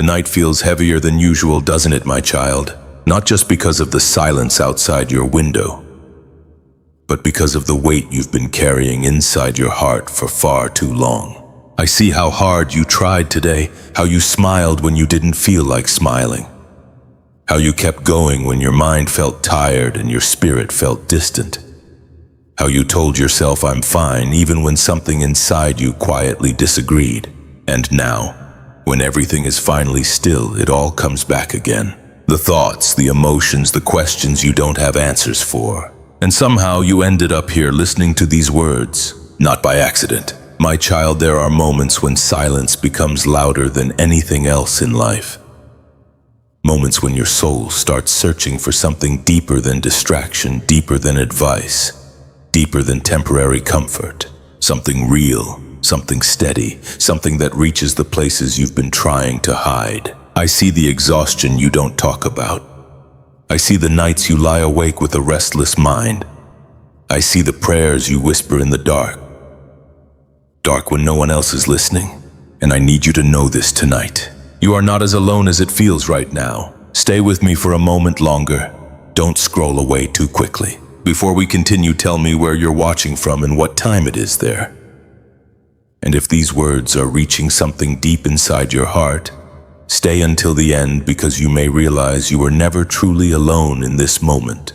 The night feels heavier than usual, doesn't it, my child? Not just because of the silence outside your window, but because of the weight you've been carrying inside your heart for far too long. I see how hard you tried today, how you smiled when you didn't feel like smiling, how you kept going when your mind felt tired and your spirit felt distant, how you told yourself I'm fine even when something inside you quietly disagreed. And now, when everything is finally still, it all comes back again. The thoughts, the emotions, the questions you don't have answers for. And somehow you ended up here listening to these words, not by accident. My child, there are moments when silence becomes louder than anything else in life. Moments when your soul starts searching for something deeper than distraction, deeper than advice, deeper than temporary comfort. Something real, something steady, something that reaches the places you've been trying to hide. I see the exhaustion you don't talk about. I see the nights you lie awake with a restless mind. I see the prayers you whisper in the dark. Dark when no one else is listening. And I need you to know this tonight. You are not as alone as it feels right now. Stay with me for a moment longer. Don't scroll away too quickly. Before we continue, tell me where you're watching from and what time it is there. And if these words are reaching something deep inside your heart, stay until the end, because you may realize you were never truly alone in this moment.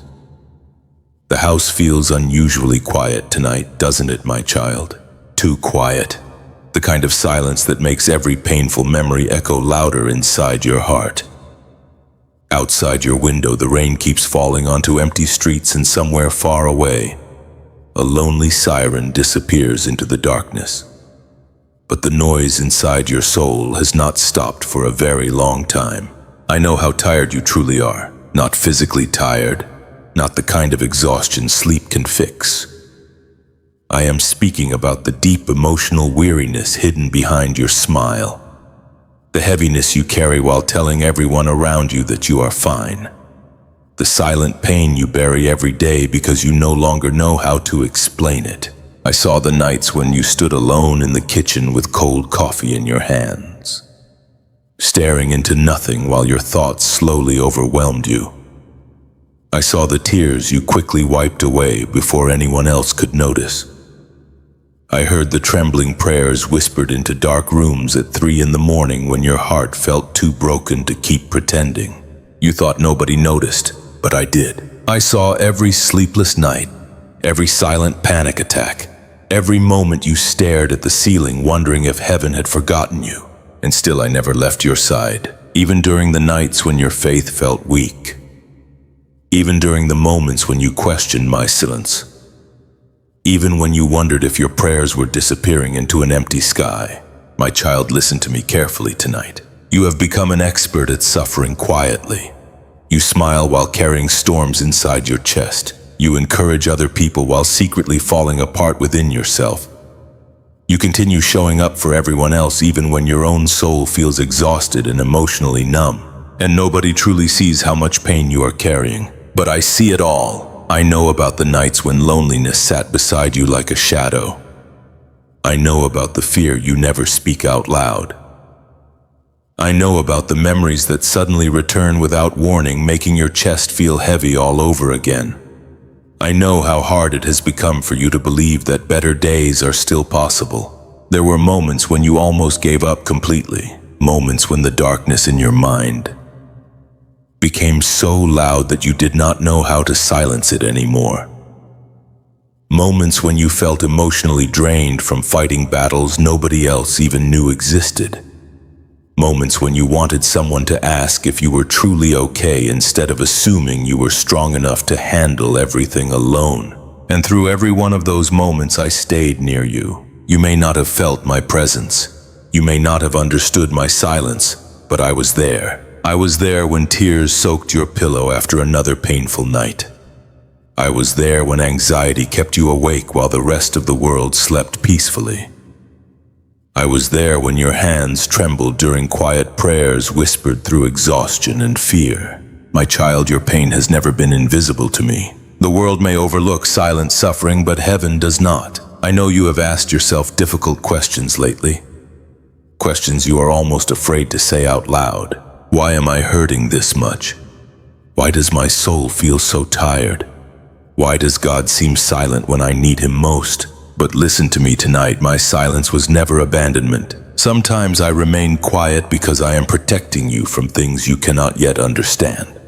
The house feels unusually quiet tonight, doesn't it, my child? Too quiet. The kind of silence that makes every painful memory echo louder inside your heart. Outside your window, the rain keeps falling onto empty streets, and somewhere far away, a lonely siren disappears into the darkness. But the noise inside your soul has not stopped for a very long time. I know how tired you truly are. Not physically tired, not the kind of exhaustion sleep can fix. I am speaking about the deep emotional weariness hidden behind your smile. The heaviness you carry while telling everyone around you that you are fine. The silent pain you bury every day because you no longer know how to explain it. I saw the nights when you stood alone in the kitchen with cold coffee in your hands, staring into nothing while your thoughts slowly overwhelmed you. I saw the tears you quickly wiped away before anyone else could notice. I heard the trembling prayers whispered into dark rooms at 3 in the morning when your heart felt too broken to keep pretending. You thought nobody noticed, but I did. I saw every sleepless night, every silent panic attack, every moment you stared at the ceiling wondering if heaven had forgotten you. And still I never left your side, even during the nights when your faith felt weak. Even during the moments when you questioned my silence. Even when you wondered if your prayers were disappearing into an empty sky. My child, listen to me carefully tonight. You have become an expert at suffering quietly. You smile while carrying storms inside your chest. You encourage other people while secretly falling apart within yourself. You continue showing up for everyone else even when your own soul feels exhausted and emotionally numb. And nobody truly sees how much pain you are carrying. But I see it all. I know about the nights when loneliness sat beside you like a shadow. I know about the fear you never speak out loud. I know about the memories that suddenly return without warning, making your chest feel heavy all over again. I know how hard it has become for you to believe that better days are still possible. There were moments when you almost gave up completely. Moments when the darkness in your mind became so loud that you did not know how to silence it anymore. Moments when you felt emotionally drained from fighting battles nobody else even knew existed. Moments when you wanted someone to ask if you were truly okay instead of assuming you were strong enough to handle everything alone. And through every one of those moments I stayed near you. You may not have felt my presence. You may not have understood my silence, but I was there. I was there when tears soaked your pillow after another painful night. I was there when anxiety kept you awake while the rest of the world slept peacefully. I was there when your hands trembled during quiet prayers whispered through exhaustion and fear. My child, your pain has never been invisible to me. The world may overlook silent suffering, but heaven does not. I know you have asked yourself difficult questions lately. Questions you are almost afraid to say out loud. Why am I hurting this much? Why does my soul feel so tired? Why does God seem silent when I need Him most? But listen to me tonight, my silence was never abandonment. Sometimes I remain quiet because I am protecting you from things you cannot yet understand.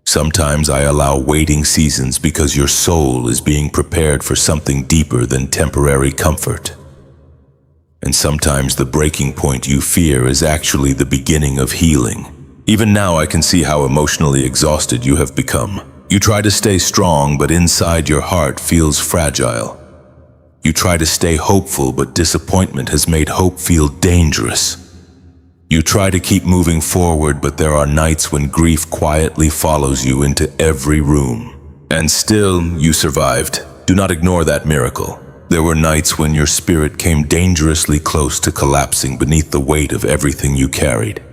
Sometimes I allow waiting seasons because your soul is being prepared for something deeper than temporary comfort. And sometimes the breaking point you fear is actually the beginning of healing. Even now I can see how emotionally exhausted you have become. You try to stay strong, but inside your heart feels fragile. You try to stay hopeful, but disappointment has made hope feel dangerous. You try to keep moving forward, but there are nights when grief quietly follows you into every room. And still, you survived. Do not ignore that miracle. There were nights when your spirit came dangerously close to collapsing beneath the weight of everything you carried.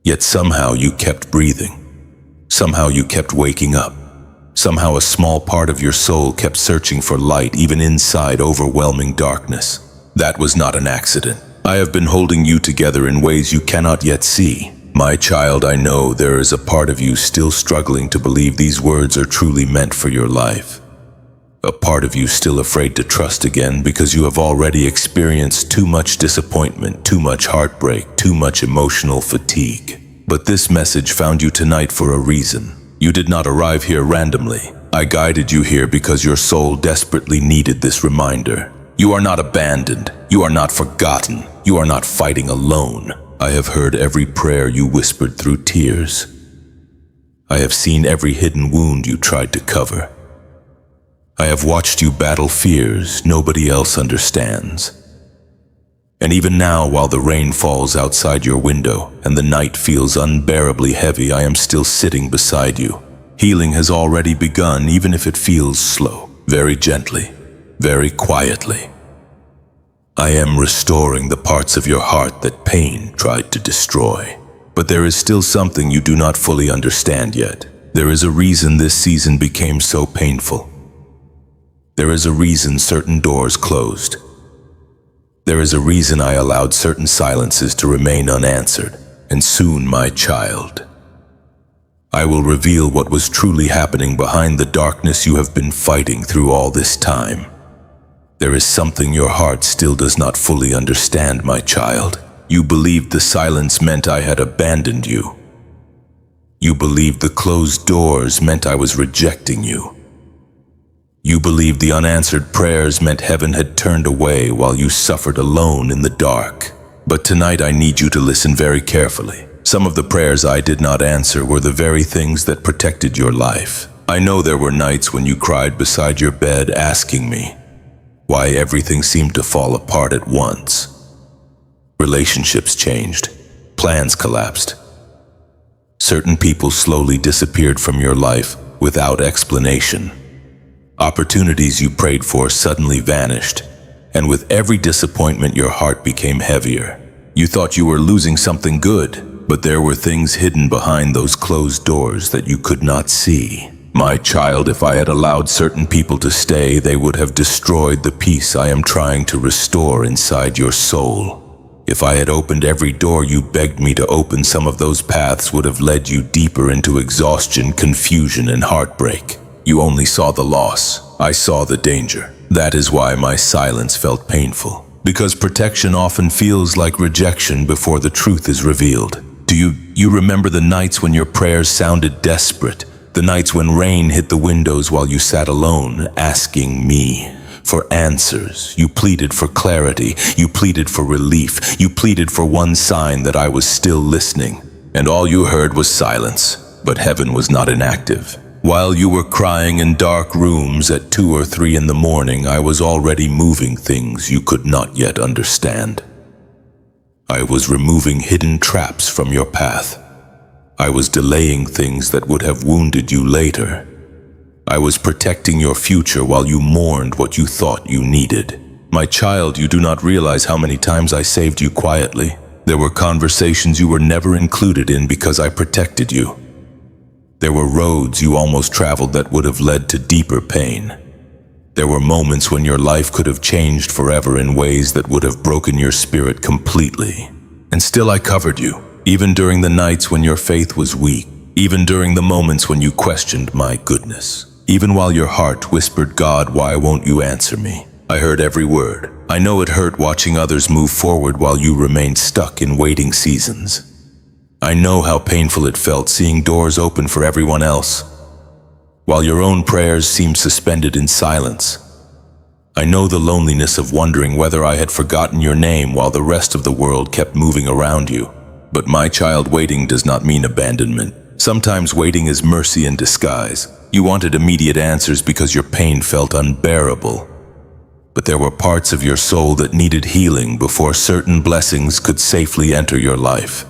Yet somehow you kept breathing. Somehow you kept waking up. Somehow a small part of your soul kept searching for light even inside overwhelming darkness. That was not an accident. I have been holding you together in ways you cannot yet see. My child, I know there is a part of you still struggling to believe these words are truly meant for your life. A part of you still afraid to trust again because you have already experienced too much disappointment, too much heartbreak, too much emotional fatigue. But this message found you tonight for a reason. You did not arrive here randomly. I guided you here because your soul desperately needed this reminder. You are not abandoned. You are not forgotten. You are not fighting alone. I have heard every prayer you whispered through tears. I have seen every hidden wound you tried to cover. I have watched you battle fears nobody else understands. And even now, while the rain falls outside your window and the night feels unbearably heavy, I am still sitting beside you. Healing has already begun, even if it feels slow, very gently, very quietly. I am restoring the parts of your heart that pain tried to destroy. But there is still something you do not fully understand yet. There is a reason this season became so painful. There is a reason certain doors closed. There is a reason I allowed certain silences to remain unanswered. And soon, my child, I will reveal what was truly happening behind the darkness you have been fighting through all this time. There is something your heart still does not fully understand, my child. You believed the silence meant I had abandoned you. You believed the closed doors meant I was rejecting you. You believed the unanswered prayers meant heaven had turned away while you suffered alone in the dark. But tonight I need you to listen very carefully. Some of the prayers I did not answer were the very things that protected your life. I know there were nights when you cried beside your bed asking me why everything seemed to fall apart at once. Relationships changed. Plans collapsed. Certain people slowly disappeared from your life without explanation. Opportunities you prayed for suddenly vanished, and with every disappointment your heart became heavier. You thought you were losing something good, but there were things hidden behind those closed doors that you could not see. My child, if I had allowed certain people to stay, they would have destroyed the peace I am trying to restore inside your soul. If I had opened every door you begged me to open, some of those paths would have led you deeper into exhaustion, confusion, and heartbreak. You only saw the loss. I saw the danger. That is why my silence felt painful. Because protection often feels like rejection before the truth is revealed. Do you remember the nights when your prayers sounded desperate? The nights when rain hit the windows while you sat alone, asking me for answers. You pleaded for clarity. You pleaded for relief. You pleaded for one sign that I was still listening. And all you heard was silence. But heaven was not inactive. While you were crying in dark rooms at 2 or 3 in the morning, I was already moving things you could not yet understand. I was removing hidden traps from your path. I was delaying things that would have wounded you later. I was protecting your future while you mourned what you thought you needed. My child, you do not realize how many times I saved you quietly. There were conversations you were never included in because I protected you. There were roads you almost traveled that would have led to deeper pain. There were moments when your life could have changed forever in ways that would have broken your spirit completely. And still I covered you, even during the nights when your faith was weak, even during the moments when you questioned my goodness. Even while your heart whispered, "God, why won't you answer me?" I heard every word. I know it hurt watching others move forward while you remained stuck in waiting seasons. I know how painful it felt seeing doors open for everyone else, while your own prayers seemed suspended in silence. I know the loneliness of wondering whether I had forgotten your name while the rest of the world kept moving around you. But my child, waiting does not mean abandonment. Sometimes waiting is mercy in disguise. You wanted immediate answers because your pain felt unbearable. But there were parts of your soul that needed healing before certain blessings could safely enter your life.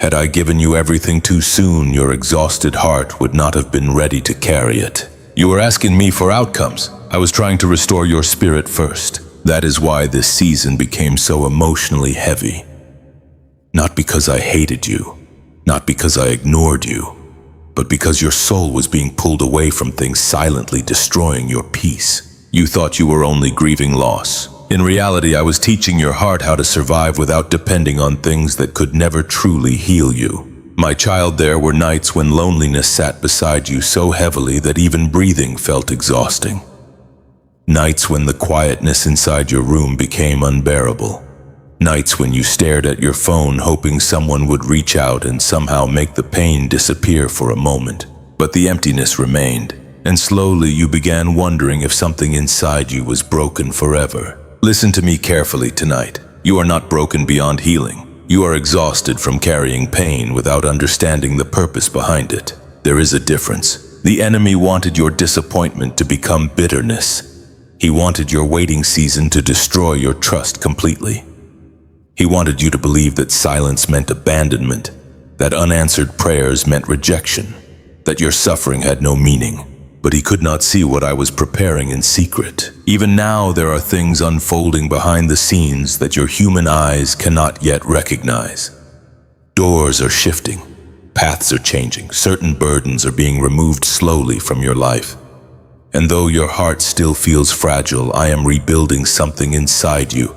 Had I given you everything too soon, your exhausted heart would not have been ready to carry it. You were asking me for outcomes. I was trying to restore your spirit first. That is why this season became so emotionally heavy. Not because I hated you, not because I ignored you, but because your soul was being pulled away from things silently destroying your peace. You thought you were only grieving loss. In reality, I was teaching your heart how to survive without depending on things that could never truly heal you. My child, there were nights when loneliness sat beside you so heavily that even breathing felt exhausting. Nights when the quietness inside your room became unbearable. Nights when you stared at your phone hoping someone would reach out and somehow make the pain disappear for a moment. But the emptiness remained, and slowly you began wondering if something inside you was broken forever. Listen to me carefully tonight. You are not broken beyond healing. You are exhausted from carrying pain without understanding the purpose behind it. There is a difference. The enemy wanted your disappointment to become bitterness. He wanted your waiting season to destroy your trust completely. He wanted you to believe that silence meant abandonment, that unanswered prayers meant rejection, that your suffering had no meaning. But he could not see what I was preparing in secret. Even now, there are things unfolding behind the scenes that your human eyes cannot yet recognize. Doors are shifting, paths are changing, certain burdens are being removed slowly from your life. And though your heart still feels fragile, I am rebuilding something inside you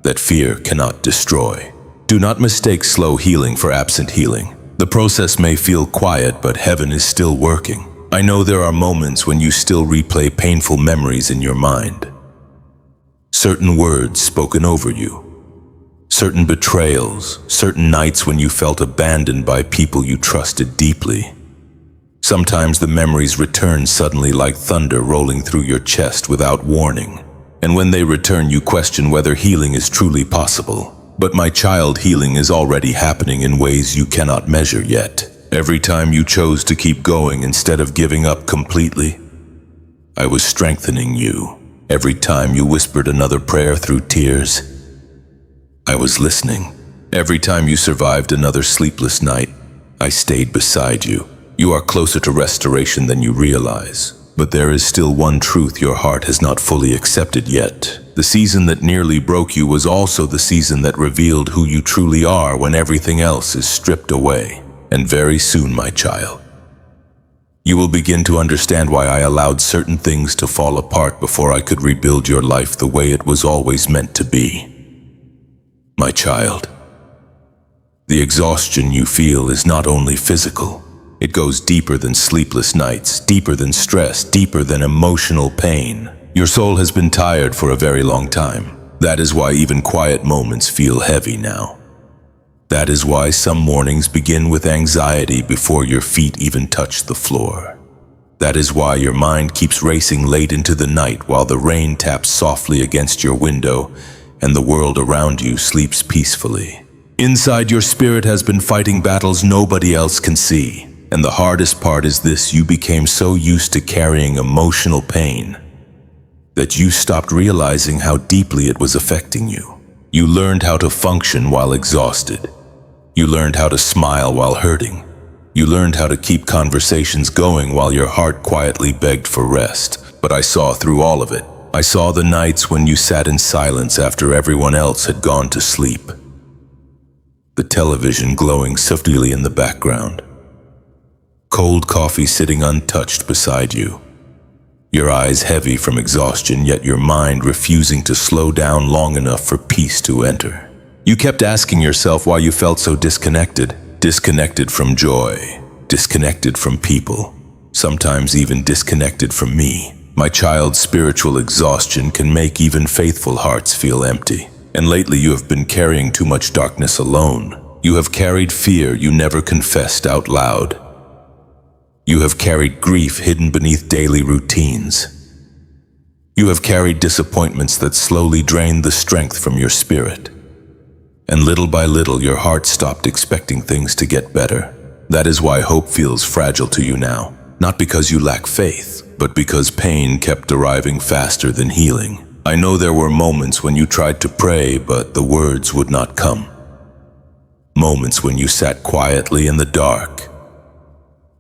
that fear cannot destroy. Do not mistake slow healing for absent healing. The process may feel quiet, but heaven is still working. I know there are moments when you still replay painful memories in your mind. Certain words spoken over you. Certain betrayals. Certain nights when you felt abandoned by people you trusted deeply. Sometimes the memories return suddenly like thunder rolling through your chest without warning. And when they return, you question whether healing is truly possible. But my child, healing is already happening in ways you cannot measure yet. Every time you chose to keep going instead of giving up completely, I was strengthening you. Every time you whispered another prayer through tears, I was listening. Every time you survived another sleepless night, I stayed beside you. You are closer to restoration than you realize. But there is still one truth your heart has not fully accepted yet. The season that nearly broke you was also the season that revealed who you truly are when everything else is stripped away. And very soon, my child, you will begin to understand why I allowed certain things to fall apart before I could rebuild your life the way it was always meant to be. My child, the exhaustion you feel is not only physical. It goes deeper than sleepless nights, deeper than stress, deeper than emotional pain. Your soul has been tired for a very long time. That is why even quiet moments feel heavy now. That is why some mornings begin with anxiety before your feet even touch the floor. That is why your mind keeps racing late into the night while the rain taps softly against your window and the world around you sleeps peacefully. Inside, your spirit has been fighting battles nobody else can see. And the hardest part is this: you became so used to carrying emotional pain that you stopped realizing how deeply it was affecting you. You learned how to function while exhausted. You learned how to smile while hurting. You learned how to keep conversations going while your heart quietly begged for rest. But I saw through all of it. I saw the nights when you sat in silence after everyone else had gone to sleep. The television glowing softly in the background. Cold coffee sitting untouched beside you. your eyes heavy from exhaustion, yet your mind refusing to slow down long enough for peace to enter. You kept asking yourself why you felt so disconnected. Disconnected from joy, disconnected from people, sometimes even disconnected from me. My child, spiritual exhaustion can make even faithful hearts feel empty. And lately you have been carrying too much darkness alone. You have carried fear you never confessed out loud. You have carried grief hidden beneath daily routines. You have carried disappointments that slowly drained the strength from your spirit. And little by little, your heart stopped expecting things to get better. That is why hope feels fragile to you now. Not because you lack faith, but because pain kept arriving faster than healing. I know there were moments when you tried to pray, but the words would not come. Moments when you sat quietly in the dark,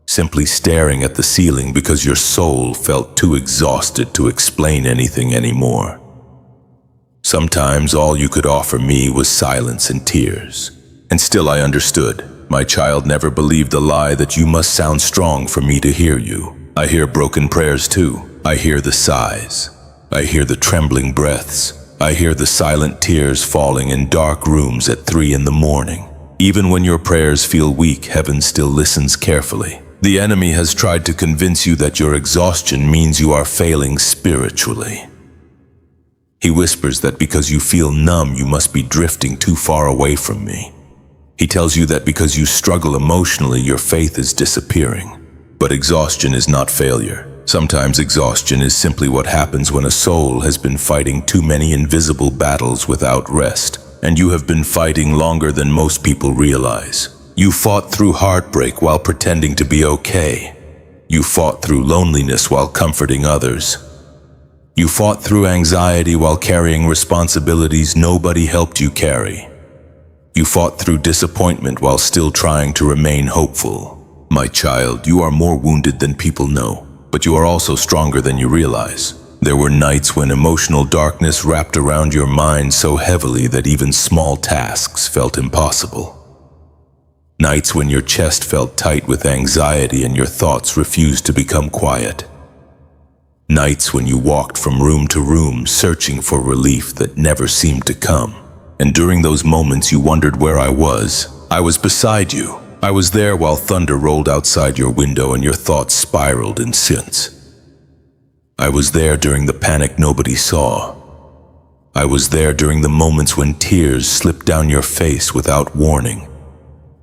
simply staring at the ceiling because your soul felt too exhausted to explain anything anymore. Sometimes all you could offer me was silence and tears. And still I understood. My child never believed the lie that you must sound strong for me to hear you. I hear broken prayers too. I hear the sighs. I hear the trembling breaths. I hear the silent tears falling in dark rooms at 3 a.m. Even when your prayers feel weak, heaven still listens carefully. The enemy has tried to convince you that your exhaustion means you are failing spiritually. He whispers that because you feel numb, you must be drifting too far away from me. He tells you that because you struggle emotionally, your faith is disappearing. But exhaustion is not failure. Sometimes exhaustion is simply what happens when a soul has been fighting too many invisible battles without rest, and you have been fighting longer than most people realize. You fought through heartbreak while pretending to be okay. You fought through loneliness while comforting others. You fought through anxiety while carrying responsibilities nobody helped you carry. You fought through disappointment while still trying to remain hopeful. My child, you are more wounded than people know, but you are also stronger than you realize. There were nights when emotional darkness wrapped around your mind so heavily that even small tasks felt impossible. Nights when your chest felt tight with anxiety and your thoughts refused to become quiet. Nights when you walked from room to room searching for relief that never seemed to come. And during those moments you wondered where I was. I was beside you. I was there while thunder rolled outside your window and your thoughts spiraled in synths. I was there during the panic nobody saw. I was there during the moments when tears slipped down your face without warning,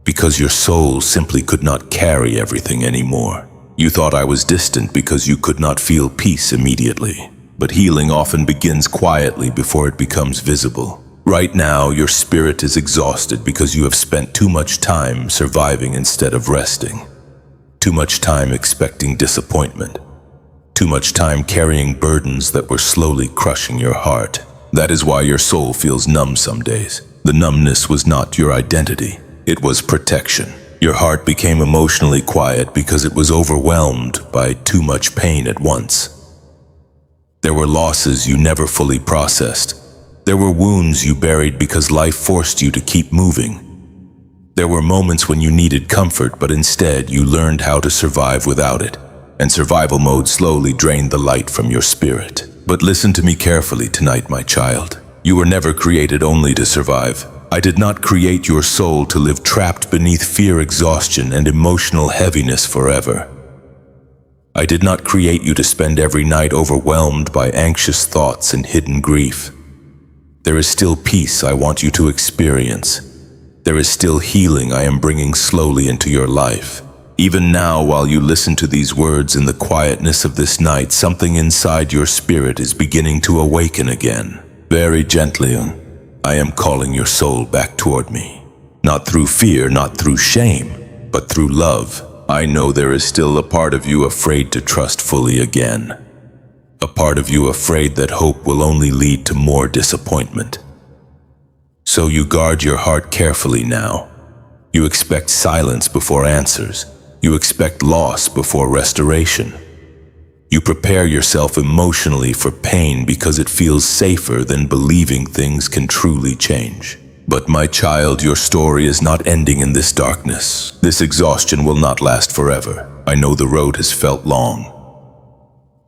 because your soul simply could not carry everything anymore. You thought I was distant because you could not feel peace immediately. But healing often begins quietly before it becomes visible. Right now, your spirit is exhausted because you have spent too much time surviving instead of resting. Too much time expecting disappointment. Too much time carrying burdens that were slowly crushing your heart. That is why your soul feels numb some days. The numbness was not your identity. It was protection. Your heart became emotionally quiet because it was overwhelmed by too much pain at once. There were losses you never fully processed. There were wounds you buried because life forced you to keep moving. There were moments when you needed comfort, but instead you learned how to survive without it. And survival mode slowly drained the light from your spirit. But listen to me carefully tonight, my child. You were never created only to survive. I did not create your soul to live trapped beneath fear, exhaustion, and emotional heaviness forever. I did not create you to spend every night overwhelmed by anxious thoughts and hidden grief. There is still peace I want you to experience. There is still healing I am bringing slowly into your life. Even now, while you listen to these words in the quietness of this night, something inside your spirit is beginning to awaken again. Very gently, I am calling your soul back toward me. Not through fear, not through shame, but through love. I know there is still a part of you afraid to trust fully again. A part of you afraid that hope will only lead to more disappointment. So you guard your heart carefully now. You expect silence before answers. You expect loss before restoration. You prepare yourself emotionally for pain because it feels safer than believing things can truly change. But my child, your story is not ending in this darkness. This exhaustion will not last forever. I know the road has felt long.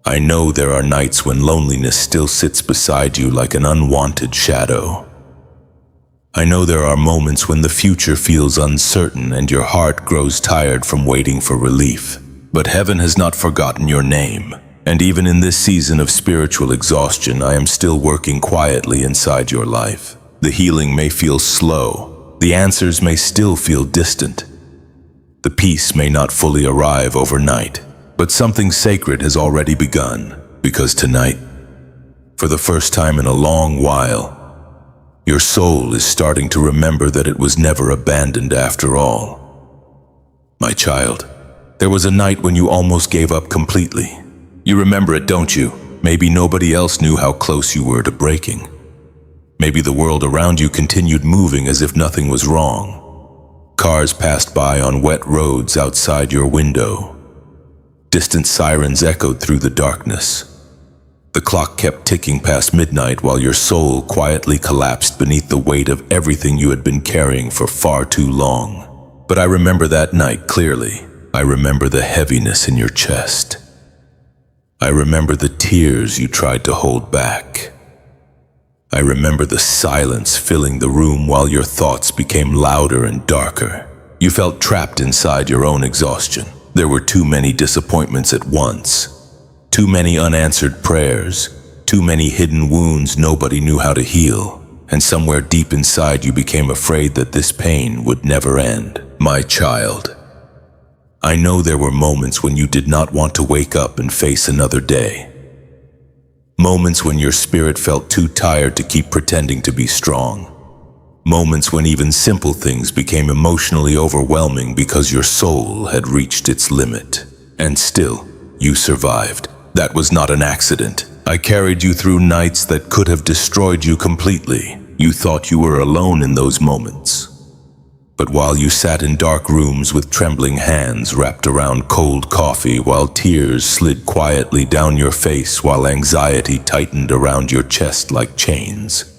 I know there are nights when loneliness still sits beside you like an unwanted shadow. I know there are moments when the future feels uncertain and your heart grows tired from waiting for relief. But heaven has not forgotten your name, and even in this season of spiritual exhaustion, I am still working quietly inside your life. The healing may feel slow, the answers may still feel distant, the peace may not fully arrive overnight, but something sacred has already begun, because tonight, for the first time in a long while, your soul is starting to remember that it was never abandoned after all. My child, there was a night when you almost gave up completely. You remember it, don't you? Maybe nobody else knew how close you were to breaking. Maybe the world around you continued moving as if nothing was wrong. Cars passed by on wet roads outside your window. Distant sirens echoed through the darkness. The clock kept ticking past midnight while your soul quietly collapsed beneath the weight of everything you had been carrying for far too long. But I remember that night clearly. I remember the heaviness in your chest. I remember the tears you tried to hold back. I remember the silence filling the room while your thoughts became louder and darker. You felt trapped inside your own exhaustion. There were too many disappointments at once. Too many unanswered prayers, too many hidden wounds nobody knew how to heal, and somewhere deep inside you became afraid that this pain would never end. My child, I know there were moments when you did not want to wake up and face another day. Moments when your spirit felt too tired to keep pretending to be strong. Moments when even simple things became emotionally overwhelming because your soul had reached its limit. And still, you survived. That was not an accident. I carried you through nights that could have destroyed you completely. You thought you were alone in those moments. But while you sat in dark rooms with trembling hands wrapped around cold coffee, while tears slid quietly down your face, while anxiety tightened around your chest like chains,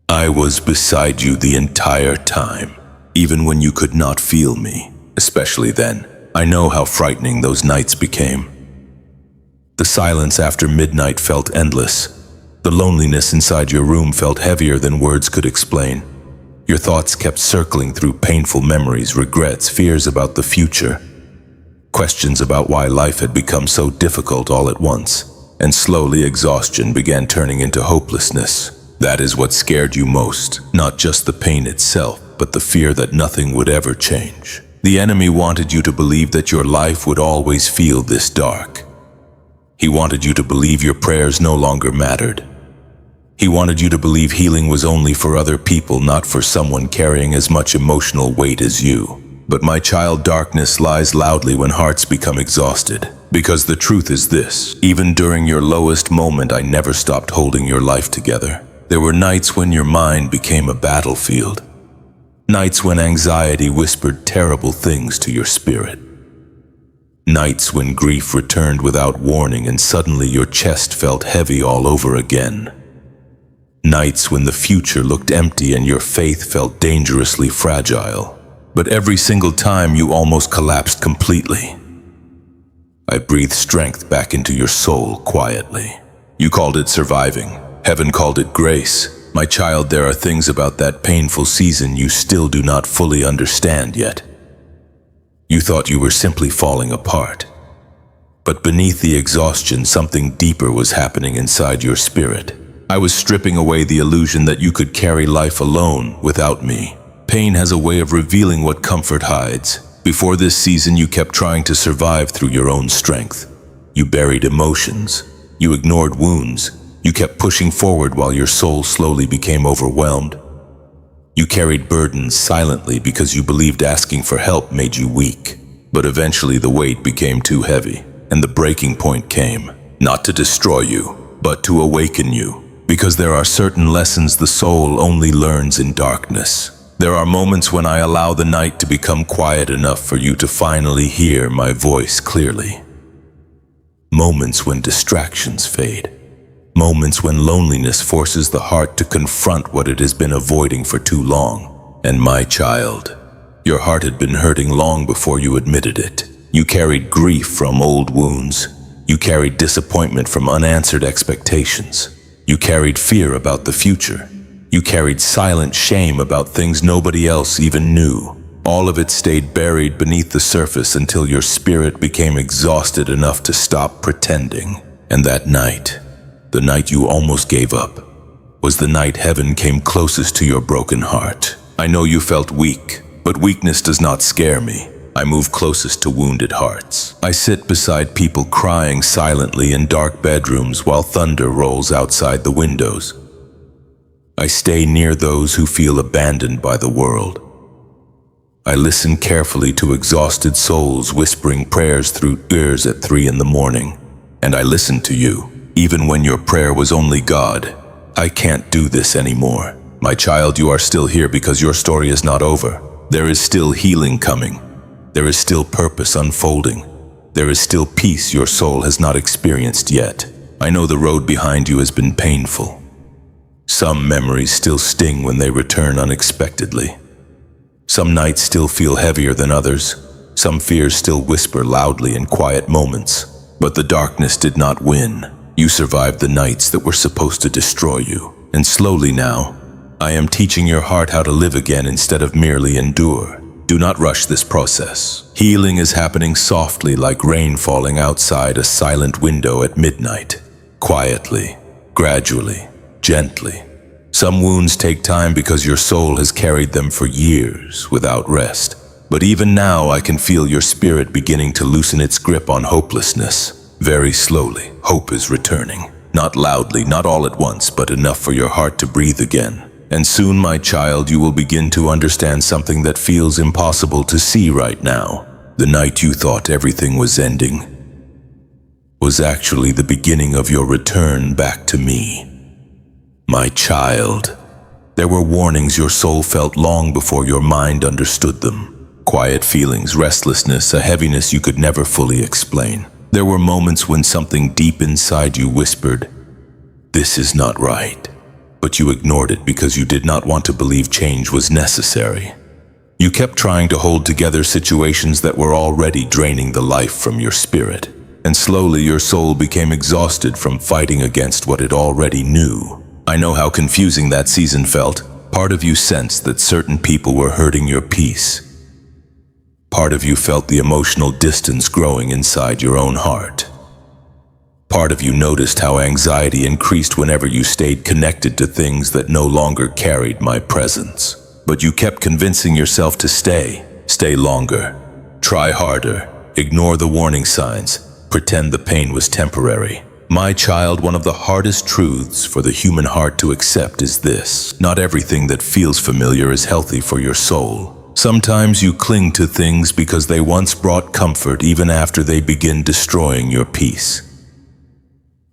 I was beside you the entire time, even when you could not feel me, especially then. I know how frightening those nights became. The silence after midnight felt endless. The loneliness inside your room felt heavier than words could explain. Your thoughts kept circling through painful memories, regrets, fears about the future, questions about why life had become so difficult all at once, and slowly exhaustion began turning into hopelessness. That is what scared you most, not just the pain itself, but the fear that nothing would ever change. The enemy wanted you to believe that your life would always feel this dark. He wanted you to believe your prayers no longer mattered. He wanted you to believe healing was only for other people, not for someone carrying as much emotional weight as you. But my child, darkness lies loudly when hearts become exhausted. Because the truth is this: even during your lowest moment, I never stopped holding your life together. There were nights when your mind became a battlefield. Nights when anxiety whispered terrible things to your spirit. Nights when grief returned without warning and suddenly your chest felt heavy all over again. Nights when the future looked empty and your faith felt dangerously fragile. But every single time you almost collapsed completely. I breathed strength back into your soul quietly. You called it surviving. Heaven called it grace. My child, there are things about that painful season you still do not fully understand yet. You thought you were simply falling apart. But beneath the exhaustion, something deeper was happening inside your spirit. I was stripping away the illusion that you could carry life alone without me. Pain has a way of revealing what comfort hides. Before this season, you kept trying to survive through your own strength. You buried emotions. You ignored wounds. You kept pushing forward while your soul slowly became overwhelmed. You carried burdens silently because you believed asking for help made you weak. But eventually the weight became too heavy, and the breaking point came, not to destroy you, but to awaken you. Because there are certain lessons the soul only learns in darkness. There are moments when I allow the night to become quiet enough for you to finally hear my voice clearly. Moments when distractions fade. Moments when loneliness forces the heart to confront what it has been avoiding for too long. And my child, your heart had been hurting long before you admitted it. You carried grief from old wounds. You carried disappointment from unanswered expectations. You carried fear about the future. You carried silent shame about things nobody else even knew. All of it stayed buried beneath the surface until your spirit became exhausted enough to stop pretending. And that night, the night you almost gave up, was the night heaven came closest to your broken heart. I know you felt weak, but weakness does not scare me. I move closest to wounded hearts. I sit beside people crying silently in dark bedrooms while thunder rolls outside the windows. I stay near those who feel abandoned by the world. I listen carefully to exhausted souls whispering prayers through ears at 3 in the morning. And I listen to you, even when your prayer was only God. I can't do this anymore. My child, you are still here because your story is not over. There is still healing coming. There is still purpose unfolding. There is still peace your soul has not experienced yet. I know the road behind you has been painful. Some memories still sting when they return unexpectedly. Some nights still feel heavier than others. Some fears still whisper loudly in quiet moments. But the darkness did not win. You survived the nights that were supposed to destroy you. And slowly now, I am teaching your heart how to live again instead of merely endure. Do not rush this process. Healing is happening softly like rain falling outside a silent window at midnight. Quietly, gradually, gently. Some wounds take time because your soul has carried them for years without rest. But even now I can feel your spirit beginning to loosen its grip on hopelessness. Very slowly, hope is returning. Not loudly, not all at once, but enough for your heart to breathe again. And soon, my child, you will begin to understand something that feels impossible to see right now. The night you thought everything was ending was actually the beginning of your return back to me. My child, there were warnings your soul felt long before your mind understood them. Quiet feelings, restlessness, a heaviness you could never fully explain. There were moments when something deep inside you whispered, "This is not right." But you ignored it because you did not want to believe change was necessary. You kept trying to hold together situations that were already draining the life from your spirit. And slowly your soul became exhausted from fighting against what it already knew. I know how confusing that season felt. Part of you sensed that certain people were hurting your peace. Part of you felt the emotional distance growing inside your own heart. Part of you noticed how anxiety increased whenever you stayed connected to things that no longer carried my presence. But you kept convincing yourself to stay longer, try harder, ignore the warning signs, pretend the pain was temporary. My child, one of the hardest truths for the human heart to accept is this: not everything that feels familiar is healthy for your soul. Sometimes you cling to things because they once brought comfort even after they begin destroying your peace.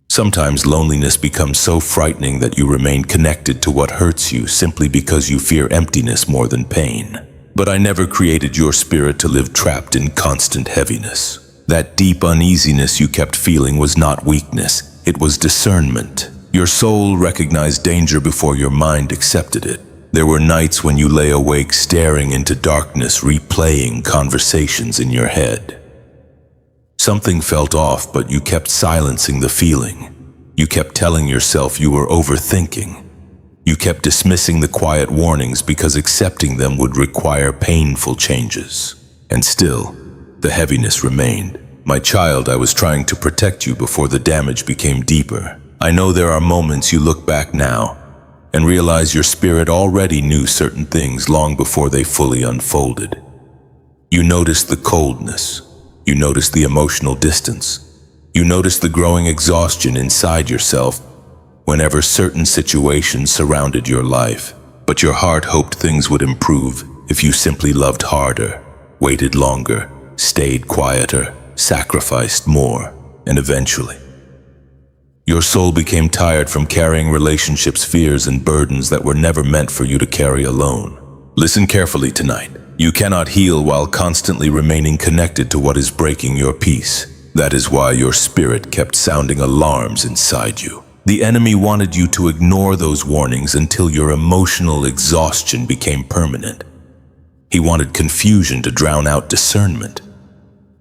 Sometimes loneliness becomes so frightening that you remain connected to what hurts you simply because you fear emptiness more than pain. But I never created your spirit to live trapped in constant heaviness. That deep uneasiness you kept feeling was not weakness, it was discernment. Your soul recognized danger before your mind accepted it. There were nights when you lay awake staring into darkness, replaying conversations in your head. Something felt off, but you kept silencing the feeling. You kept telling yourself you were overthinking. You kept dismissing the quiet warnings because accepting them would require painful changes. And still, the heaviness remained. My child, I was trying to protect you before the damage became deeper. I know there are moments you look back now and realize your spirit already knew certain things long before they fully unfolded. You noticed the coldness. You noticed the emotional distance. You noticed the growing exhaustion inside yourself whenever certain situations surrounded your life. But your heart hoped things would improve if you simply loved harder, waited longer, stayed quieter, sacrificed more, and eventually, your soul became tired from carrying relationships, fears, and burdens that were never meant for you to carry alone. Listen carefully tonight. You cannot heal while constantly remaining connected to what is breaking your peace. That is why your spirit kept sounding alarms inside you. The enemy wanted you to ignore those warnings until your emotional exhaustion became permanent. He wanted confusion to drown out discernment.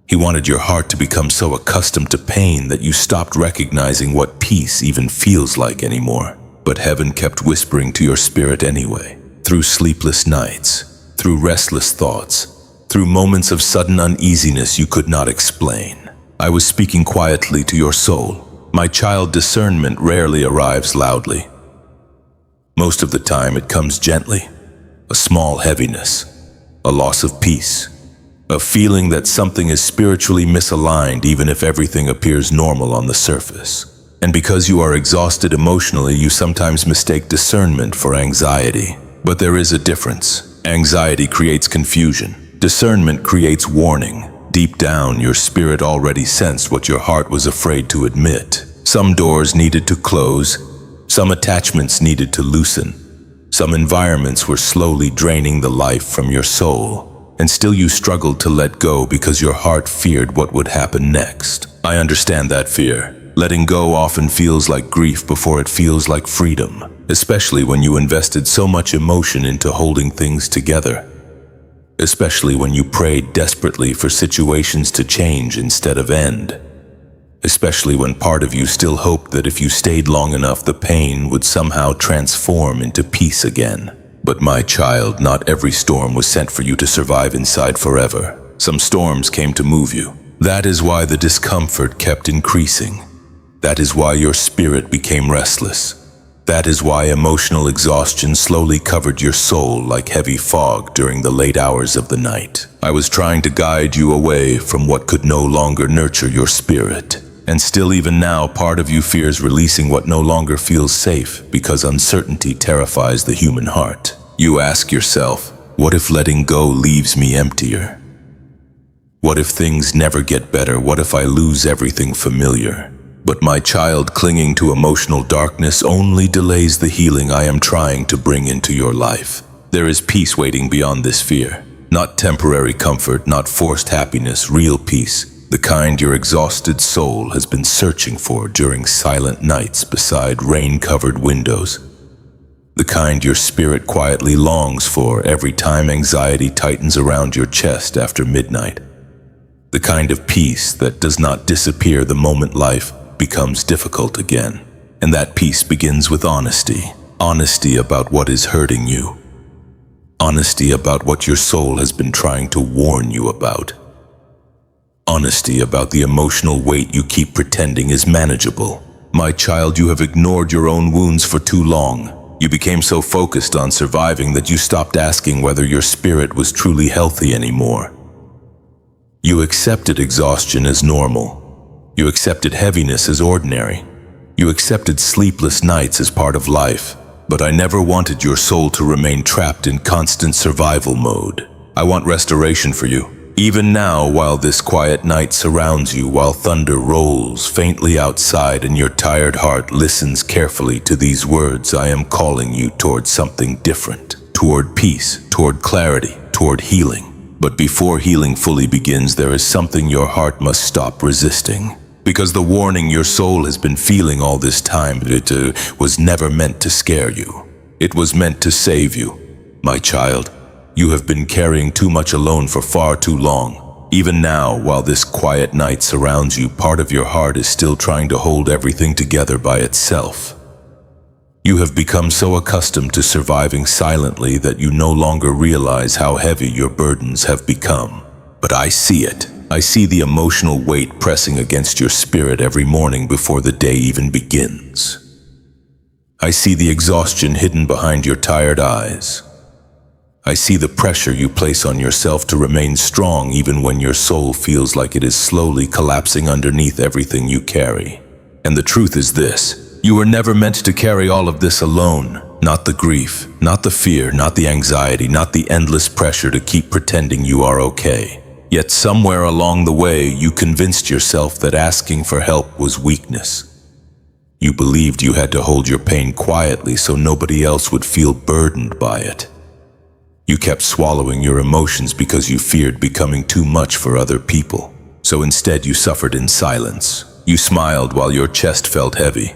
He wanted your heart to become so accustomed to pain that you stopped recognizing what peace even feels like anymore. But heaven kept whispering to your spirit anyway, through sleepless nights, through restless thoughts, through moments of sudden uneasiness you could not explain. I was speaking quietly to your soul. My child, discernment rarely arrives loudly. Most of the time it comes gently, a small heaviness, a loss of peace, a feeling that something is spiritually misaligned even if everything appears normal on the surface. And because you are exhausted emotionally, you sometimes mistake discernment for anxiety. But there is a difference. Anxiety creates confusion. Discernment creates warning. Deep down, your spirit already sensed what your heart was afraid to admit. Some doors needed to close. Some attachments needed to loosen. Some environments were slowly draining the life from your soul. And still you struggled to let go because your heart feared what would happen next. I understand that fear. Letting go often feels like grief before it feels like freedom, especially when you invested so much emotion into holding things together. Especially when you prayed desperately for situations to change instead of end. Especially when part of you still hoped that if you stayed long enough, the pain would somehow transform into peace again. But my child, not every storm was sent for you to survive inside forever. Some storms came to move you. That is why the discomfort kept increasing. That is why your spirit became restless. That is why emotional exhaustion slowly covered your soul like heavy fog during the late hours of the night. I was trying to guide you away from what could no longer nurture your spirit. And still, even now, part of you fears releasing what no longer feels safe because uncertainty terrifies the human heart. You ask yourself, what if letting go leaves me emptier? What if things never get better? What if I lose everything familiar? But my child, clinging to emotional darkness only delays the healing I am trying to bring into your life. There is peace waiting beyond this fear. Not temporary comfort, not forced happiness, real peace. The kind your exhausted soul has been searching for during silent nights beside rain-covered windows. The kind your spirit quietly longs for every time anxiety tightens around your chest after midnight. The kind of peace that does not disappear the moment life becomes difficult again. And that peace begins with honesty. Honesty about what is hurting you. Honesty about what your soul has been trying to warn you about. Honesty about the emotional weight you keep pretending is manageable. My child, you have ignored your own wounds for too long. You became so focused on surviving that you stopped asking whether your spirit was truly healthy anymore. You accepted exhaustion as normal. You accepted heaviness as ordinary. You accepted sleepless nights as part of life. But I never wanted your soul to remain trapped in constant survival mode. I want restoration for you. Even now, while this quiet night surrounds you, while thunder rolls faintly outside and your tired heart listens carefully to these words, I am calling you toward something different. Toward peace, toward clarity, toward healing. But before healing fully begins, there is something your heart must stop resisting. Because the warning your soul has been feeling all this time, it was never meant to scare you. It was meant to save you. My child, you have been carrying too much alone for far too long. Even now, while this quiet night surrounds you, part of your heart is still trying to hold everything together by itself. You have become so accustomed to surviving silently that you no longer realize how heavy your burdens have become. But I see it. I see the emotional weight pressing against your spirit every morning before the day even begins. I see the exhaustion hidden behind your tired eyes. I see the pressure you place on yourself to remain strong even when your soul feels like it is slowly collapsing underneath everything you carry. And the truth is this: you were never meant to carry all of this alone. Not the grief, not the fear, not the anxiety, not the endless pressure to keep pretending you are okay. Yet somewhere along the way, you convinced yourself that asking for help was weakness. You believed you had to hold your pain quietly so nobody else would feel burdened by it. You kept swallowing your emotions because you feared becoming too much for other people. So instead, you suffered in silence. You smiled while your chest felt heavy.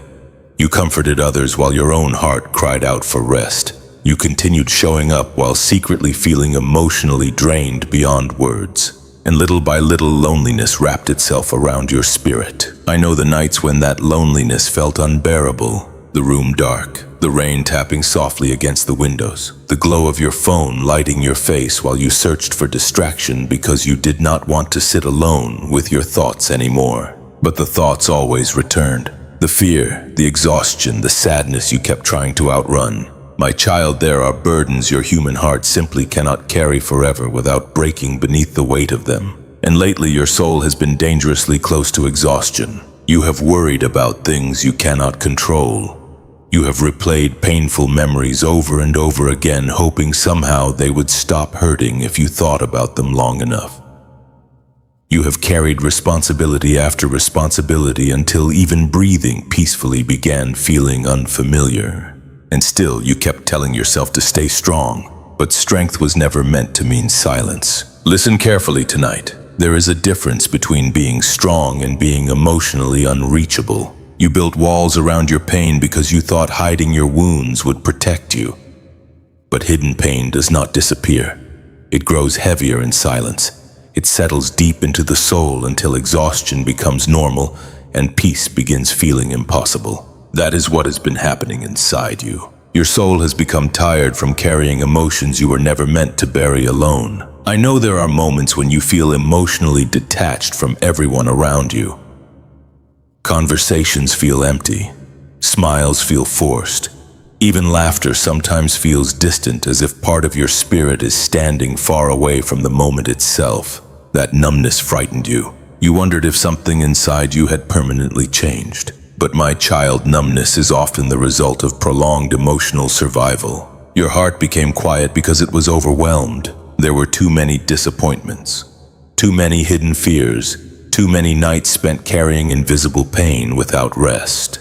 You comforted others while your own heart cried out for rest. You continued showing up while secretly feeling emotionally drained beyond words. and little by little loneliness wrapped itself around your spirit. I know the nights when that loneliness felt unbearable, the room dark, the rain tapping softly against the windows, the glow of your phone lighting your face while you searched for distraction because you did not want to sit alone with your thoughts anymore. But the thoughts always returned. The fear, the exhaustion, the sadness you kept trying to outrun. My child, there are burdens your human heart simply cannot carry forever without breaking beneath the weight of them. And lately your soul has been dangerously close to exhaustion. You have worried about things you cannot control. You have replayed painful memories over and over again, hoping somehow they would stop hurting if you thought about them long enough. You have carried responsibility after responsibility until even breathing peacefully began feeling unfamiliar. And still you kept telling yourself to stay strong, but strength was never meant to mean silence. Listen carefully tonight. There is a difference between being strong and being emotionally unreachable. You built walls around your pain because you thought hiding your wounds would protect you. But hidden pain does not disappear. It grows heavier in silence. It settles deep into the soul until exhaustion becomes normal and peace begins feeling impossible. That is what has been happening inside you. Your soul has become tired from carrying emotions you were never meant to bury alone. I know there are moments when you feel emotionally detached from everyone around you. Conversations feel empty. Smiles feel forced. Even laughter sometimes feels distant, as if part of your spirit is standing far away from the moment itself. That numbness frightened you. You wondered if something inside you had permanently changed. But my child, numbness is often the result of prolonged emotional survival. Your heart became quiet because it was overwhelmed. There were too many disappointments, too many hidden fears, too many nights spent carrying invisible pain without rest.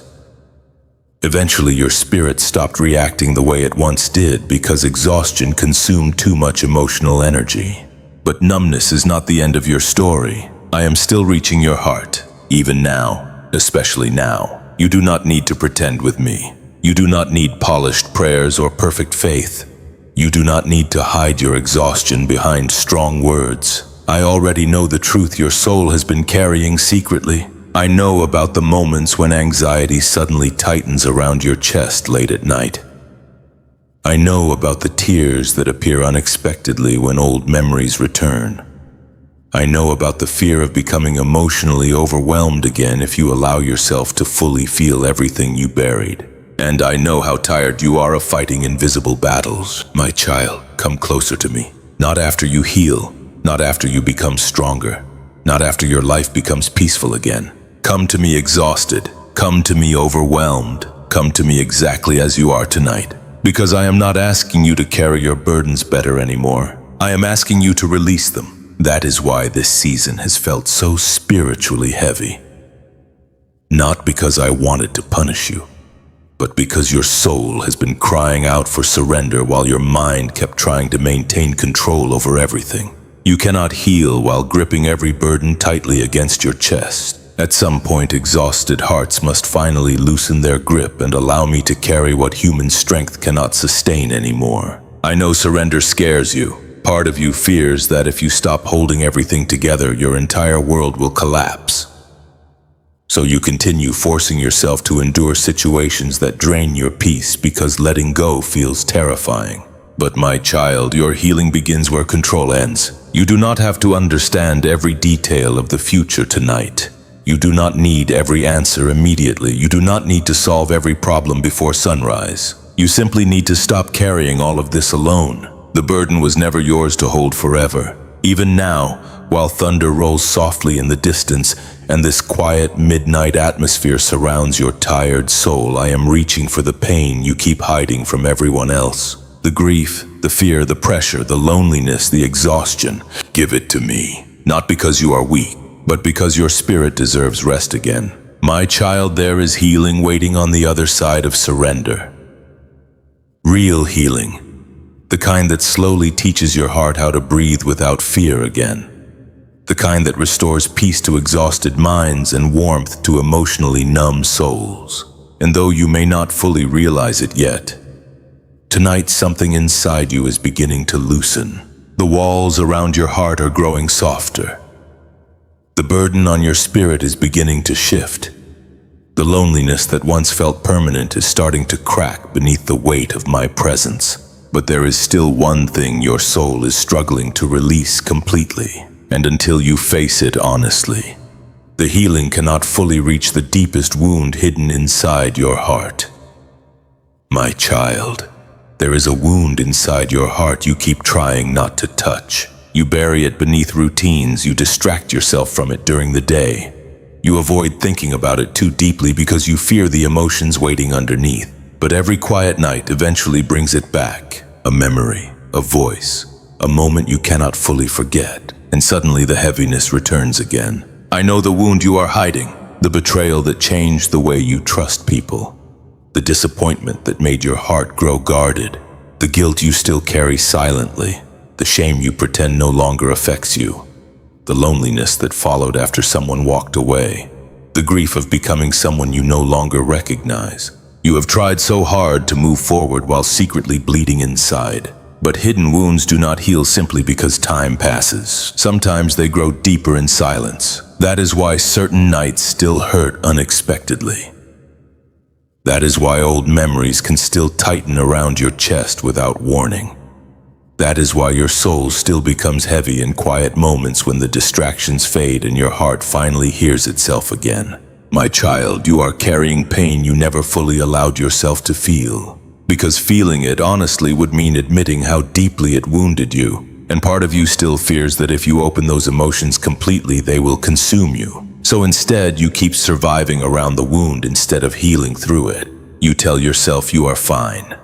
Eventually, your spirit stopped reacting the way it once did because exhaustion consumed too much emotional energy. But numbness is not the end of your story. I am still reaching your heart, even now. Especially now. You do not need to pretend with me. You do not need polished prayers or perfect faith. You do not need to hide your exhaustion behind strong words. I already know the truth your soul has been carrying secretly. I know about the moments when anxiety suddenly tightens around your chest late at night. I know about the tears that appear unexpectedly when old memories return. I know about the fear of becoming emotionally overwhelmed again if you allow yourself to fully feel everything you buried. And I know how tired you are of fighting invisible battles. My child, come closer to me. Not after you heal, not after you become stronger, not after your life becomes peaceful again. Come to me exhausted. Come to me overwhelmed. Come to me exactly as you are tonight. Because I am not asking you to carry your burdens better anymore. I am asking you to release them. That is why this season has felt so spiritually heavy. Not because I wanted to punish you, but because your soul has been crying out for surrender while your mind kept trying to maintain control over everything. You cannot heal while gripping every burden tightly against your chest. At some point, exhausted hearts must finally loosen their grip and allow me to carry what human strength cannot sustain anymore. I know surrender scares you. Part of you fears that if you stop holding everything together, your entire world will collapse. So you continue forcing yourself to endure situations that drain your peace because letting go feels terrifying. But my child, your healing begins where control ends. You do not have to understand every detail of the future tonight. You do not need every answer immediately. You do not need to solve every problem before sunrise. You simply need to stop carrying all of this alone. The burden was never yours to hold forever. Even now, while thunder rolls softly in the distance and this quiet midnight atmosphere surrounds your tired soul, I am reaching for the pain you keep hiding from everyone else. The grief, the fear, the pressure, the loneliness, the exhaustion. Give it to me. Not because you are weak, but because your spirit deserves rest again. My child, there is healing waiting on the other side of surrender. Real healing. The kind that slowly teaches your heart how to breathe without fear again. The kind that restores peace to exhausted minds and warmth to emotionally numb souls. And though you may not fully realize it yet, tonight something inside you is beginning to loosen. The walls around your heart are growing softer. The burden on your spirit is beginning to shift. The loneliness that once felt permanent is starting to crack beneath the weight of my presence. But there is still one thing your soul is struggling to release completely, and until you face it honestly, the healing cannot fully reach the deepest wound hidden inside your heart. My child, there is a wound inside your heart you keep trying not to touch. You bury it beneath routines, you distract yourself from it during the day. You avoid thinking about it too deeply because you fear the emotions waiting underneath. But every quiet night eventually brings it back. A memory, a voice, a moment you cannot fully forget. And suddenly the heaviness returns again. I know the wound you are hiding, the betrayal that changed the way you trust people, the disappointment that made your heart grow guarded, the guilt you still carry silently, the shame you pretend no longer affects you, the loneliness that followed after someone walked away, the grief of becoming someone you no longer recognize. You have tried so hard to move forward while secretly bleeding inside. But hidden wounds do not heal simply because time passes. Sometimes they grow deeper in silence. That is why certain nights still hurt unexpectedly. That is why old memories can still tighten around your chest without warning. That is why your soul still becomes heavy in quiet moments when the distractions fade and your heart finally hears itself again. My child, you are carrying pain you never fully allowed yourself to feel. Because feeling it honestly would mean admitting how deeply it wounded you. And part of you still fears that if you open those emotions completely, they will consume you. So instead, you keep surviving around the wound instead of healing through it. You tell yourself you are fine.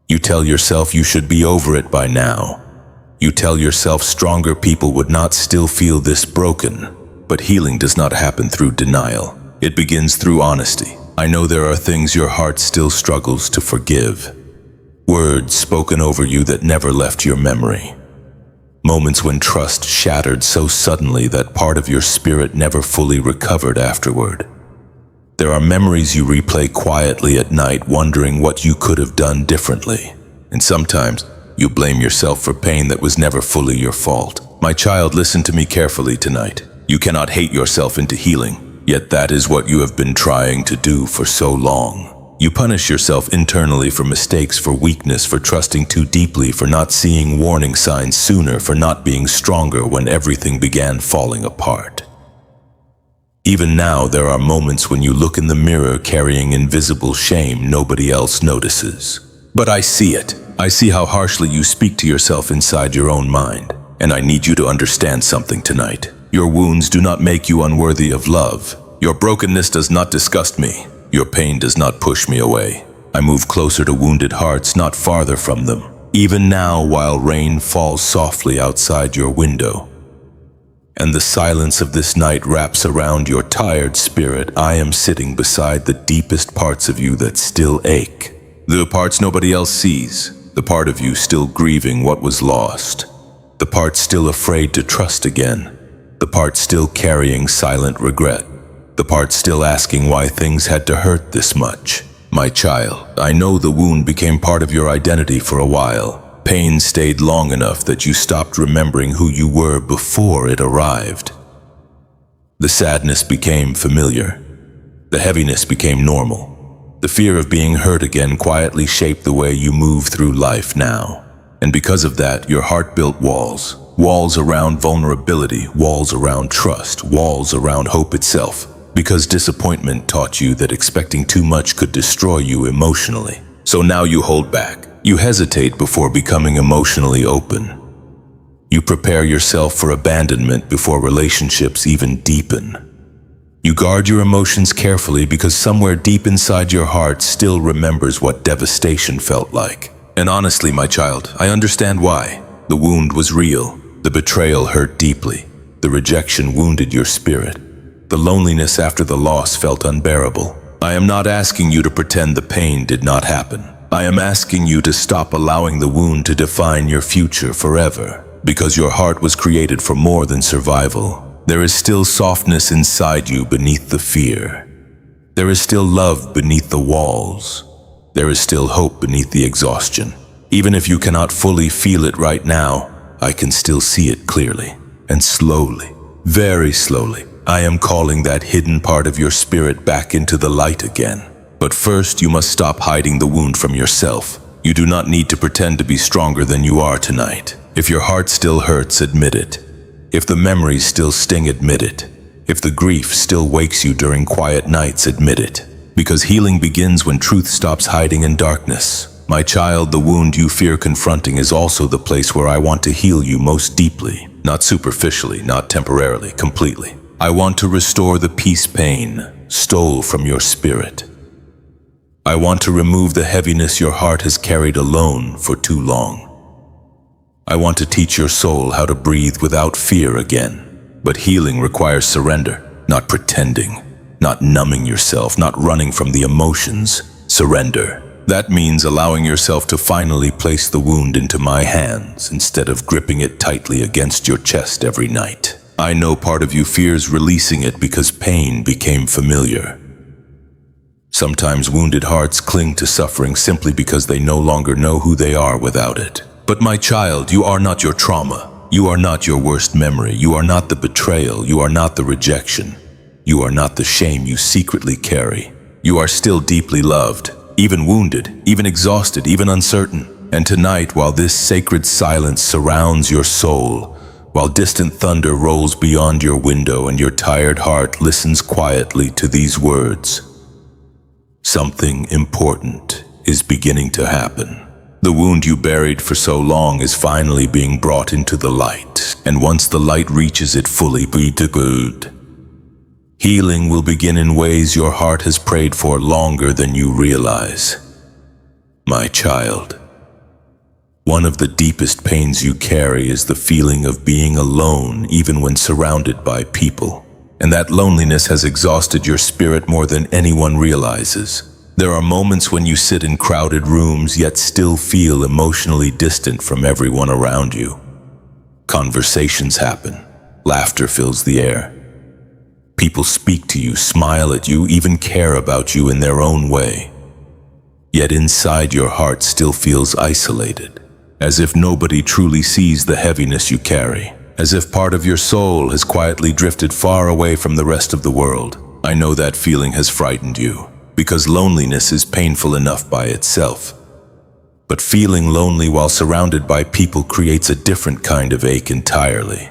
You tell yourself you should be over it by now. You tell yourself stronger people would not still feel this broken. But healing does not happen through denial. It begins through honesty. I know there are things your heart still struggles to forgive. Words spoken over you that never left your memory. Moments when trust shattered so suddenly that part of your spirit never fully recovered afterward. There are memories you replay quietly at night, wondering what you could have done differently. And sometimes you blame yourself for pain that was never fully your fault. My child, listen to me carefully tonight. You cannot hate yourself into healing, yet that is what you have been trying to do for so long. You punish yourself internally for mistakes, for weakness, for trusting too deeply, for not seeing warning signs sooner, for not being stronger when everything began falling apart. Even now, there are moments when you look in the mirror carrying invisible shame nobody else notices. But I see it. I see how harshly you speak to yourself inside your own mind. And I need you to understand something tonight. Your wounds do not make you unworthy of love. Your brokenness does not disgust me. Your pain does not push me away. I move closer to wounded hearts, not farther from them. Even now, while rain falls softly outside your window, and the silence of this night wraps around your tired spirit, I am sitting beside the deepest parts of you that still ache. The parts nobody else sees. The part of you still grieving what was lost. The part still afraid to trust again. The part still carrying silent regret. The part still asking why things had to hurt this much. My child, I know the wound became part of your identity for a while. Pain stayed long enough that you stopped remembering who you were before it arrived. The sadness became familiar. The heaviness became normal. The fear of being hurt again quietly shaped the way you move through life now. And because of that, your heart built walls. Walls around vulnerability, walls around trust, walls around hope itself. Because disappointment taught you that expecting too much could destroy you emotionally. So now you hold back. You hesitate before becoming emotionally open. You prepare yourself for abandonment before relationships even deepen. You guard your emotions carefully because somewhere deep inside your heart still remembers what devastation felt like. And honestly, my child, I understand why. The wound was real. The betrayal hurt deeply. The rejection wounded your spirit. The loneliness after the loss felt unbearable. I am not asking you to pretend the pain did not happen. I am asking you to stop allowing the wound to define your future forever. Because your heart was created for more than survival. There is still softness inside you beneath the fear. There is still love beneath the walls. There is still hope beneath the exhaustion. Even if you cannot fully feel it right now, I can still see it clearly. And slowly, very slowly, I am calling that hidden part of your spirit back into the light again. But first, you must stop hiding the wound from yourself. You do not need to pretend to be stronger than you are tonight. If your heart still hurts, admit it. If the memories still sting, admit it. If the grief still wakes you during quiet nights, admit it. Because healing begins when truth stops hiding in darkness. My child, the wound you fear confronting is also the place where I want to heal you most deeply. Not superficially, not temporarily, completely. I want to restore the peace pain stole from your spirit. I want to remove the heaviness your heart has carried alone for too long. I want to teach your soul how to breathe without fear again. But healing requires surrender, not pretending, not numbing yourself, not running from the emotions. Surrender. That means allowing yourself to finally place the wound into my hands instead of gripping it tightly against your chest every night. I know part of you fears releasing it because pain became familiar. Sometimes wounded hearts cling to suffering simply because they no longer know who they are without it. But my child, you are not your trauma. You are not your worst memory. You are not the betrayal. You are not the rejection. You are not the shame you secretly carry. You are still deeply loved, even wounded, even exhausted, even uncertain. And tonight, while this sacred silence surrounds your soul, while distant thunder rolls beyond your window and your tired heart listens quietly to these words, something important is beginning to happen. The wound you buried for so long is finally being brought into the light, and once the light reaches it fully, healing will begin in ways your heart has prayed for longer than you realize. My child, one of the deepest pains you carry is the feeling of being alone even when surrounded by people. And that loneliness has exhausted your spirit more than anyone realizes. There are moments when you sit in crowded rooms yet still feel emotionally distant from everyone around you. Conversations happen. Laughter fills the air. People speak to you, smile at you, even care about you in their own way. Yet inside your heart still feels isolated, as if nobody truly sees the heaviness you carry, as if part of your soul has quietly drifted far away from the rest of the world. I know that feeling has frightened you, because loneliness is painful enough by itself. But feeling lonely while surrounded by people creates a different kind of ache entirely.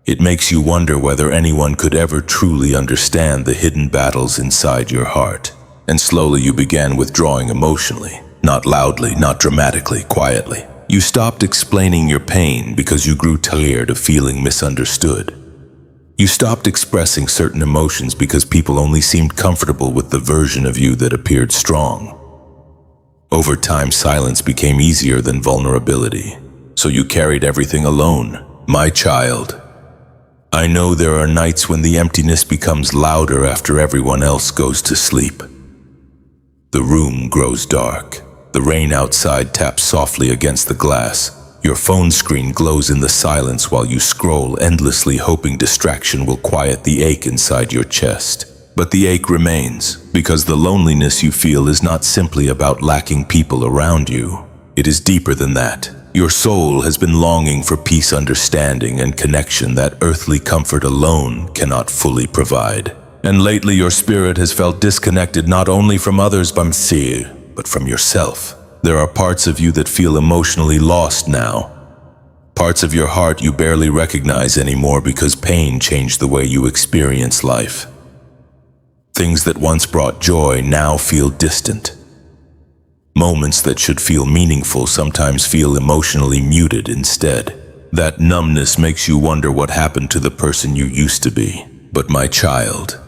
It makes you wonder whether anyone could ever truly understand the hidden battles inside your heart. And slowly you began withdrawing emotionally, not loudly, not dramatically, quietly. You stopped explaining your pain because you grew tired of feeling misunderstood. You stopped expressing certain emotions because people only seemed comfortable with the version of you that appeared strong. Over time, silence became easier than vulnerability, so you carried everything alone. My child, I know there are nights when the emptiness becomes louder after everyone else goes to sleep. The room grows dark. The rain outside taps softly against the glass. Your phone screen glows in the silence while you scroll endlessly, hoping distraction will quiet the ache inside your chest. But the ache remains, because the loneliness you feel is not simply about lacking people around you. It is deeper than that. Your soul has been longing for peace, understanding, and connection that earthly comfort alone cannot fully provide. And lately your spirit has felt disconnected not only from others, but from yourself. There are parts of you that feel emotionally lost now. Parts of your heart you barely recognize anymore because pain changed the way you experience life. Things that once brought joy now feel distant. Moments that should feel meaningful sometimes feel emotionally muted instead. That numbness makes you wonder what happened to the person you used to be. But my child,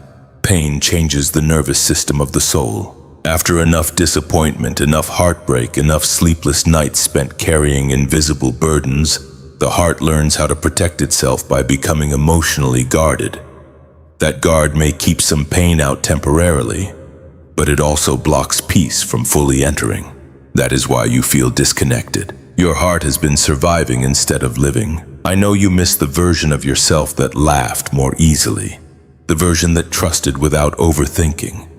pain changes the nervous system of the soul. After enough disappointment, enough heartbreak, enough sleepless nights spent carrying invisible burdens, the heart learns how to protect itself by becoming emotionally guarded. That guard may keep some pain out temporarily, but it also blocks peace from fully entering. That is why you feel disconnected. Your heart has been surviving instead of living. I know you miss the version of yourself that laughed more easily, the version that trusted without overthinking,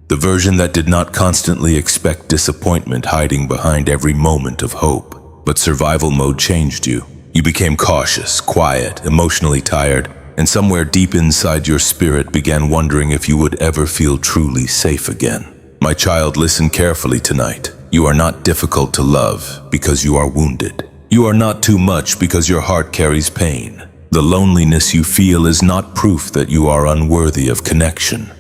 the version that did not constantly expect disappointment hiding behind every moment of hope. But survival mode changed you. You became cautious, quiet, emotionally tired, and somewhere deep inside your spirit began wondering if you would ever feel truly safe again. My child, listen carefully tonight. You are not difficult to love because you are wounded. You are not too much because your heart carries pain. The loneliness you feel is not proof that you are unworthy of connection.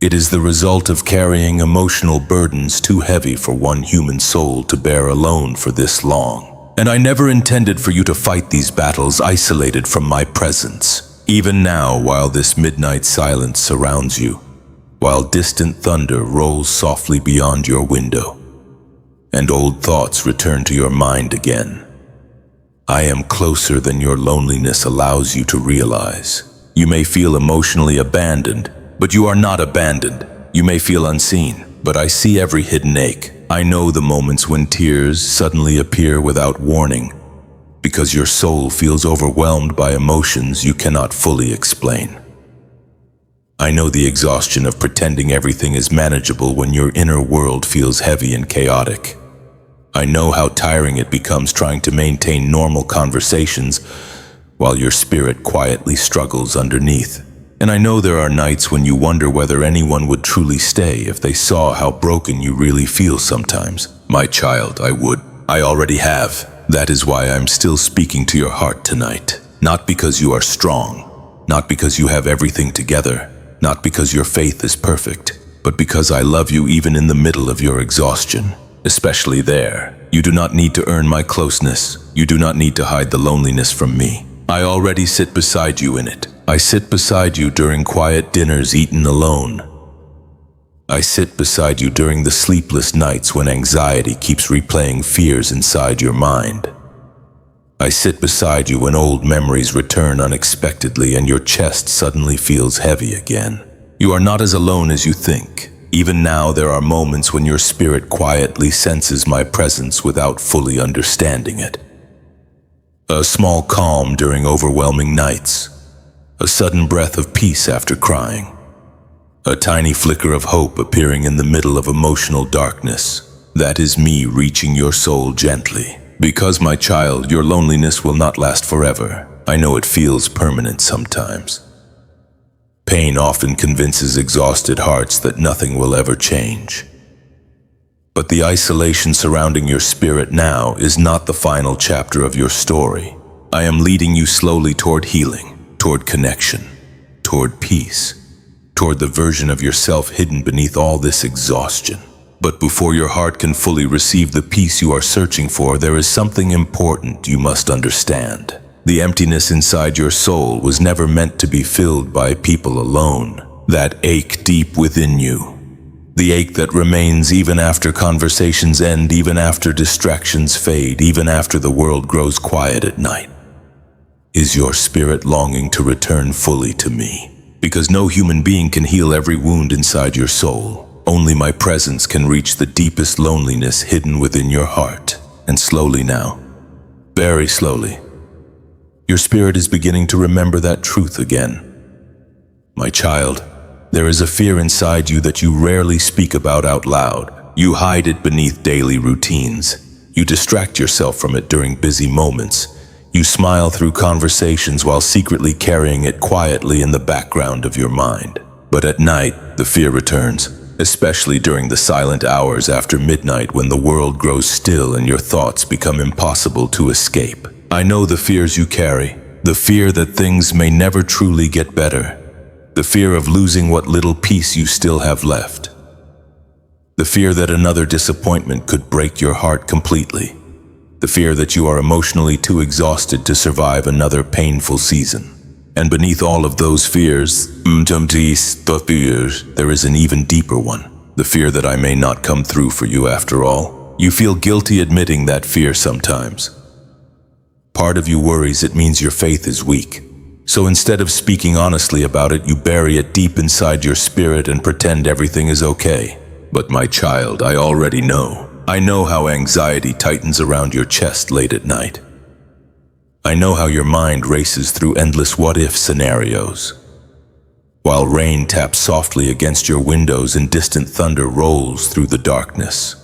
It is the result of carrying emotional burdens too heavy for one human soul to bear alone for this long. And I never intended for you to fight these battles isolated from my presence. Even now, while this midnight silence surrounds you, while distant thunder rolls softly beyond your window, and old thoughts return to your mind again, I am closer than your loneliness allows you to realize. You may feel emotionally abandoned, but you are not abandoned. You may feel unseen, but I see every hidden ache. I know the moments when tears suddenly appear without warning, because your soul feels overwhelmed by emotions you cannot fully explain. I know the exhaustion of pretending everything is manageable when your inner world feels heavy and chaotic. I know how tiring it becomes trying to maintain normal conversations while your spirit quietly struggles underneath. And I know there are nights when you wonder whether anyone would truly stay if they saw how broken you really feel sometimes. My child, I would. I already have. That is why I'm still speaking to your heart tonight. Not because you are strong, not because you have everything together, not because your faith is perfect, but because I love you even in the middle of your exhaustion, especially there. You do not need to earn my closeness. You do not need to hide the loneliness from me. I already sit beside you in it. I sit beside you during quiet dinners eaten alone. I sit beside you during the sleepless nights when anxiety keeps replaying fears inside your mind. I sit beside you when old memories return unexpectedly and your chest suddenly feels heavy again. You are not as alone as you think. Even now, there are moments when your spirit quietly senses my presence without fully understanding it. A small calm during overwhelming nights. A sudden breath of peace after crying. A tiny flicker of hope appearing in the middle of emotional darkness. That is me reaching your soul gently. Because, my child, your loneliness will not last forever. I know it feels permanent sometimes. Pain often convinces exhausted hearts that nothing will ever change. But the isolation surrounding your spirit now is not the final chapter of your story. I am leading you slowly toward healing. Toward connection, toward peace, toward the version of yourself hidden beneath all this exhaustion. But before your heart can fully receive the peace you are searching for, there is something important you must understand. The emptiness inside your soul was never meant to be filled by people alone. That ache deep within you, the ache that remains even after conversations end, even after distractions fade, even after the world grows quiet at night. Is your spirit longing to return fully to me? Because no human being can heal every wound inside your soul. Only my presence can reach the deepest loneliness hidden within your heart. And slowly now, very slowly, your spirit is beginning to remember that truth again. My child, there is a fear inside you that you rarely speak about out loud. You hide it beneath daily routines. You distract yourself from it during busy moments. You smile through conversations while secretly carrying it quietly in the background of your mind. But at night, the fear returns, especially during the silent hours after midnight when the world grows still and your thoughts become impossible to escape. I know the fears you carry, the fear that things may never truly get better, the fear of losing what little peace you still have left, the fear that another disappointment could break your heart completely. The fear that you are emotionally too exhausted to survive another painful season. And beneath all of those fears, there is an even deeper one. The fear that I may not come through for you after all. You feel guilty admitting that fear sometimes. Part of you worries it means your faith is weak. So instead of speaking honestly about it, you bury it deep inside your spirit and pretend everything is okay. But my child, I already know. I know how anxiety tightens around your chest late at night. I know how your mind races through endless what-if scenarios, while rain taps softly against your windows and distant thunder rolls through the darkness.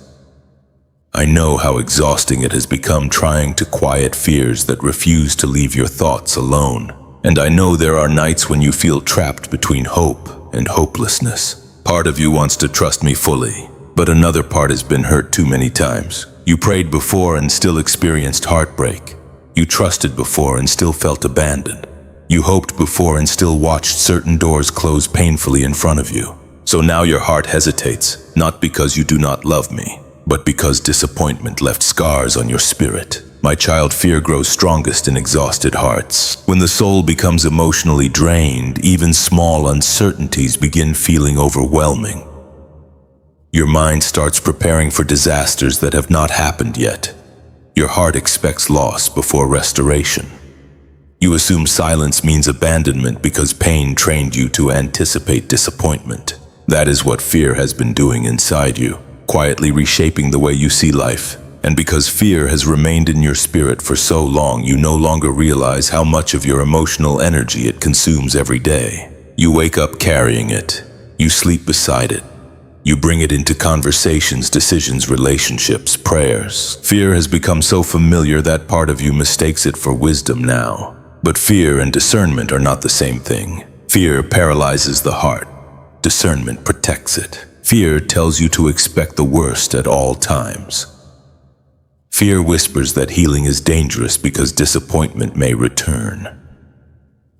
I know how exhausting it has become trying to quiet fears that refuse to leave your thoughts alone. And I know there are nights when you feel trapped between hope and hopelessness. Part of you wants to trust me fully, but another part has been hurt too many times. You prayed before and still experienced heartbreak. You trusted before and still felt abandoned. You hoped before and still watched certain doors close painfully in front of you. So now your heart hesitates, not because you do not love me, but because disappointment left scars on your spirit. My child, fear grows strongest in exhausted hearts. When the soul becomes emotionally drained, even small uncertainties begin feeling overwhelming. Your mind starts preparing for disasters that have not happened yet. Your heart expects loss before restoration. You assume silence means abandonment because pain trained you to anticipate disappointment. That is what fear has been doing inside you, quietly reshaping the way you see life. And because fear has remained in your spirit for so long, you no longer realize how much of your emotional energy it consumes every day. You wake up carrying it. You sleep beside it. You bring it into conversations, decisions, relationships, prayers. Fear has become so familiar that part of you mistakes it for wisdom now. But fear and discernment are not the same thing. Fear paralyzes the heart. Discernment protects it. Fear tells you to expect the worst at all times. Fear whispers that healing is dangerous because disappointment may return.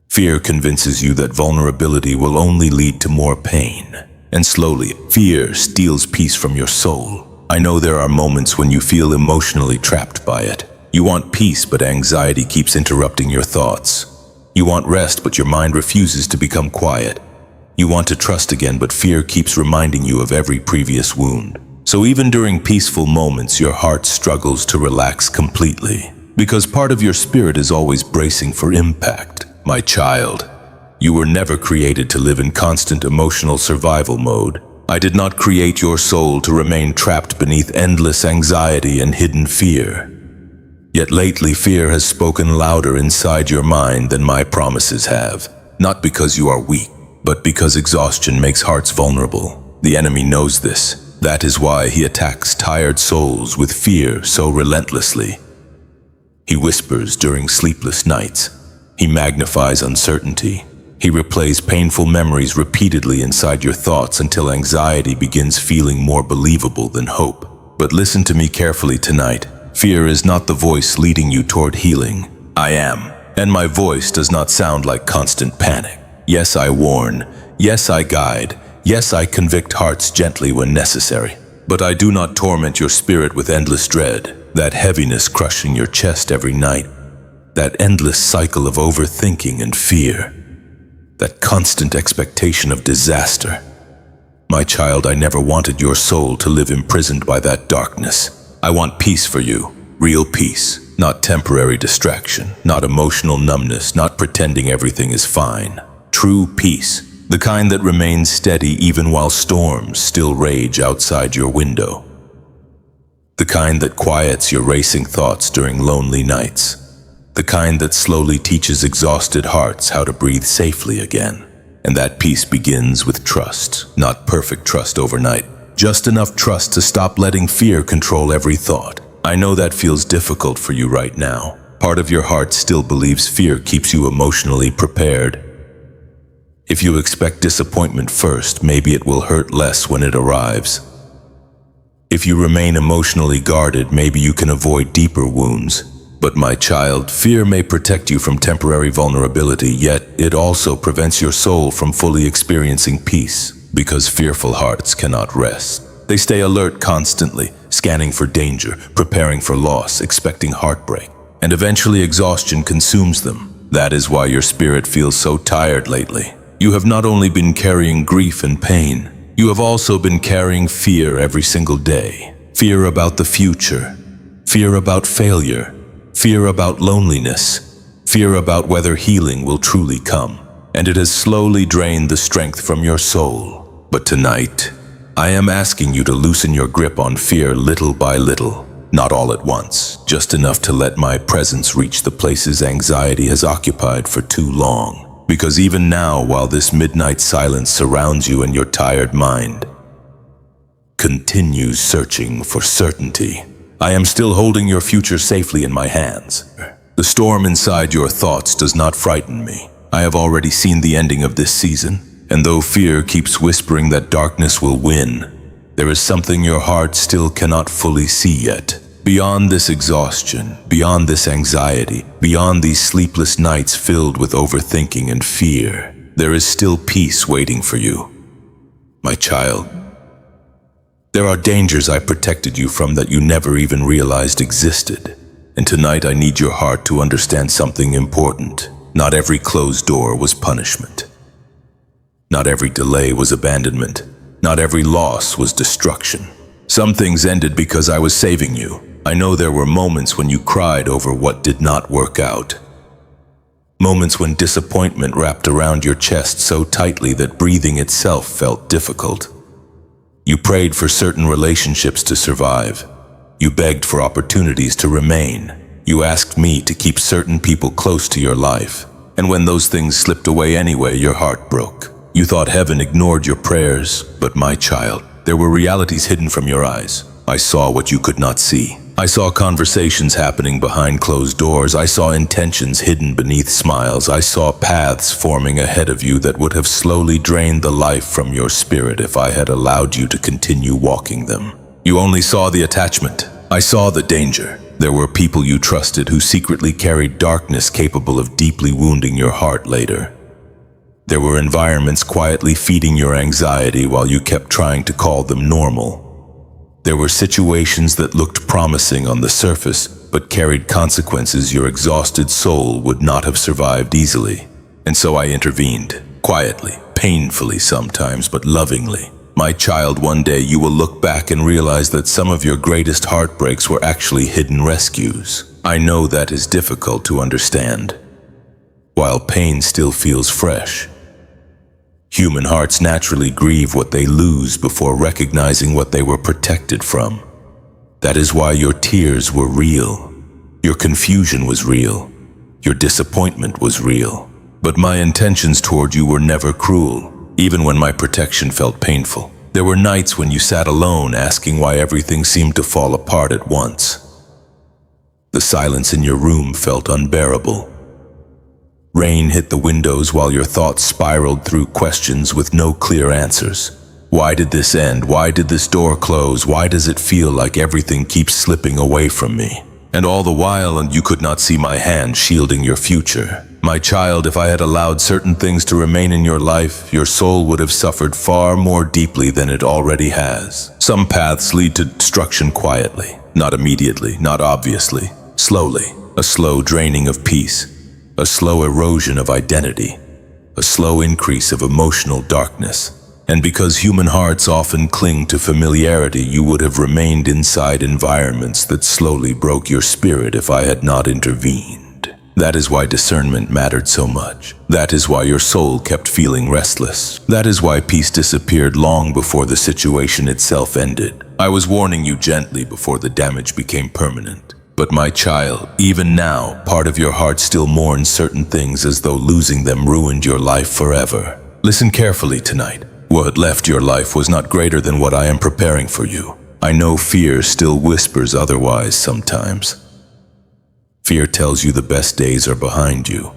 Fear convinces you that vulnerability will only lead to more pain. And slowly, fear steals peace from your soul. I know there are moments when you feel emotionally trapped by it. You want peace, but anxiety keeps interrupting your thoughts. You want rest, but your mind refuses to become quiet. You want to trust again, but fear keeps reminding you of every previous wound. So even during peaceful moments, your heart struggles to relax completely, because part of your spirit is always bracing for impact. My child, you were never created to live in constant emotional survival mode. I did not create your soul to remain trapped beneath endless anxiety and hidden fear. Yet lately, fear has spoken louder inside your mind than my promises have. Not because you are weak, but because exhaustion makes hearts vulnerable. The enemy knows this. That is why he attacks tired souls with fear so relentlessly. He whispers during sleepless nights. He magnifies uncertainty. He replays painful memories repeatedly inside your thoughts until anxiety begins feeling more believable than hope. But listen to me carefully tonight. Fear is not the voice leading you toward healing. I am. And my voice does not sound like constant panic. Yes, I warn. Yes, I guide. Yes, I convict hearts gently when necessary. But I do not torment your spirit with endless dread, that heaviness crushing your chest every night, that endless cycle of overthinking and fear, that constant expectation of disaster. My child, I never wanted your soul to live imprisoned by that darkness. I want peace for you, real peace, not temporary distraction, not emotional numbness, not pretending everything is fine. True peace. The kind that remains steady even while storms still rage outside your window. The kind that quiets your racing thoughts during lonely nights. The kind that slowly teaches exhausted hearts how to breathe safely again. And that peace begins with trust, not perfect trust overnight. Just enough trust to stop letting fear control every thought. I know that feels difficult for you right now. Part of your heart still believes fear keeps you emotionally prepared. If you expect disappointment first, maybe it will hurt less when it arrives. If you remain emotionally guarded, maybe you can avoid deeper wounds. But my child, fear may protect you from temporary vulnerability, yet it also prevents your soul from fully experiencing peace, because fearful hearts cannot rest. They stay alert constantly, scanning for danger, preparing for loss, expecting heartbreak, and eventually exhaustion consumes them. That is why your spirit feels so tired lately. You have not only been carrying grief and pain, you have also been carrying fear every single day. Fear about the future, fear about failure, fear about loneliness, fear about whether healing will truly come. And it has slowly drained the strength from your soul. But tonight, I am asking you to loosen your grip on fear little by little. Not all at once, just enough to let my presence reach the places anxiety has occupied for too long. Because even now, while this midnight silence surrounds you and your tired mind continues searching for certainty, I am still holding your future safely in my hands. The storm inside your thoughts does not frighten me. I have already seen the ending of this season, and though fear keeps whispering that darkness will win, there is something your heart still cannot fully see yet. Beyond this exhaustion, beyond this anxiety, beyond these sleepless nights filled with overthinking and fear, there is still peace waiting for you. My child, there are dangers I protected you from that you never even realized existed. And tonight I need your heart to understand something important. Not every closed door was punishment. Not every delay was abandonment. Not every loss was destruction. Some things ended because I was saving you. I know there were moments when you cried over what did not work out. Moments when disappointment wrapped around your chest so tightly that breathing itself felt difficult. You prayed for certain relationships to survive. You begged for opportunities to remain. You asked me to keep certain people close to your life. And when those things slipped away anyway, your heart broke. You thought heaven ignored your prayers, but my child, there were realities hidden from your eyes. I saw what you could not see. I saw conversations happening behind closed doors. I saw intentions hidden beneath smiles. I saw paths forming ahead of you that would have slowly drained the life from your spirit if I had allowed you to continue walking them. You only saw the attachment. I saw the danger. There were people you trusted who secretly carried darkness capable of deeply wounding your heart later. There were environments quietly feeding your anxiety while you kept trying to call them normal. There were situations that looked promising on the surface, but carried consequences your exhausted soul would not have survived easily. And so I intervened, quietly, painfully sometimes, but lovingly. My child, one day you will look back and realize that some of your greatest heartbreaks were actually hidden rescues. I know that is difficult to understand. While pain still feels fresh, human hearts naturally grieve what they lose before recognizing what they were protected from. That is why your tears were real. Your confusion was real. Your disappointment was real. But my intentions toward you were never cruel, even when my protection felt painful. There were nights when you sat alone asking why everything seemed to fall apart at once. The silence in your room felt unbearable. Rain hit the windows while your thoughts spiraled through questions with no clear answers. Why did this end? Why did this door close? Why does it feel like everything keeps slipping away from me? And all the while, you could not see my hand shielding your future. My child, if I had allowed certain things to remain in your life, your soul would have suffered far more deeply than it already has. Some paths lead to destruction quietly, not immediately, not obviously, slowly. A slow draining of peace. A slow erosion of identity, a slow increase of emotional darkness. And because human hearts often cling to familiarity, you would have remained inside environments that slowly broke your spirit if I had not intervened. That is why discernment mattered so much. That is why your soul kept feeling restless. That is why peace disappeared long before the situation itself ended. I was warning you gently before the damage became permanent. But my child, even now, part of your heart still mourns certain things as though losing them ruined your life forever. Listen carefully tonight. What left your life was not greater than what I am preparing for you. I know fear still whispers otherwise sometimes. Fear tells you the best days are behind you.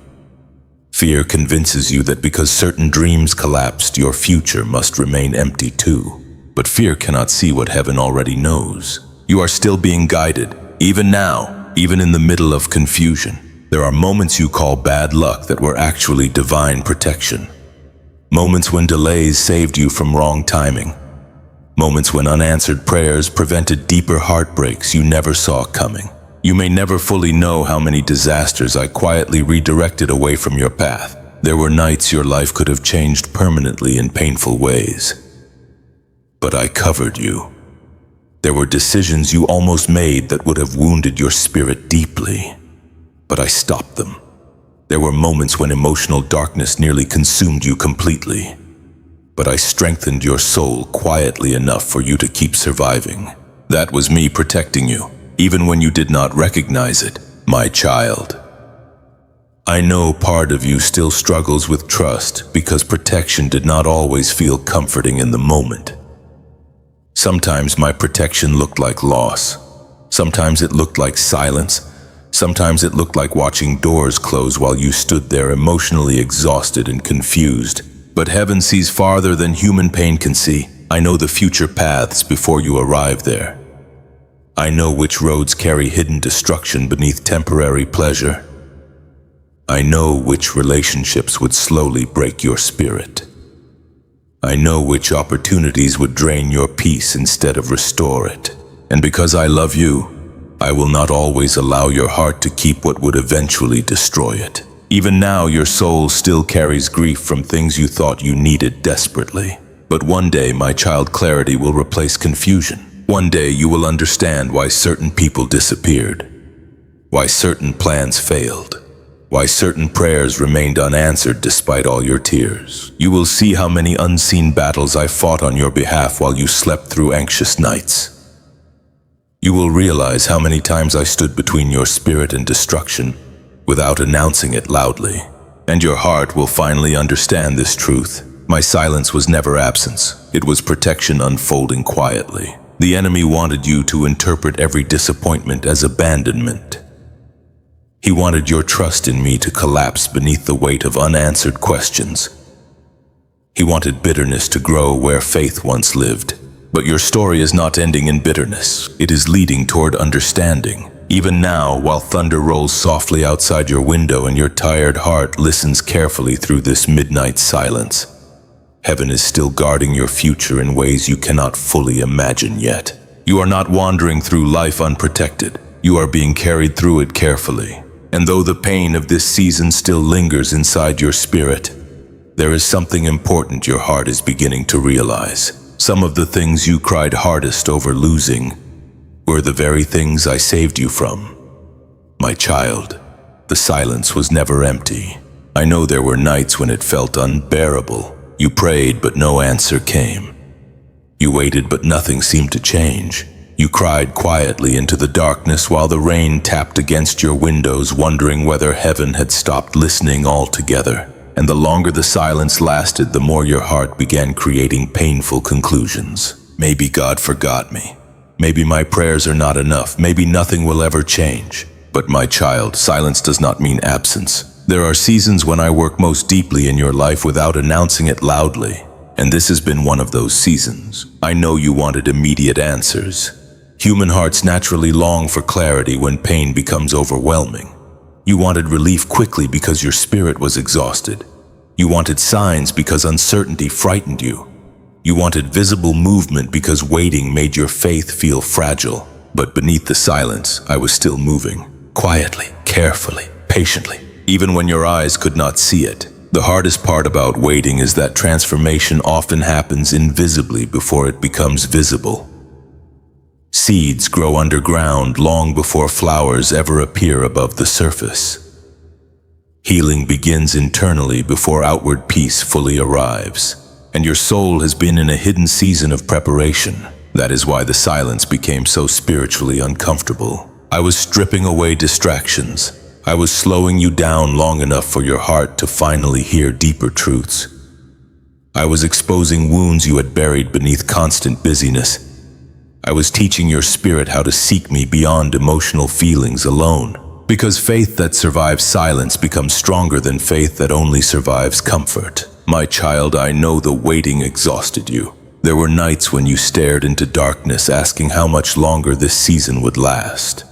Fear convinces you that because certain dreams collapsed, your future must remain empty too. But fear cannot see what heaven already knows. You are still being guided. Even now, even in the middle of confusion, there are moments you call bad luck that were actually divine protection. Moments when delays saved you from wrong timing. Moments when unanswered prayers prevented deeper heartbreaks you never saw coming. You may never fully know how many disasters I quietly redirected away from your path. There were nights your life could have changed permanently in painful ways. But I covered you. There were decisions you almost made that would have wounded your spirit deeply, but I stopped them. There were moments when emotional darkness nearly consumed you completely, but I strengthened your soul quietly enough for you to keep surviving. That was me protecting you, even when you did not recognize it, my child. I know part of you still struggles with trust because protection did not always feel comforting in the moment. Sometimes my protection looked like loss. Sometimes it looked like silence. Sometimes it looked like watching doors close while you stood there emotionally exhausted and confused. But heaven sees farther than human pain can see. I know the future paths before you arrive there. I know which roads carry hidden destruction beneath temporary pleasure. I know which relationships would slowly break your spirit. I know which opportunities would drain your peace instead of restore it. And because I love you, I will not always allow your heart to keep what would eventually destroy it. Even now, your soul still carries grief from things you thought you needed desperately. But one day, my child, clarity will replace confusion. One day, you will understand why certain people disappeared, why certain plans failed, why certain prayers remained unanswered despite all your tears. You will see how many unseen battles I fought on your behalf while you slept through anxious nights. You will realize how many times I stood between your spirit and destruction without announcing it loudly. And your heart will finally understand this truth. My silence was never absence. It was protection unfolding quietly. The enemy wanted you to interpret every disappointment as abandonment. He wanted your trust in me to collapse beneath the weight of unanswered questions. He wanted bitterness to grow where faith once lived. But your story is not ending in bitterness. It is leading toward understanding. Even now, while thunder rolls softly outside your window and your tired heart listens carefully through this midnight silence, heaven is still guarding your future in ways you cannot fully imagine yet. You are not wandering through life unprotected. You are being carried through it carefully. And though the pain of this season still lingers inside your spirit, there is something important your heart is beginning to realize. Some of the things you cried hardest over losing were the very things I saved you from. My child, the silence was never empty. I know there were nights when it felt unbearable. You prayed, but no answer came. You waited, but nothing seemed to change. You cried quietly into the darkness while the rain tapped against your windows, wondering whether heaven had stopped listening altogether. And the longer the silence lasted, the more your heart began creating painful conclusions. Maybe God forgot me. Maybe my prayers are not enough. Maybe nothing will ever change. But my child, silence does not mean absence. There are seasons when I work most deeply in your life without announcing it loudly. And this has been one of those seasons. I know you wanted immediate answers. Human hearts naturally long for clarity when pain becomes overwhelming. You wanted relief quickly because your spirit was exhausted. You wanted signs because uncertainty frightened you. You wanted visible movement because waiting made your faith feel fragile. But beneath the silence, I was still moving. Quietly, carefully, patiently. Even when your eyes could not see it. The hardest part about waiting is that transformation often happens invisibly before it becomes visible. Seeds grow underground long before flowers ever appear above the surface. Healing begins internally before outward peace fully arrives. And your soul has been in a hidden season of preparation. That is why the silence became so spiritually uncomfortable. I was stripping away distractions. I was slowing you down long enough for your heart to finally hear deeper truths. I was exposing wounds you had buried beneath constant busyness. I was teaching your spirit how to seek me beyond emotional feelings alone. Because faith that survives silence becomes stronger than faith that only survives comfort. My child, I know the waiting exhausted you. There were nights when you stared into darkness asking how much longer this season would last.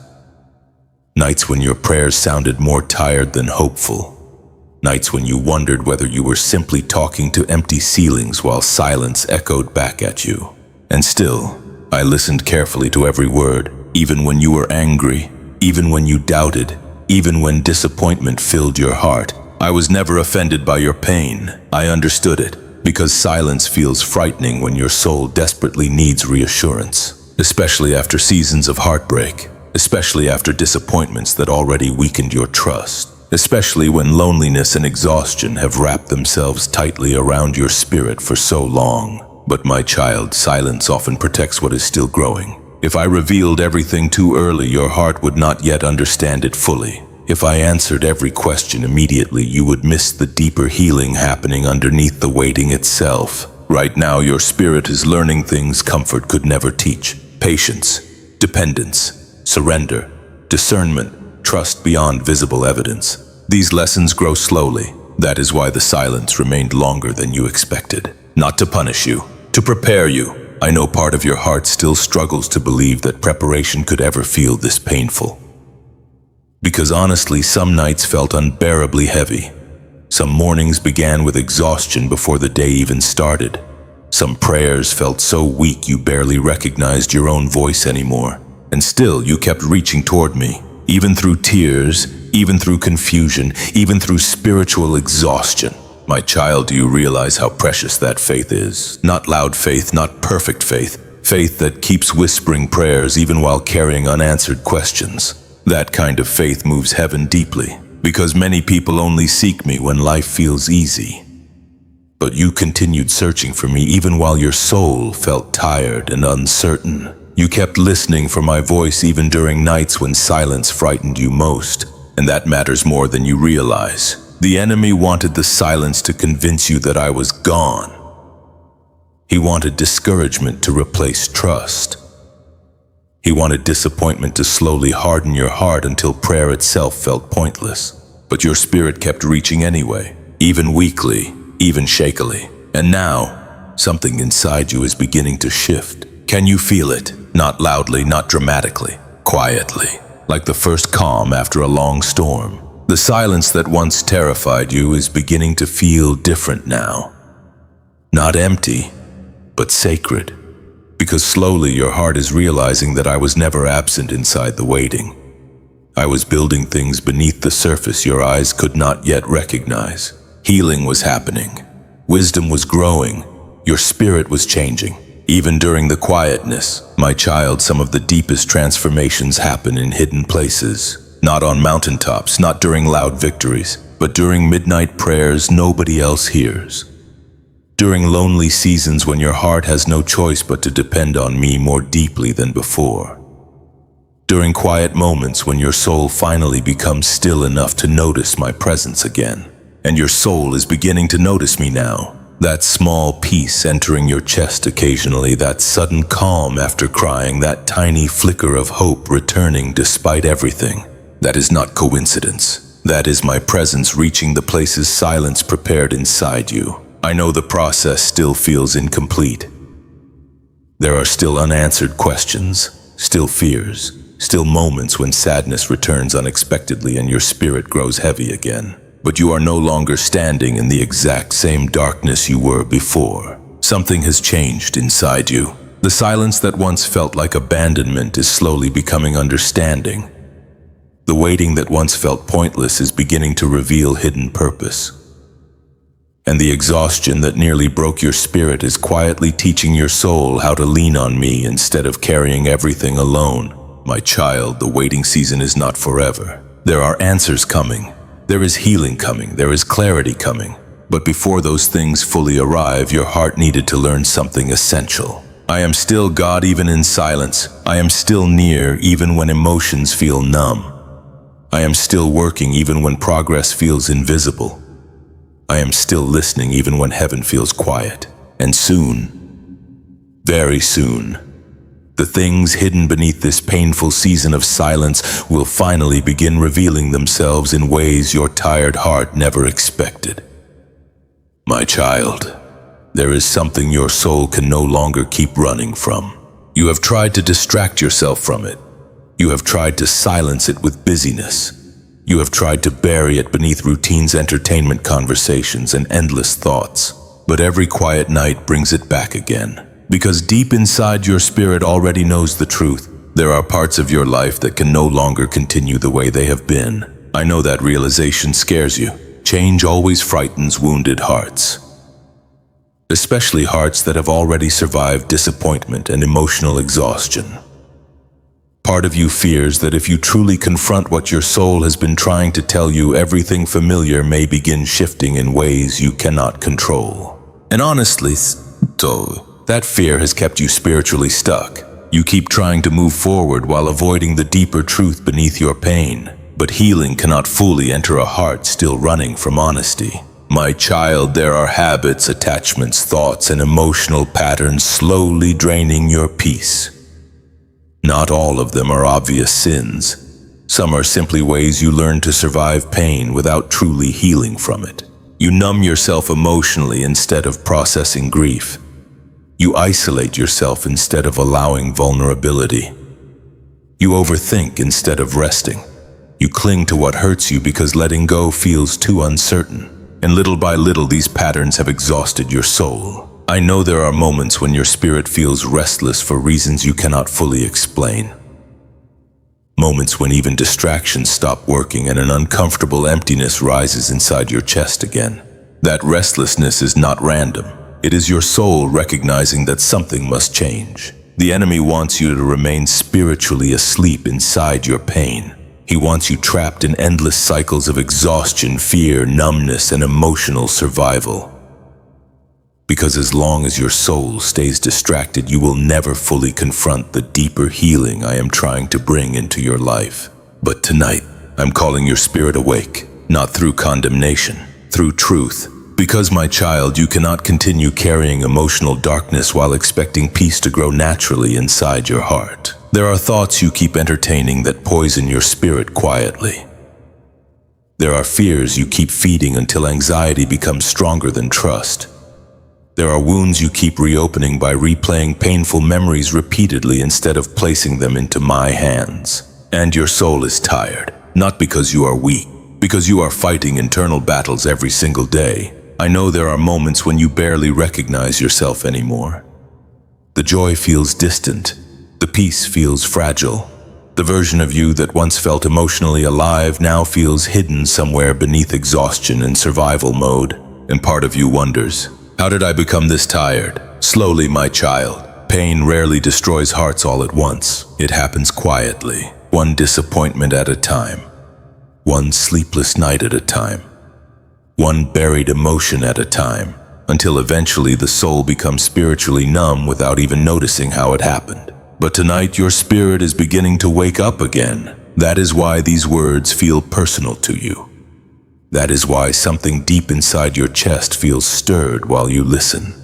Nights when your prayers sounded more tired than hopeful. Nights when you wondered whether you were simply talking to empty ceilings while silence echoed back at you. And still, I listened carefully to every word, even when you were angry, even when you doubted, even when disappointment filled your heart. I was never offended by your pain. I understood it, because silence feels frightening when your soul desperately needs reassurance, especially after seasons of heartbreak, especially after disappointments that already weakened your trust, especially when loneliness and exhaustion have wrapped themselves tightly around your spirit for so long. But my child, silence often protects what is still growing. If I revealed everything too early, your heart would not yet understand it fully. If I answered every question immediately, you would miss the deeper healing happening underneath the waiting itself. Right now, your spirit is learning things comfort could never teach. Patience, dependence, surrender, discernment, trust beyond visible evidence. These lessons grow slowly. That is why the silence remained longer than you expected. Not to punish you, to prepare you. I know part of your heart still struggles to believe that preparation could ever feel this painful. Because honestly, some nights felt unbearably heavy. Some mornings began with exhaustion before the day even started. Some prayers felt so weak you barely recognized your own voice anymore. And still, you kept reaching toward me, even through tears, even through confusion, even through spiritual exhaustion. My child, do you realize how precious that faith is? Not loud faith, not perfect faith. Faith that keeps whispering prayers even while carrying unanswered questions. That kind of faith moves heaven deeply, because many people only seek me when life feels easy. But you continued searching for me even while your soul felt tired and uncertain. You kept listening for my voice even during nights when silence frightened you most. And that matters more than you realize. The enemy wanted the silence to convince you that I was gone. He wanted discouragement to replace trust. He wanted disappointment to slowly harden your heart until prayer itself felt pointless. But your spirit kept reaching anyway, even weakly, even shakily. And now, something inside you is beginning to shift. Can you feel it? Not loudly, not dramatically, quietly, like the first calm after a long storm. The silence that once terrified you is beginning to feel different now. Not empty, but sacred. Because slowly your heart is realizing that I was never absent inside the waiting. I was building things beneath the surface your eyes could not yet recognize. Healing was happening. Wisdom was growing. Your spirit was changing. Even during the quietness, my child, some of the deepest transformations happen in hidden places. Not on mountaintops, not during loud victories, but during midnight prayers nobody else hears. During lonely seasons when your heart has no choice but to depend on me more deeply than before. During quiet moments when your soul finally becomes still enough to notice my presence again. And your soul is beginning to notice me now. That small peace entering your chest occasionally, that sudden calm after crying, that tiny flicker of hope returning despite everything. That is not coincidence. That is my presence reaching the places silence prepared inside you. I know the process still feels incomplete. There are still unanswered questions, still fears, still moments when sadness returns unexpectedly and your spirit grows heavy again. But you are no longer standing in the exact same darkness you were before. Something has changed inside you. The silence that once felt like abandonment is slowly becoming understanding. The waiting that once felt pointless is beginning to reveal hidden purpose. And the exhaustion that nearly broke your spirit is quietly teaching your soul how to lean on me instead of carrying everything alone. My child, the waiting season is not forever. There are answers coming. There is healing coming, there is clarity coming. But before those things fully arrive, your heart needed to learn something essential. I am still God even in silence. I am still near even when emotions feel numb. I am still working even when progress feels invisible. I am still listening even when heaven feels quiet. And soon, very soon, the things hidden beneath this painful season of silence will finally begin revealing themselves in ways your tired heart never expected. My child, there is something your soul can no longer keep running from. You have tried to distract yourself from it. You have tried to silence it with busyness. You have tried to bury it beneath routine's entertainment conversations and endless thoughts. But every quiet night brings it back again. Because deep inside your spirit already knows the truth. There are parts of your life that can no longer continue the way they have been. I know that realization scares you. Change always frightens wounded hearts. Especially hearts that have already survived disappointment and emotional exhaustion. Part of you fears that if you truly confront what your soul has been trying to tell you, everything familiar may begin shifting in ways you cannot control. And honestly, that fear has kept you spiritually stuck. You keep trying to move forward while avoiding the deeper truth beneath your pain. But healing cannot fully enter a heart still running from honesty. My child, there are habits, attachments, thoughts, and emotional patterns slowly draining your peace. Not all of them are obvious sins. Some are simply ways you learn to survive pain without truly healing from it. You numb yourself emotionally instead of processing grief. You isolate yourself instead of allowing vulnerability. You overthink instead of resting. You cling to what hurts you because letting go feels too uncertain. And little by little, these patterns have exhausted your soul. I know there are moments when your spirit feels restless for reasons you cannot fully explain. Moments when even distractions stop working and an uncomfortable emptiness rises inside your chest again. That restlessness is not random. It is your soul recognizing that something must change. The enemy wants you to remain spiritually asleep inside your pain. He wants you trapped in endless cycles of exhaustion, fear, numbness, and emotional survival. Because as long as your soul stays distracted, you will never fully confront the deeper healing I am trying to bring into your life. But tonight, I'm calling your spirit awake, not through condemnation, through truth. Because, my child, you cannot continue carrying emotional darkness while expecting peace to grow naturally inside your heart. There are thoughts you keep entertaining that poison your spirit quietly. There are fears you keep feeding until anxiety becomes stronger than trust. There are wounds you keep reopening by replaying painful memories repeatedly instead of placing them into my hands. And your soul is tired, not because you are weak, because you are fighting internal battles every single day. I know there are moments when you barely recognize yourself anymore. The joy feels distant. The peace feels fragile. The version of you that once felt emotionally alive now feels hidden somewhere beneath exhaustion and survival mode. And part of you wonders, how did I become this tired? Slowly, my child. Pain rarely destroys hearts all at once. It happens quietly, one disappointment at a time, one sleepless night at a time, one buried emotion at a time, until eventually the soul becomes spiritually numb without even noticing how it happened. But tonight your spirit is beginning to wake up again. That is why these words feel personal to you. That is why something deep inside your chest feels stirred while you listen.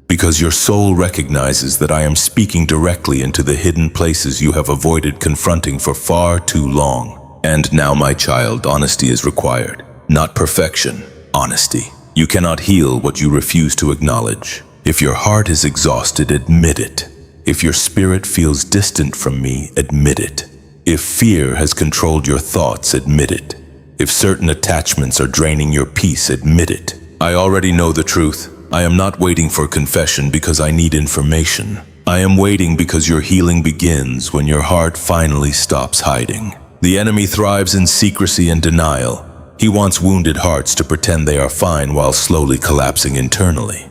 Because your soul recognizes that I am speaking directly into the hidden places you have avoided confronting for far too long. And now, my child, honesty is required. Not perfection, honesty. You cannot heal what you refuse to acknowledge. If your heart is exhausted, admit it. If your spirit feels distant from me, admit it. If fear has controlled your thoughts, admit it. If certain attachments are draining your peace, admit it. I already know the truth. I am not waiting for confession because I need information. I am waiting because your healing begins when your heart finally stops hiding. The enemy thrives in secrecy and denial. He wants wounded hearts to pretend they are fine while slowly collapsing internally.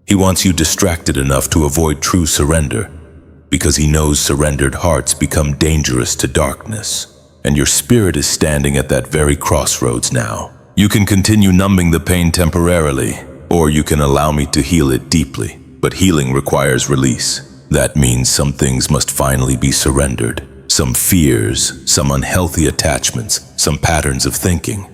He wants you distracted enough to avoid true surrender, because he knows surrendered hearts become dangerous to darkness. And your spirit is standing at that very crossroads now. You can continue numbing the pain temporarily, or you can allow me to heal it deeply. But healing requires release. That means some things must finally be surrendered. Some fears, some unhealthy attachments, some patterns of thinking.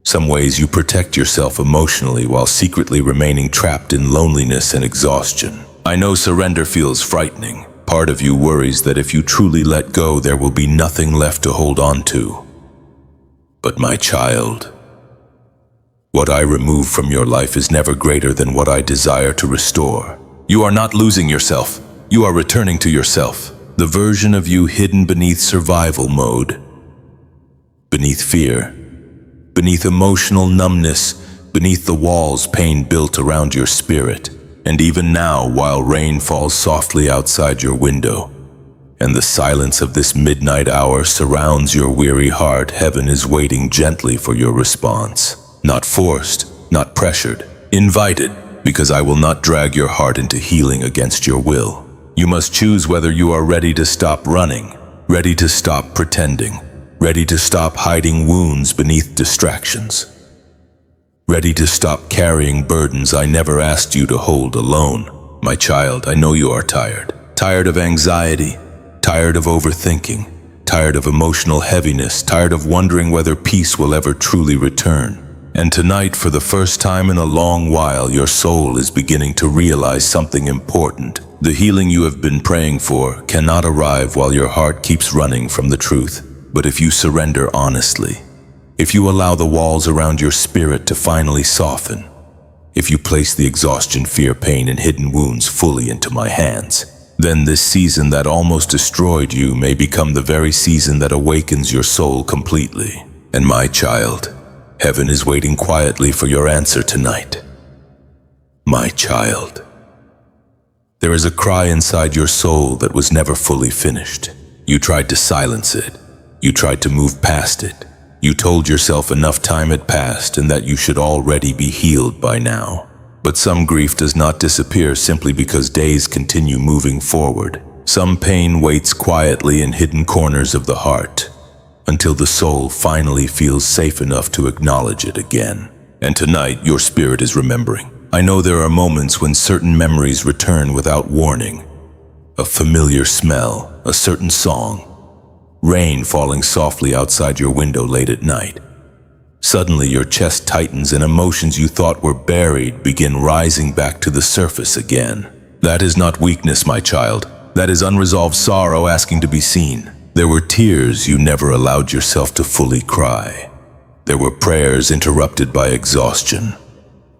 Some ways you protect yourself emotionally while secretly remaining trapped in loneliness and exhaustion. I know surrender feels frightening. Part of you worries that if you truly let go, there will be nothing left to hold on to. But my child, what I remove from your life is never greater than what I desire to restore. You are not losing yourself. You are returning to yourself. The version of you hidden beneath survival mode, beneath fear, beneath emotional numbness, beneath the walls pain built around your spirit. And even now, while rain falls softly outside your window, and the silence of this midnight hour surrounds your weary heart, heaven is waiting gently for your response. Not forced, not pressured, invited, because I will not drag your heart into healing against your will. You must choose whether you are ready to stop running, ready to stop pretending, ready to stop hiding wounds beneath distractions, ready to stop carrying burdens I never asked you to hold alone. My child, I know you are tired. Tired of anxiety, tired of overthinking, tired of emotional heaviness, tired of wondering whether peace will ever truly return. And tonight, for the first time in a long while, your soul is beginning to realize something important. The healing you have been praying for cannot arrive while your heart keeps running from the truth. But if you surrender honestly, if you allow the walls around your spirit to finally soften, if you place the exhaustion, fear, pain, and hidden wounds fully into my hands, then this season that almost destroyed you may become the very season that awakens your soul completely. And my child, heaven is waiting quietly for your answer tonight. My child. There is a cry inside your soul that was never fully finished. You tried to silence it. You tried to move past it. You told yourself enough time had passed and that you should already be healed by now. But some grief does not disappear simply because days continue moving forward. Some pain waits quietly in hidden corners of the heart until the soul finally feels safe enough to acknowledge it again. And tonight, your spirit is remembering. I know there are moments when certain memories return without warning. A familiar smell, a certain song, rain falling softly outside your window late at night. Suddenly your chest tightens and emotions you thought were buried begin rising back to the surface again. That is not weakness, my child. That is unresolved sorrow asking to be seen. There were tears you never allowed yourself to fully cry. There were prayers interrupted by exhaustion.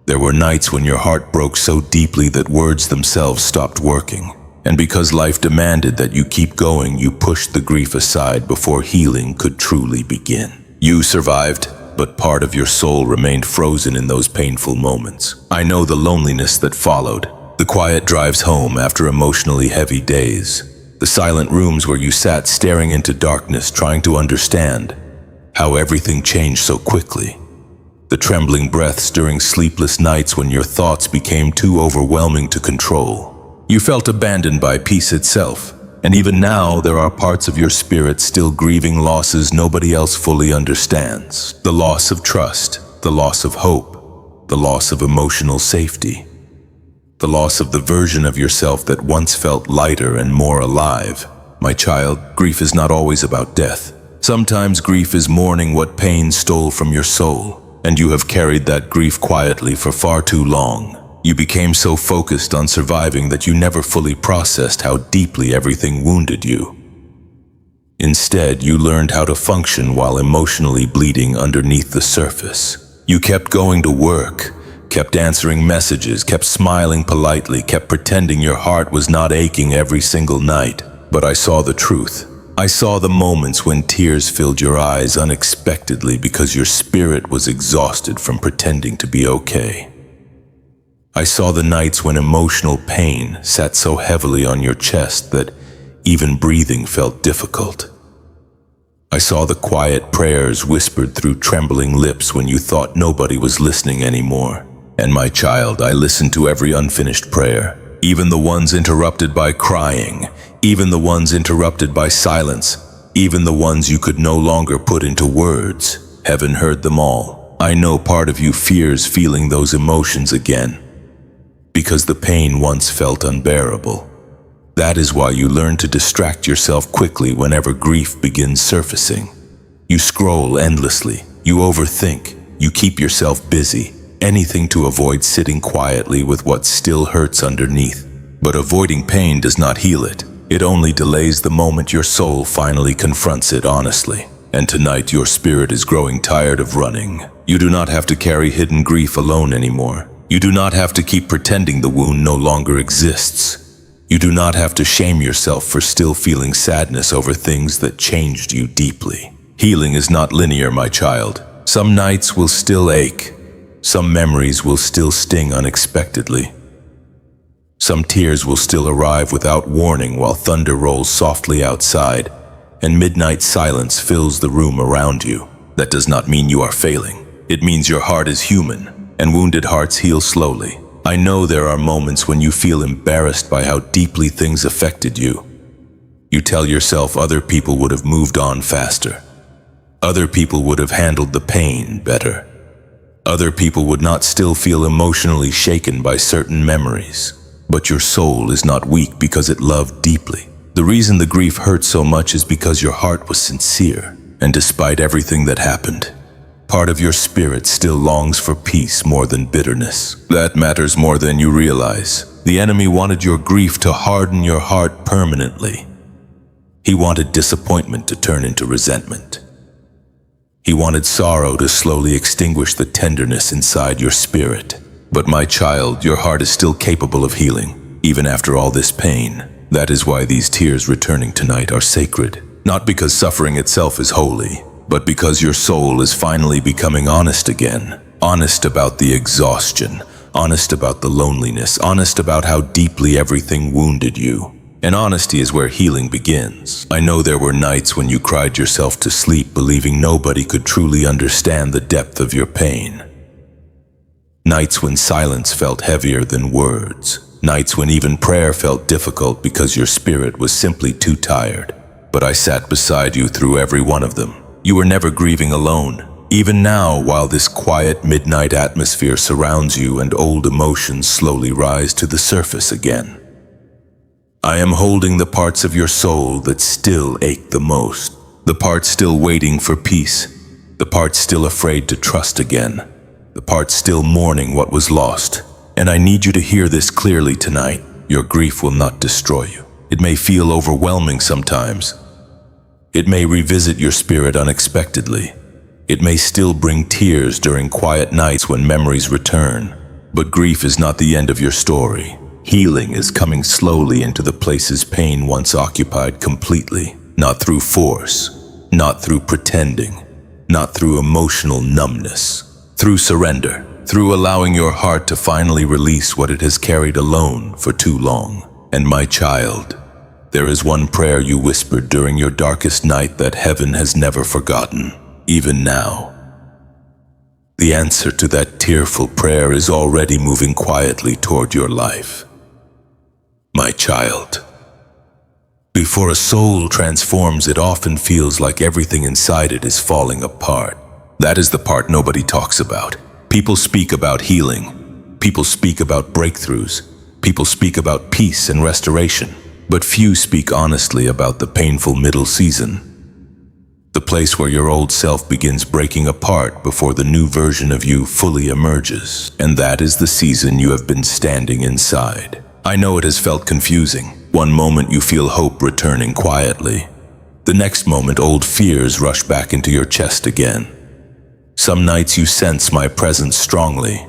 There were nights when your heart broke so deeply that words themselves stopped working. And because life demanded that you keep going, you pushed the grief aside before healing could truly begin. You survived, but part of your soul remained frozen in those painful moments. I know the loneliness that followed, the quiet drives home after emotionally heavy days, the silent rooms where you sat staring into darkness trying to understand how everything changed so quickly, the trembling breaths during sleepless nights when your thoughts became too overwhelming to control. You felt abandoned by peace itself, and even now there are parts of your spirit still grieving losses nobody else fully understands. The loss of trust, the loss of hope, the loss of emotional safety, the loss of the version of yourself that once felt lighter and more alive. My child, grief is not always about death. Sometimes grief is mourning what pain stole from your soul, and you have carried that grief quietly for far too long. You became so focused on surviving that you never fully processed how deeply everything wounded you. Instead, you learned how to function while emotionally bleeding underneath the surface. You kept going to work, kept answering messages, kept smiling politely, kept pretending your heart was not aching every single night. But I saw the truth. I saw the moments when tears filled your eyes unexpectedly because your spirit was exhausted from pretending to be okay. I saw the nights when emotional pain sat so heavily on your chest that even breathing felt difficult. I saw the quiet prayers whispered through trembling lips when you thought nobody was listening anymore. And my child, I listened to every unfinished prayer, even the ones interrupted by crying, even the ones interrupted by silence, even the ones you could no longer put into words. Heaven heard them all. I know part of you fears feeling those emotions again, because the pain once felt unbearable. That is why you learn to distract yourself quickly whenever grief begins surfacing. You scroll endlessly, you overthink, you keep yourself busy, anything to avoid sitting quietly with what still hurts underneath. But avoiding pain does not heal it. It only delays the moment your soul finally confronts it honestly. And tonight your spirit is growing tired of running. You do not have to carry hidden grief alone anymore. You do not have to keep pretending the wound no longer exists. You do not have to shame yourself for still feeling sadness over things that changed you deeply. Healing is not linear, my child. Some nights will still ache. Some memories will still sting unexpectedly. Some tears will still arrive without warning while thunder rolls softly outside and midnight silence fills the room around you. That does not mean you are failing. It means your heart is human. And wounded hearts heal slowly. I know there are moments when you feel embarrassed by how deeply things affected you. You tell yourself other people would have moved on faster. Other people would have handled the pain better. Other people would not still feel emotionally shaken by certain memories. But your soul is not weak because it loved deeply. The reason the grief hurts so much is because your heart was sincere. And despite everything that happened, part of your spirit still longs for peace more than bitterness. That matters more than you realize. The enemy wanted your grief to harden your heart permanently. He wanted disappointment to turn into resentment. He wanted sorrow to slowly extinguish the tenderness inside your spirit. But my child, your heart is still capable of healing, even after all this pain. That is why these tears returning tonight are sacred. Not because suffering itself is holy, but because your soul is finally becoming honest again. Honest about the exhaustion, honest about the loneliness, honest about how deeply everything wounded you. And honesty is where healing begins. I know there were nights when you cried yourself to sleep believing nobody could truly understand the depth of your pain. Nights when silence felt heavier than words. Nights when even prayer felt difficult because your spirit was simply too tired. But I sat beside you through every one of them. You were never grieving alone. Even now, while this quiet midnight atmosphere surrounds you and old emotions slowly rise to the surface again, I am holding the parts of your soul that still ache the most. The parts still waiting for peace. The parts still afraid to trust again. The parts still mourning what was lost. And I need you to hear this clearly tonight. Your grief will not destroy you. It may feel overwhelming sometimes. It may revisit your spirit unexpectedly. It may still bring tears during quiet nights when memories return. But grief is not the end of your story. Healing is coming slowly into the places pain once occupied completely. Not through force, not through pretending, not through emotional numbness. Through surrender, through allowing your heart to finally release what it has carried alone for too long. And my child, there is one prayer you whispered during your darkest night that heaven has never forgotten, even now. The answer to that tearful prayer is already moving quietly toward your life. My child, before a soul transforms, it often feels like everything inside it is falling apart. That is the part nobody talks about. People speak about healing. People speak about breakthroughs. People speak about peace and restoration. But few speak honestly about the painful middle season. The place where your old self begins breaking apart before the new version of you fully emerges. And that is the season you have been standing inside. I know it has felt confusing. One moment you feel hope returning quietly. The next moment old fears rush back into your chest again. Some nights you sense my presence strongly.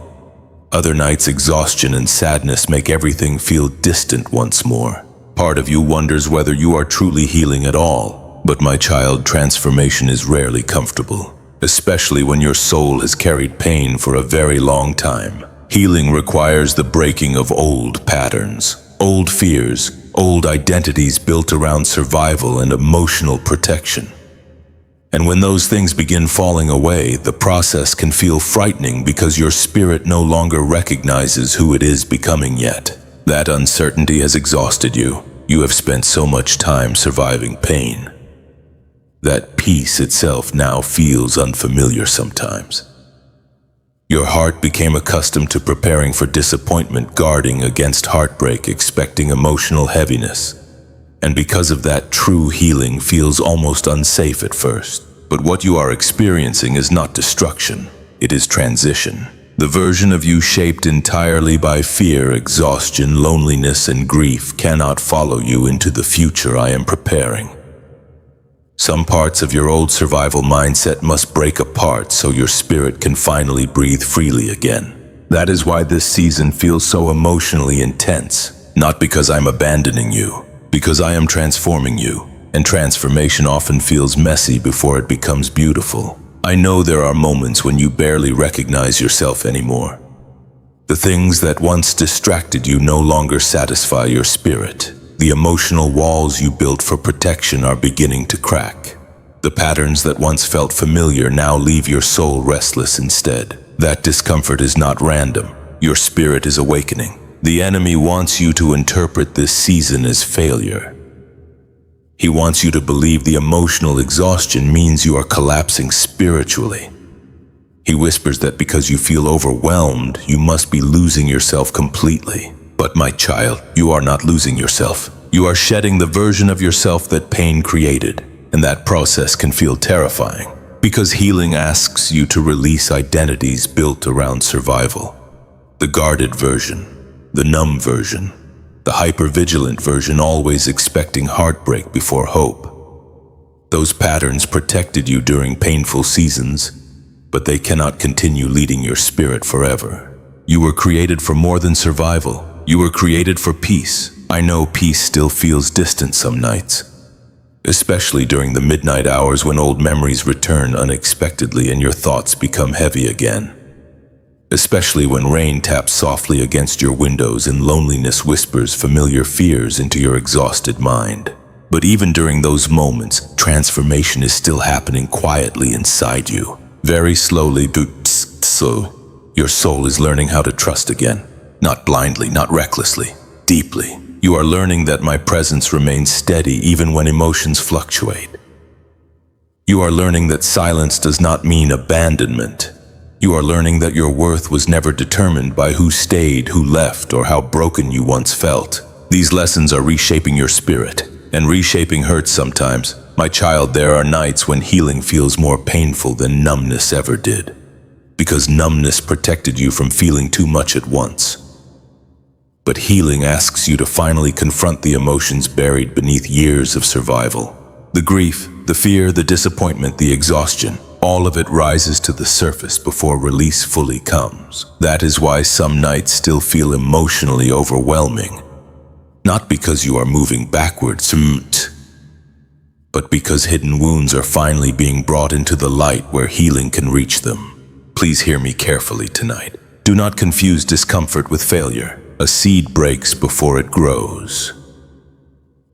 Other nights exhaustion and sadness make everything feel distant once more. Part of you wonders whether you are truly healing at all. But my child, transformation is rarely comfortable, especially when your soul has carried pain for a very long time. Healing requires the breaking of old patterns, old fears, old identities built around survival and emotional protection. And when those things begin falling away, the process can feel frightening because your spirit no longer recognizes who it is becoming yet. That uncertainty has exhausted you. You have spent so much time surviving pain. That peace itself now feels unfamiliar sometimes. Your heart became accustomed to preparing for disappointment, guarding against heartbreak, expecting emotional heaviness. And because of that, true healing feels almost unsafe at first. But what you are experiencing is not destruction, it is transition. The version of you shaped entirely by fear, exhaustion, loneliness, and grief cannot follow you into the future I am preparing. Some parts of your old survival mindset must break apart so your spirit can finally breathe freely again. That is why this season feels so emotionally intense. Not because I'm abandoning you, because I am transforming you. And transformation often feels messy before it becomes beautiful. I know there are moments when you barely recognize yourself anymore. The things that once distracted you no longer satisfy your spirit. The emotional walls you built for protection are beginning to crack. The patterns that once felt familiar now leave your soul restless instead. That discomfort is not random. Your spirit is awakening. The enemy wants you to interpret this season as failure. He wants you to believe the emotional exhaustion means you are collapsing spiritually. He whispers that because you feel overwhelmed, you must be losing yourself completely. But my child, you are not losing yourself. You are shedding the version of yourself that pain created, and that process can feel terrifying, because healing asks you to release identities built around survival. The guarded version, The numb version, the hypervigilant version, always expecting heartbreak before hope. Those patterns protected you during painful seasons, but they cannot continue leading your spirit forever. You were created for more than survival. You were created for peace. I know peace still feels distant some nights, especially during the midnight hours when old memories return unexpectedly and your thoughts become heavy again. Especially when rain taps softly against your windows and loneliness whispers familiar fears into your exhausted mind. But even during those moments, transformation is still happening quietly inside you. Very slowly, so your soul is learning how to trust again. Not blindly, not recklessly, deeply. You are learning that my presence remains steady even when emotions fluctuate. You are learning that silence does not mean abandonment. You are learning that your worth was never determined by who stayed, who left, or how broken you once felt. These lessons are reshaping your spirit, and reshaping hurts sometimes. My child, there are nights when healing feels more painful than numbness ever did, because numbness protected you from feeling too much at once. But healing asks you to finally confront the emotions buried beneath years of survival. The grief, the fear, the disappointment, the exhaustion, all of it rises to the surface before release fully comes. That is why some nights still feel emotionally overwhelming. Not because you are moving backwards, but because hidden wounds are finally being brought into the light where healing can reach them. Please hear me carefully tonight. Do not confuse discomfort with failure. A seed breaks before it grows.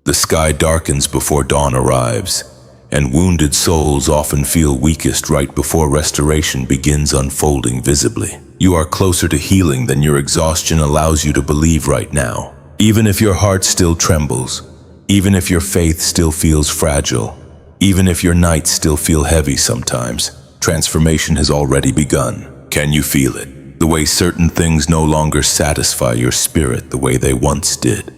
The sky darkens before dawn arrives, and wounded souls often feel weakest right before restoration begins unfolding visibly. You are closer to healing than your exhaustion allows you to believe right now. Even if your heart still trembles, even if your faith still feels fragile, even if your nights still feel heavy sometimes, transformation has already begun. Can you feel it? The way certain things no longer satisfy your spirit the way they once did.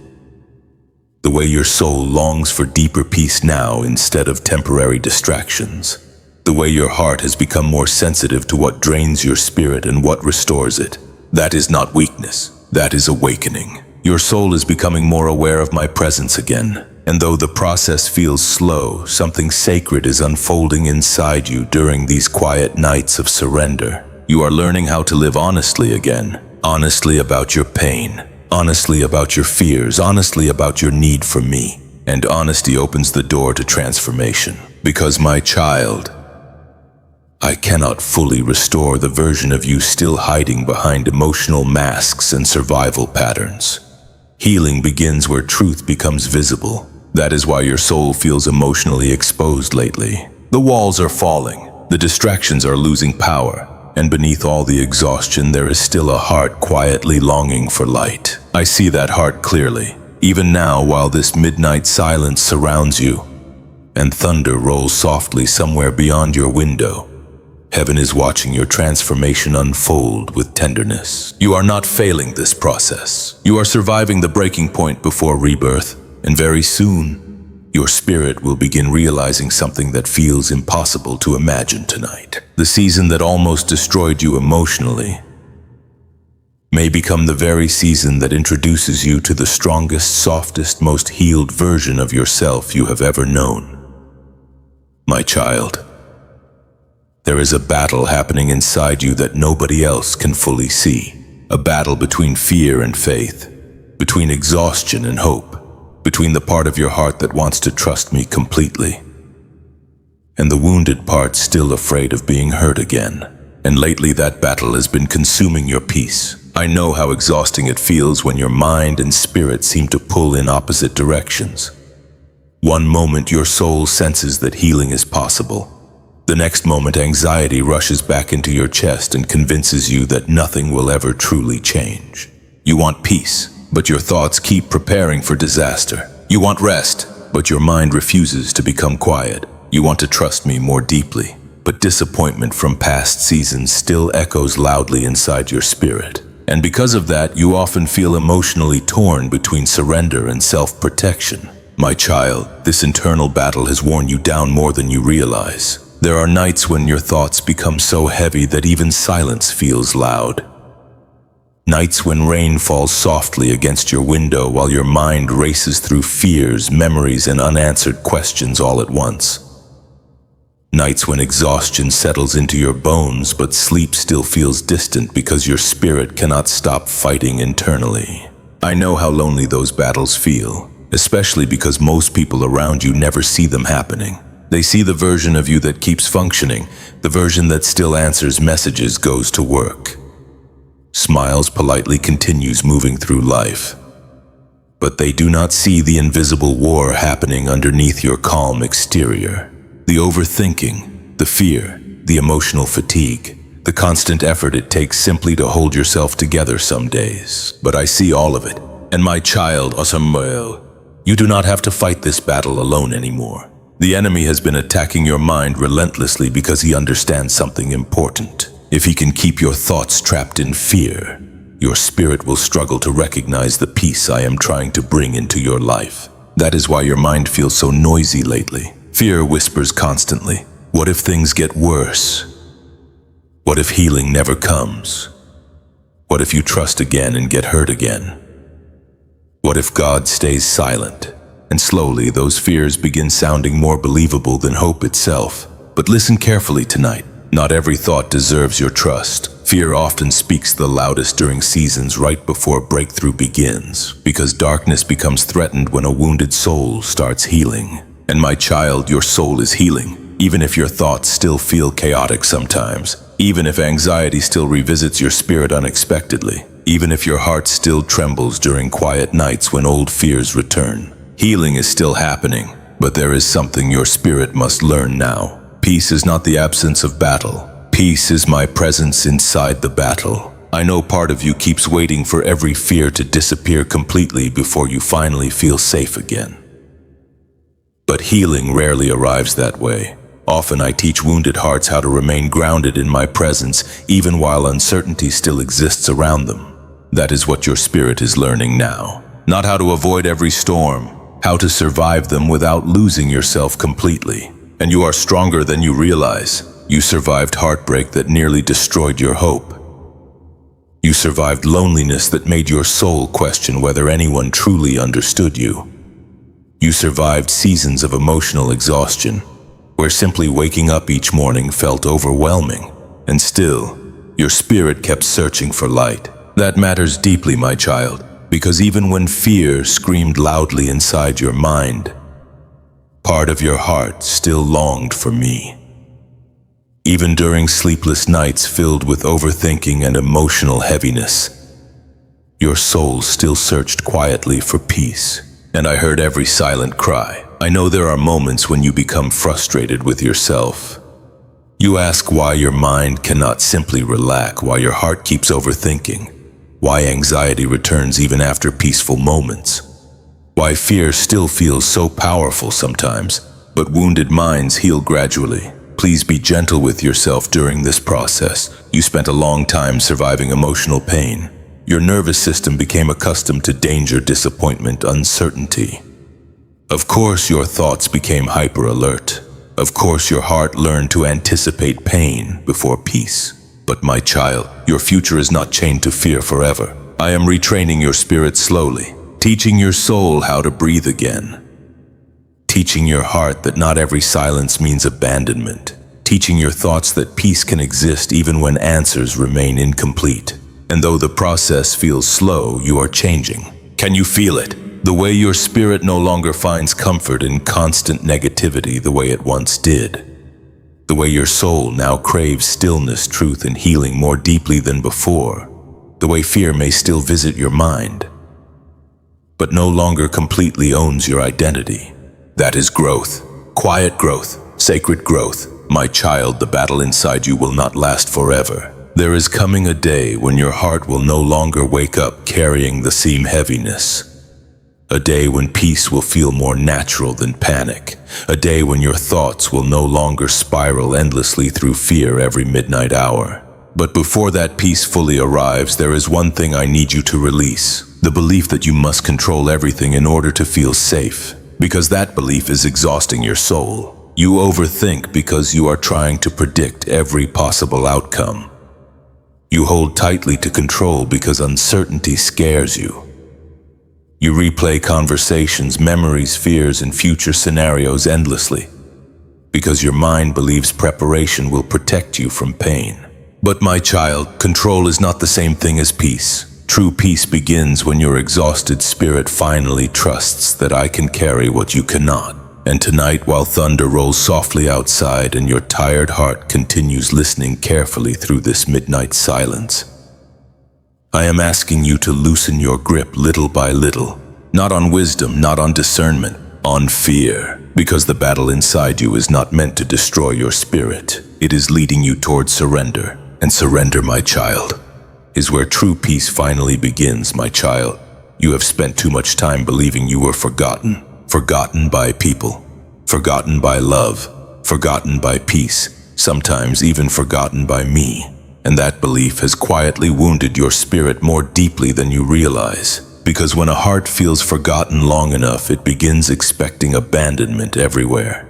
The way your soul longs for deeper peace now instead of temporary distractions. The way your heart has become more sensitive to what drains your spirit and what restores it. That is not weakness, that is awakening. Your soul is becoming more aware of my presence again. And though the process feels slow, something sacred is unfolding inside you during these quiet nights of surrender. You are learning how to live honestly again. Honestly about your pain. Honestly about your fears. Honestly about your need for me. And honesty opens the door to transformation. Because my child, I cannot fully restore the version of you still hiding behind emotional masks and survival patterns. Healing begins where truth becomes visible. That is why your soul feels emotionally exposed lately. The walls are falling. The distractions are losing power. And beneath all the exhaustion, there is still a heart quietly longing for light. I see that heart clearly, even now while this midnight silence surrounds you, and thunder rolls softly somewhere beyond your window. Heaven is watching your transformation unfold with tenderness. You are not failing this process. You are surviving the breaking point before rebirth, and very soon, your spirit will begin realizing something that feels impossible to imagine tonight. The season that almost destroyed you emotionally may become the very season that introduces you to the strongest, softest, most healed version of yourself you have ever known. My child, there is a battle happening inside you that nobody else can fully see. A battle between fear and faith, between exhaustion and hope, between the part of your heart that wants to trust me completely, and the wounded part still afraid of being hurt again. And lately that battle has been consuming your peace. I know how exhausting it feels when your mind and spirit seem to pull in opposite directions. One moment your soul senses that healing is possible. The next moment anxiety rushes back into your chest and convinces you that nothing will ever truly change. You want peace, but your thoughts keep preparing for disaster. You want rest, but your mind refuses to become quiet. You want to trust me more deeply, but disappointment from past seasons still echoes loudly inside your spirit. And because of that, you often feel emotionally torn between surrender and self-protection. My child, this internal battle has worn you down more than you realize. There are nights when your thoughts become so heavy that even silence feels loud. Nights when rain falls softly against your window while your mind races through fears, memories, and unanswered questions all at once. Nights when exhaustion settles into your bones but sleep still feels distant because your spirit cannot stop fighting internally. I know how lonely those battles feel, especially because most people around you never see them happening. They see the version of you that keeps functioning, the version that still answers messages, goes to work, smiles politely, continues moving through life. But they do not see the invisible war happening underneath your calm exterior. The overthinking, the fear, the emotional fatigue, the constant effort it takes simply to hold yourself together some days. But I see all of it. And my child, Osamuel, you do not have to fight this battle alone anymore. The enemy has been attacking your mind relentlessly because he understands something important. If he can keep your thoughts trapped in fear, your spirit will struggle to recognize the peace I am trying to bring into your life. That is why your mind feels so noisy lately. Fear whispers constantly. What if things get worse? What if healing never comes? What if you trust again and get hurt again? What if God stays silent? And slowly those fears begin sounding more believable than hope itself. But listen carefully tonight. Not every thought deserves your trust. Fear often speaks the loudest during seasons right before breakthrough begins, because darkness becomes threatened when a wounded soul starts healing. And my child, your soul is healing, even if your thoughts still feel chaotic sometimes, even if anxiety still revisits your spirit unexpectedly, even if your heart still trembles during quiet nights when old fears return. Healing is still happening, but there is something your spirit must learn now. Peace is not the absence of battle. Peace is my presence inside the battle. I know part of you keeps waiting for every fear to disappear completely before you finally feel safe again. But healing rarely arrives that way. Often I teach wounded hearts how to remain grounded in my presence, even while uncertainty still exists around them. That is what your spirit is learning now. Not how to avoid every storm, how to survive them without losing yourself completely. And you are stronger than you realize. You survived heartbreak that nearly destroyed your hope. You survived loneliness that made your soul question whether anyone truly understood you. You survived seasons of emotional exhaustion, where simply waking up each morning felt overwhelming. And still, your spirit kept searching for light. That matters deeply, my child, because even when fear screamed loudly inside your mind, part of your heart still longed for me. Even during sleepless nights filled with overthinking and emotional heaviness, your soul still searched quietly for peace. And I heard every silent cry. I know there are moments when you become frustrated with yourself. You ask why your mind cannot simply relax, why your heart keeps overthinking, why anxiety returns even after peaceful moments, why fear still feels so powerful sometimes, but wounded minds heal gradually. Please be gentle with yourself during this process. You spent a long time surviving emotional pain. Your nervous system became accustomed to danger, disappointment, uncertainty. Of course, your thoughts became hyper-alert. Of course, your heart learned to anticipate pain before peace. But my child, your future is not chained to fear forever. I am retraining your spirit slowly, teaching your soul how to breathe again. Teaching your heart that not every silence means abandonment. Teaching your thoughts that peace can exist even when answers remain incomplete. And though the process feels slow, you are changing. Can you feel it? The way your spirit no longer finds comfort in constant negativity the way it once did. The way your soul now craves stillness, truth, and healing more deeply than before. The way fear may still visit your mind, but no longer completely owns your identity. That is growth. Quiet growth. Sacred growth. My child, the battle inside you will not last forever. There is coming a day when your heart will no longer wake up carrying the same heaviness. A day when peace will feel more natural than panic. A day when your thoughts will no longer spiral endlessly through fear every midnight hour. But before that peace fully arrives, there is one thing I need you to release. The belief that you must control everything in order to feel safe. Because that belief is exhausting your soul. You overthink because you are trying to predict every possible outcome. You hold tightly to control because uncertainty scares you. You replay conversations, memories, fears, and future scenarios endlessly because your mind believes preparation will protect you from pain. But my child, control is not the same thing as peace. True peace begins when your exhausted spirit finally trusts that I can carry what you cannot. And tonight, while thunder rolls softly outside and your tired heart continues listening carefully through this midnight silence, I am asking you to loosen your grip little by little, not on wisdom, not on discernment, on fear, because the battle inside you is not meant to destroy your spirit. It is leading you towards surrender. And surrender, my child, is where true peace finally begins, my child. You have spent too much time believing you were forgotten. Forgotten by people, forgotten by love, forgotten by peace, sometimes even forgotten by me. And that belief has quietly wounded your spirit more deeply than you realize. Because when a heart feels forgotten long enough, it begins expecting abandonment everywhere.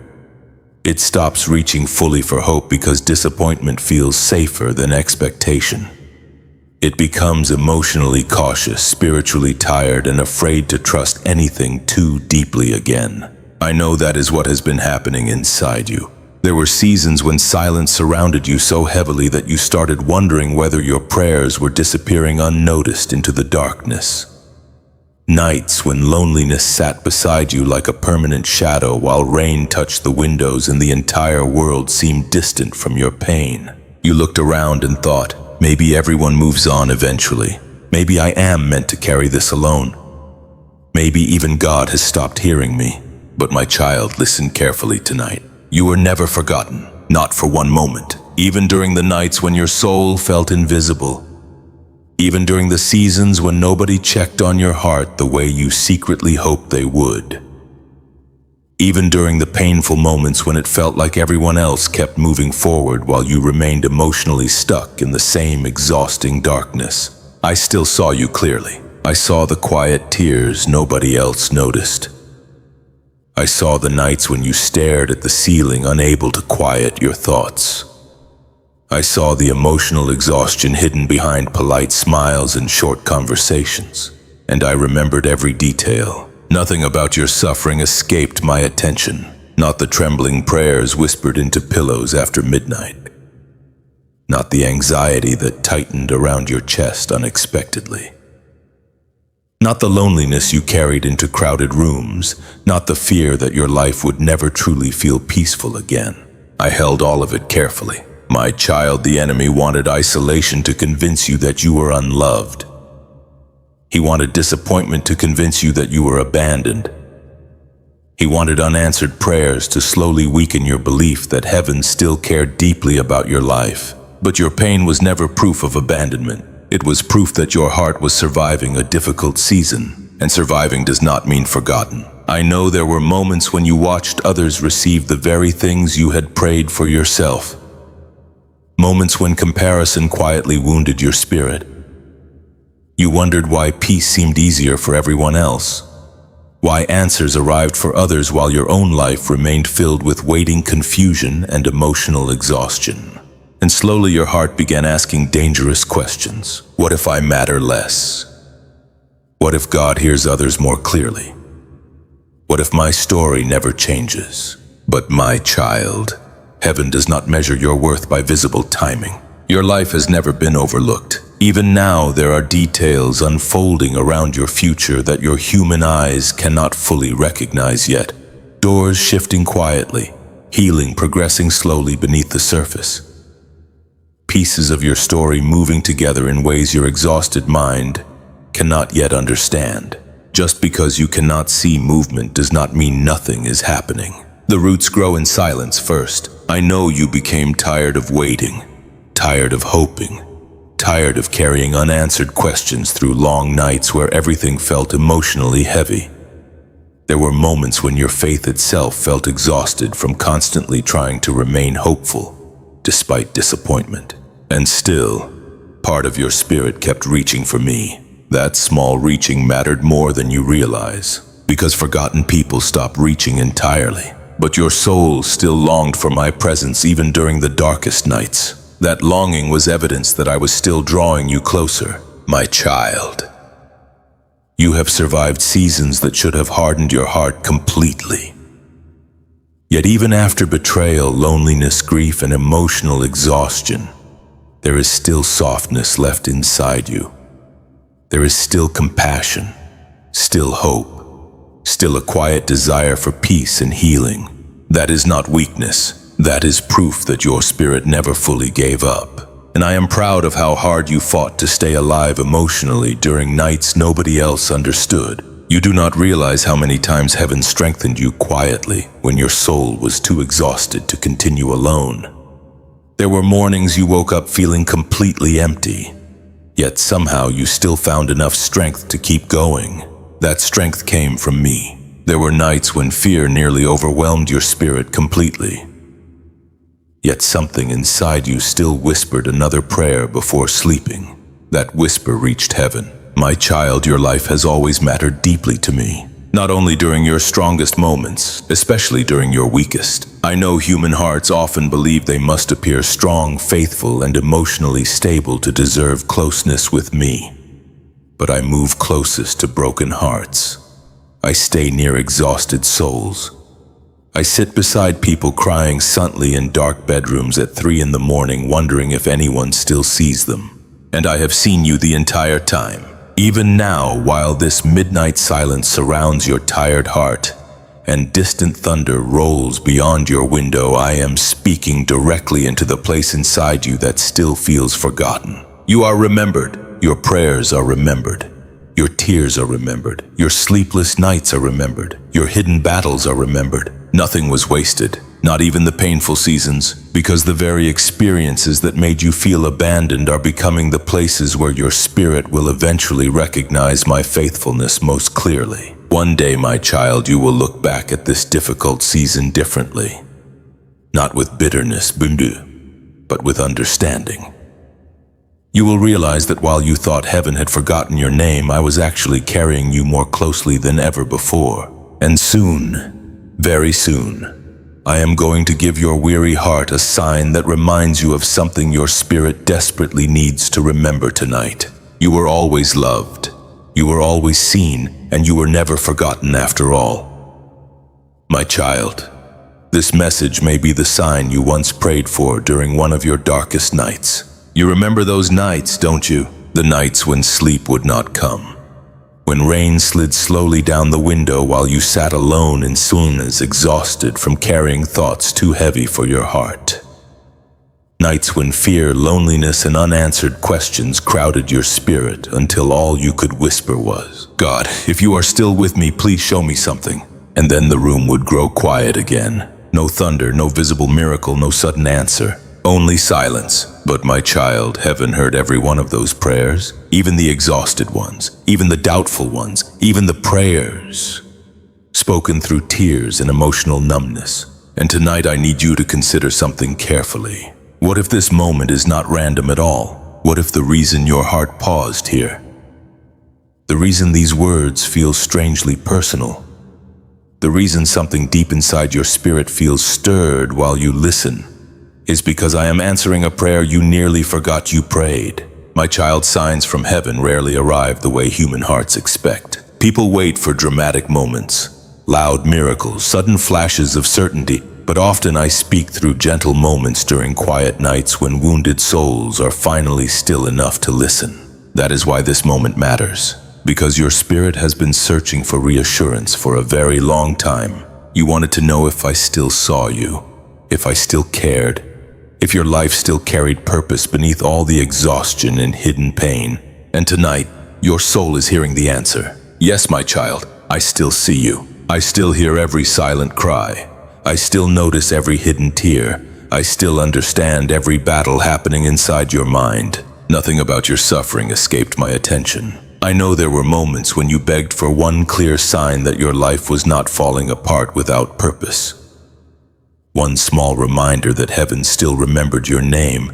It stops reaching fully for hope because disappointment feels safer than expectation. It becomes emotionally cautious, spiritually tired, and afraid to trust anything too deeply again. I know that is what has been happening inside you. There were seasons when silence surrounded you so heavily that you started wondering whether your prayers were disappearing unnoticed into the darkness. Nights when loneliness sat beside you like a permanent shadow while rain touched the windows and the entire world seemed distant from your pain. You looked around and thought, maybe everyone moves on eventually. Maybe I am meant to carry this alone. Maybe even God has stopped hearing me. But my child, listen carefully tonight. You were never forgotten, not for one moment. Even during the nights when your soul felt invisible. Even during the seasons when nobody checked on your heart the way you secretly hoped they would. Even during the painful moments when it felt like everyone else kept moving forward while you remained emotionally stuck in the same exhausting darkness. I still saw you clearly. I saw the quiet tears nobody else noticed. I saw the nights when you stared at the ceiling, unable to quiet your thoughts. I saw the emotional exhaustion hidden behind polite smiles and short conversations, and I remembered every detail. Nothing about your suffering escaped my attention, not the trembling prayers whispered into pillows after midnight, not the anxiety that tightened around your chest unexpectedly, not the loneliness you carried into crowded rooms, not the fear that your life would never truly feel peaceful again. I held all of it carefully. My child, the enemy wanted isolation to convince you that you were unloved. He wanted disappointment to convince you that you were abandoned. He wanted unanswered prayers to slowly weaken your belief that heaven still cared deeply about your life. But your pain was never proof of abandonment. It was proof that your heart was surviving a difficult season, and surviving does not mean forgotten. I know there were moments when you watched others receive the very things you had prayed for yourself. Moments when comparison quietly wounded your spirit. You wondered why peace seemed easier for everyone else, why answers arrived for others while your own life remained filled with waiting, confusion, and emotional exhaustion. And slowly your heart began asking dangerous questions. What if I matter less? What if God hears others more clearly? What if my story never changes? But my child, heaven does not measure your worth by visible timing. Your life has never been overlooked. Even now, there are details unfolding around your future that your human eyes cannot fully recognize yet. Doors shifting quietly, healing progressing slowly beneath the surface. Pieces of your story moving together in ways your exhausted mind cannot yet understand. Just because you cannot see movement does not mean nothing is happening. The roots grow in silence first. I know you became tired of waiting, tired of hoping, tired of carrying unanswered questions through long nights where everything felt emotionally heavy. There were moments when your faith itself felt exhausted from constantly trying to remain hopeful, despite disappointment. And still, part of your spirit kept reaching for me. That small reaching mattered more than you realize, because forgotten people stop reaching entirely. But your soul still longed for my presence even during the darkest nights. That longing was evidence that I was still drawing you closer, my child. You have survived seasons that should have hardened your heart completely. Yet even after betrayal, loneliness, grief, and emotional exhaustion, there is still softness left inside you. There is still compassion, still hope, still a quiet desire for peace and healing. That is not weakness. That is proof that your spirit never fully gave up. And I am proud of how hard you fought to stay alive emotionally during nights nobody else understood. You do not realize how many times heaven strengthened you quietly when your soul was too exhausted to continue alone. There were mornings you woke up feeling completely empty, yet somehow you still found enough strength to keep going. That strength came from me. There were nights when fear nearly overwhelmed your spirit completely. Yet something inside you still whispered another prayer before sleeping. That whisper reached heaven. My child, your life has always mattered deeply to me. Not only during your strongest moments, especially during your weakest. I know human hearts often believe they must appear strong, faithful, and emotionally stable to deserve closeness with me. But I move closest to broken hearts. I stay near exhausted souls. I sit beside people crying silently in dark bedrooms at 3 in the morning, wondering if anyone still sees them. And I have seen you the entire time. Even now, while this midnight silence surrounds your tired heart and distant thunder rolls beyond your window, I am speaking directly into the place inside you that still feels forgotten. You are remembered. Your prayers are remembered. Your tears are remembered. Your sleepless nights are remembered. Your hidden battles are remembered. Nothing was wasted, not even the painful seasons, because the very experiences that made you feel abandoned are becoming the places where your spirit will eventually recognize my faithfulness most clearly. One day, my child, you will look back at this difficult season differently. Not with bitterness, but with understanding. You will realize that while you thought heaven had forgotten your name, I was actually carrying you more closely than ever before. And soon, very soon, I am going to give your weary heart a sign that reminds you of something your spirit desperately needs to remember tonight. You were always loved, you were always seen, and you were never forgotten after all. My child, this message may be the sign you once prayed for during one of your darkest nights. You remember those nights, don't you? The nights when sleep would not come. When rain slid slowly down the window while you sat alone in stillness, exhausted from carrying thoughts too heavy for your heart. Nights when fear, loneliness, and unanswered questions crowded your spirit until all you could whisper was, "God, if you are still with me, please show me something." And then the room would grow quiet again. No thunder, no visible miracle, no sudden answer. Only silence. But my child, heaven heard every one of those prayers, even the exhausted ones, even the doubtful ones, even the prayers spoken through tears and emotional numbness. And tonight I need you to consider something carefully. What if this moment is not random at all? What if the reason your heart paused here, the reason these words feel strangely personal, the reason something deep inside your spirit feels stirred while you listen, is because I am answering a prayer you nearly forgot you prayed. My child, signs from heaven rarely arrive the way human hearts expect. People wait for dramatic moments, loud miracles, sudden flashes of certainty, but often I speak through gentle moments during quiet nights when wounded souls are finally still enough to listen. That is why this moment matters, because your spirit has been searching for reassurance for a very long time. You wanted to know if I still saw you, if I still cared, if your life still carried purpose beneath all the exhaustion and hidden pain. And tonight, your soul is hearing the answer. Yes, my child, I still see you. I still hear every silent cry. I still notice every hidden tear. I still understand every battle happening inside your mind. Nothing about your suffering escaped my attention. I know there were moments when you begged for one clear sign that your life was not falling apart without purpose. One small reminder that heaven still remembered your name,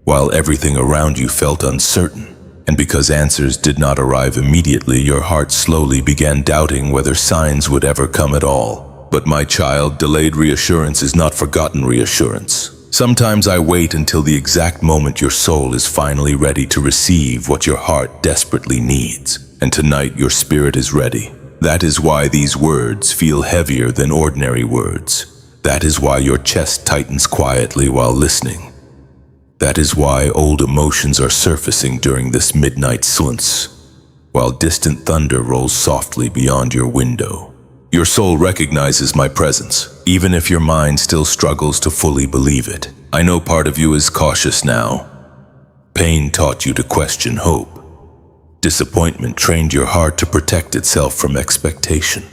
while everything around you felt uncertain. And because answers did not arrive immediately, your heart slowly began doubting whether signs would ever come at all. But my child, delayed reassurance is not forgotten reassurance. Sometimes I wait until the exact moment your soul is finally ready to receive what your heart desperately needs. And tonight your spirit is ready. That is why these words feel heavier than ordinary words. That is why your chest tightens quietly while listening. That is why old emotions are surfacing during this midnight silence, while distant thunder rolls softly beyond your window. Your soul recognizes my presence, even if your mind still struggles to fully believe it. I know part of you is cautious now. Pain taught you to question hope. Disappointment trained your heart to protect itself from expectation.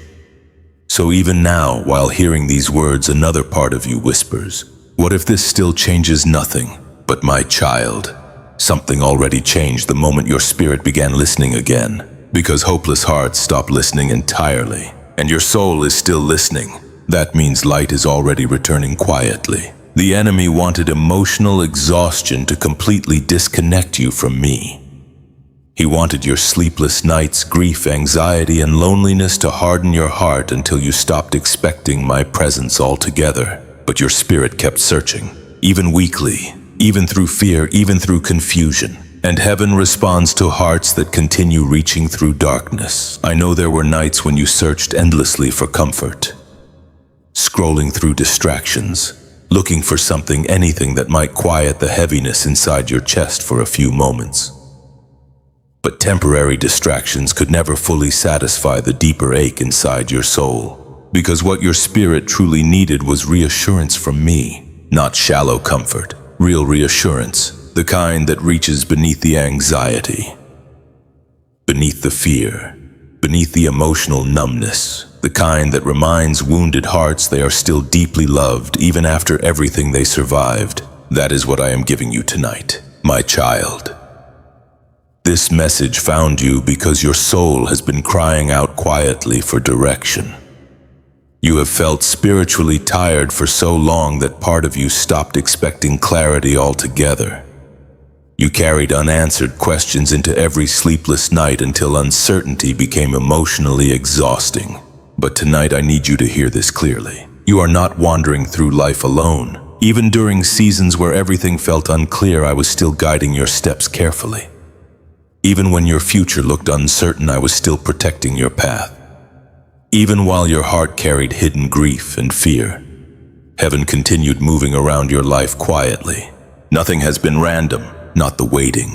So even now, while hearing these words, another part of you whispers, "What if this still changes nothing?" But my child, something already changed the moment your spirit began listening again. Because hopeless hearts stop listening entirely, and your soul is still listening. That means light is already returning quietly. The enemy wanted emotional exhaustion to completely disconnect you from me. He wanted your sleepless nights, grief, anxiety, and loneliness to harden your heart until you stopped expecting my presence altogether. But your spirit kept searching, even weakly, even through fear, even through confusion. And heaven responds to hearts that continue reaching through darkness. I know there were nights when you searched endlessly for comfort, scrolling through distractions, looking for something, anything that might quiet the heaviness inside your chest for a few moments. But temporary distractions could never fully satisfy the deeper ache inside your soul. Because what your spirit truly needed was reassurance from me, not shallow comfort. Real reassurance, the kind that reaches beneath the anxiety, beneath the fear, beneath the emotional numbness, the kind that reminds wounded hearts they are still deeply loved even after everything they survived. That is what I am giving you tonight, my child. This message found you because your soul has been crying out quietly for direction. You have felt spiritually tired for so long that part of you stopped expecting clarity altogether. You carried unanswered questions into every sleepless night until uncertainty became emotionally exhausting. But tonight I need you to hear this clearly. You are not wandering through life alone. Even during seasons where everything felt unclear, I was still guiding your steps carefully. Even when your future looked uncertain, I was still protecting your path. Even while your heart carried hidden grief and fear, heaven continued moving around your life quietly. Nothing has been random, not the waiting,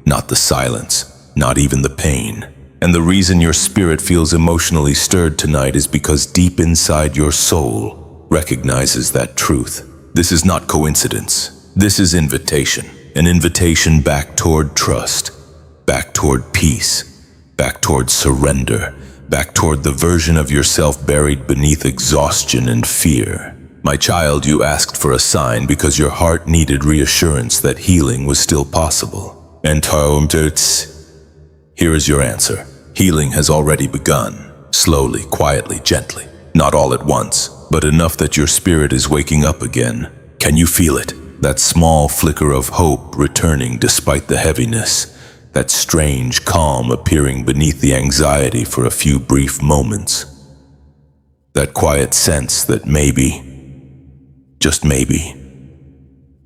not the silence, not even the pain. And the reason your spirit feels emotionally stirred tonight is because deep inside your soul recognizes that truth. This is not coincidence. This is invitation. An invitation back toward trust, back toward peace, back toward surrender, back toward the version of yourself buried beneath exhaustion and fear. My child, you asked for a sign because your heart needed reassurance that healing was still possible. And here is your answer. Healing has already begun, slowly, quietly, gently. Not all at once, but enough that your spirit is waking up again. Can you feel it? That small flicker of hope returning despite the heaviness. That strange calm appearing beneath the anxiety for a few brief moments. That quiet sense that maybe, just maybe,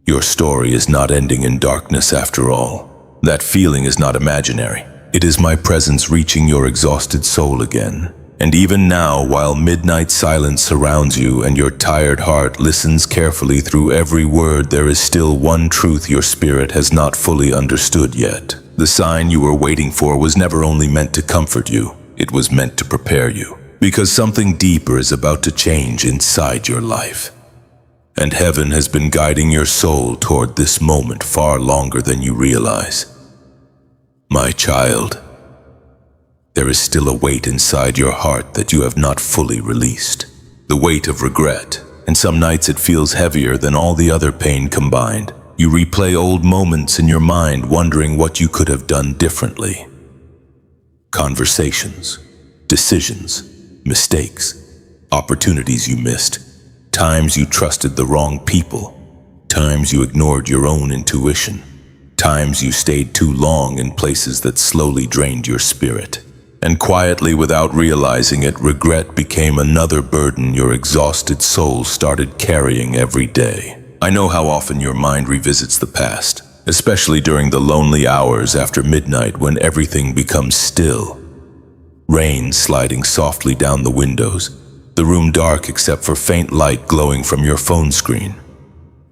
your story is not ending in darkness after all. That feeling is not imaginary. It is my presence reaching your exhausted soul again. And even now, while midnight silence surrounds you and your tired heart listens carefully through every word, there is still one truth your spirit has not fully understood yet. The sign you were waiting for was never only meant to comfort you, it was meant to prepare you. Because something deeper is about to change inside your life. And heaven has been guiding your soul toward this moment far longer than you realize. My child, there is still a weight inside your heart that you have not fully released. The weight of regret, and some nights it feels heavier than all the other pain combined. You replay old moments in your mind, wondering what you could have done differently. Conversations, decisions, mistakes, opportunities you missed, times you trusted the wrong people, times you ignored your own intuition, times you stayed too long in places that slowly drained your spirit. And quietly, without realizing it, regret became another burden your exhausted soul started carrying every day. I know how often your mind revisits the past, especially during the lonely hours after midnight when everything becomes still. Rain sliding softly down the windows, the room dark except for faint light glowing from your phone screen.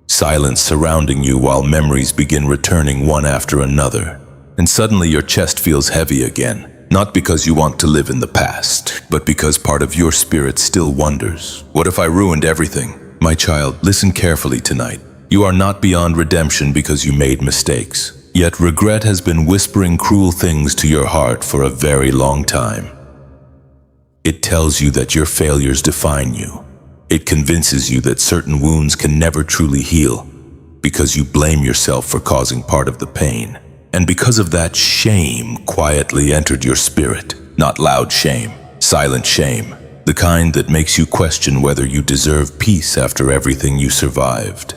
Silence surrounding you while memories begin returning one after another. And suddenly your chest feels heavy again, not because you want to live in the past, but because part of your spirit still wonders, what if I ruined everything? My child, listen carefully tonight. You are not beyond redemption because you made mistakes. Yet regret has been whispering cruel things to your heart for a very long time. It tells you that your failures define you. It convinces you that certain wounds can never truly heal because you blame yourself for causing part of the pain. And because of that, shame quietly entered your spirit. Not loud shame, silent shame. The kind that makes you question whether you deserve peace after everything you survived.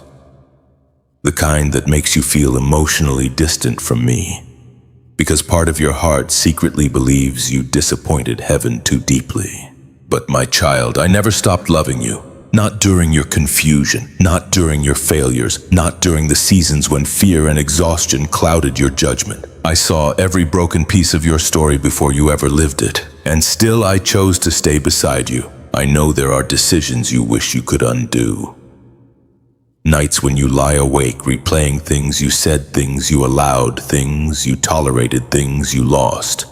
The kind that makes you feel emotionally distant from me. Because part of your heart secretly believes you disappointed heaven too deeply. But my child, I never stopped loving you. Not during your confusion, not during your failures, not during the seasons when fear and exhaustion clouded your judgment. I saw every broken piece of your story before you ever lived it, and still I chose to stay beside you. I know there are decisions you wish you could undo. Nights when you lie awake replaying things you said, things you allowed, things you tolerated, things you lost.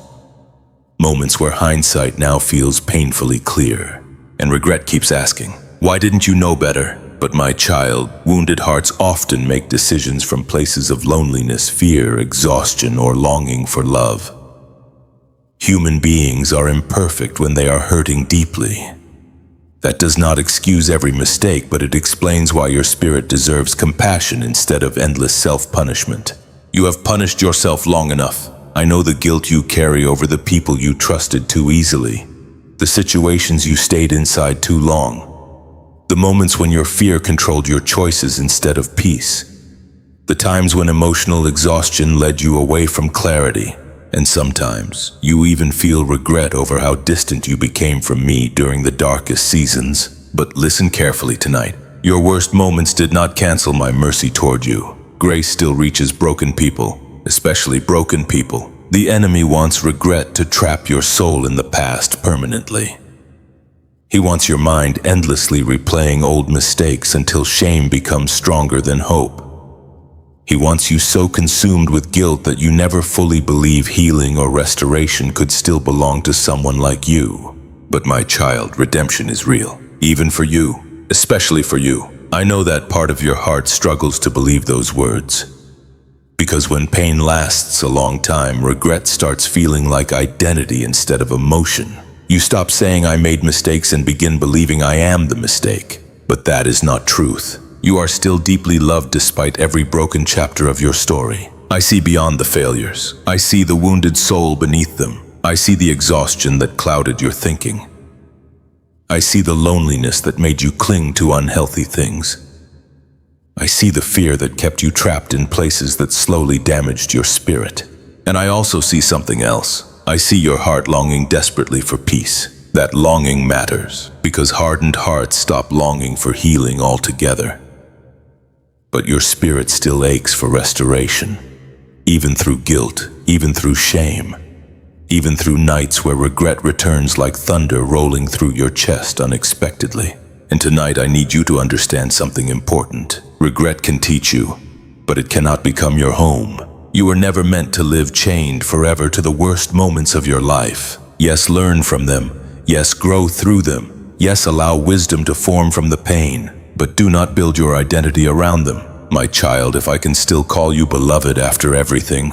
Moments where hindsight now feels painfully clear, and regret keeps asking, why didn't you know better? But my child, wounded hearts often make decisions from places of loneliness, fear, exhaustion, or longing for love. Human beings are imperfect when they are hurting deeply. That does not excuse every mistake, but it explains why your spirit deserves compassion instead of endless self-punishment. You have punished yourself long enough. I know the guilt you carry over the people you trusted too easily, the situations you stayed inside too long, the moments when your fear controlled your choices instead of peace, the times when emotional exhaustion led you away from clarity, and sometimes you even feel regret over how distant you became from me during the darkest seasons. But listen carefully tonight. Your worst moments did not cancel my mercy toward you. Grace still reaches broken people, especially broken people. The enemy wants regret to trap your soul in the past permanently. He wants your mind endlessly replaying old mistakes until shame becomes stronger than hope. He wants you so consumed with guilt that you never fully believe healing or restoration could still belong to someone like you. But my child, redemption is real, even for you, especially for you. I know that part of your heart struggles to believe those words. Because when pain lasts a long time, regret starts feeling like identity instead of emotion. You stop saying I made mistakes and begin believing I am the mistake. But that is not truth. You are still deeply loved despite every broken chapter of your story. I see beyond the failures. I see the wounded soul beneath them. I see the exhaustion that clouded your thinking. I see the loneliness that made you cling to unhealthy things. I see the fear that kept you trapped in places that slowly damaged your spirit. And I also see something else. I see your heart longing desperately for peace. That longing matters, because hardened hearts stop longing for healing altogether. But your spirit still aches for restoration, even through guilt, even through shame, even through nights where regret returns like thunder rolling through your chest unexpectedly. And tonight I need you to understand something important. Regret can teach you, but it cannot become your home. You were never meant to live chained forever to the worst moments of your life. Yes, learn from them. Yes, grow through them. Yes, allow wisdom to form from the pain. But do not build your identity around them. My child, if I can still call you beloved after everything,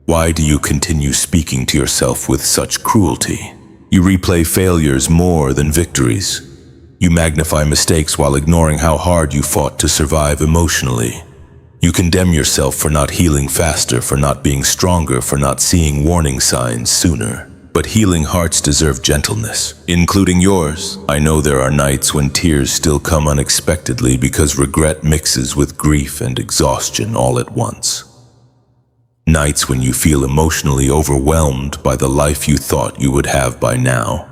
why do you continue speaking to yourself with such cruelty? You replay failures more than victories. You magnify mistakes while ignoring how hard you fought to survive emotionally. You condemn yourself for not healing faster, for not being stronger, for not seeing warning signs sooner. But healing hearts deserve gentleness, including yours. I know there are nights when tears still come unexpectedly because regret mixes with grief and exhaustion all at once. Nights when you feel emotionally overwhelmed by the life you thought you would have by now.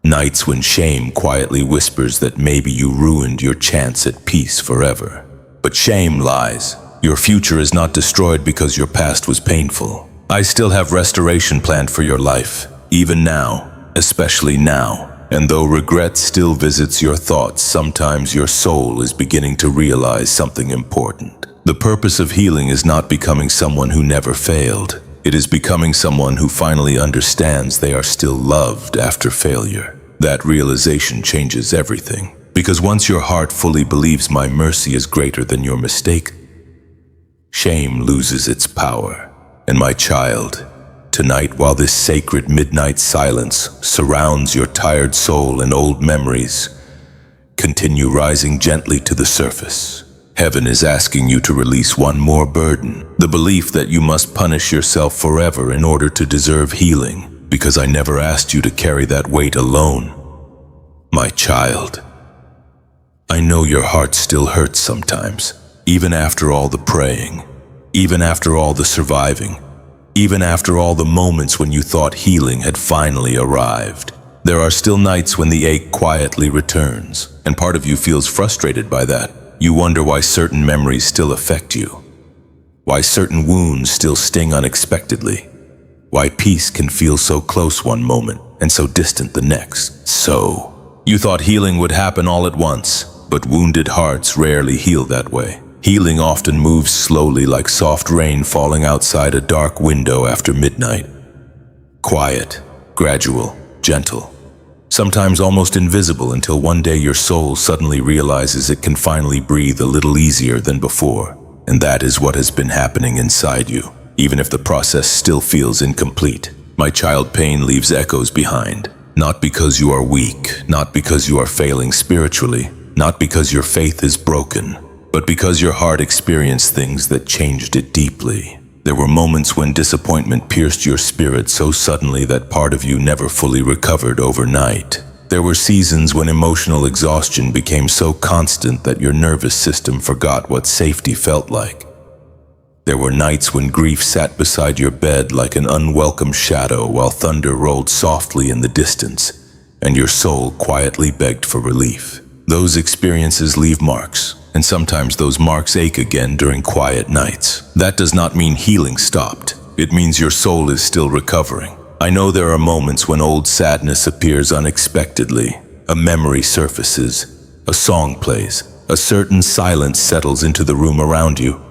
Nights when shame quietly whispers that maybe you ruined your chance at peace forever. But shame lies. Your future is not destroyed because your past was painful. I still have restoration planned for your life, even now, especially now. And though regret still visits your thoughts, sometimes your soul is beginning to realize something important. The purpose of healing is not becoming someone who never failed. It is becoming someone who finally understands they are still loved after failure. That realization changes everything. Because once your heart fully believes my mercy is greater than your mistake, shame loses its power. And my child, tonight, while this sacred midnight silence surrounds your tired soul and old memories, continue rising gently to the surface. Heaven is asking you to release one more burden, the belief that you must punish yourself forever in order to deserve healing, because I never asked you to carry that weight alone. My child, I know your heart still hurts sometimes, even after all the praying, even after all the surviving, even after all the moments when you thought healing had finally arrived. There are still nights when the ache quietly returns, and part of you feels frustrated by that. You wonder why certain memories still affect you, why certain wounds still sting unexpectedly, why peace can feel so close one moment and so distant the next. So, you thought healing would happen all at once, but wounded hearts rarely heal that way. Healing often moves slowly like soft rain falling outside a dark window after midnight. Quiet, gradual, gentle. Sometimes almost invisible until one day your soul suddenly realizes it can finally breathe a little easier than before. And that is what has been happening inside you, even if the process still feels incomplete. My child, pain leaves echoes behind, not because you are weak, not because you are failing spiritually, not because your faith is broken, but because your heart experienced things that changed it deeply. There were moments when disappointment pierced your spirit so suddenly that part of you never fully recovered overnight. There were seasons when emotional exhaustion became so constant that your nervous system forgot what safety felt like. There were nights when grief sat beside your bed like an unwelcome shadow while thunder rolled softly in the distance, and your soul quietly begged for relief. Those experiences leave marks, and sometimes those marks ache again during quiet nights. That does not mean healing stopped. It means your soul is still recovering. I know there are moments when old sadness appears unexpectedly. A memory surfaces, a song plays, a certain silence settles into the room around you.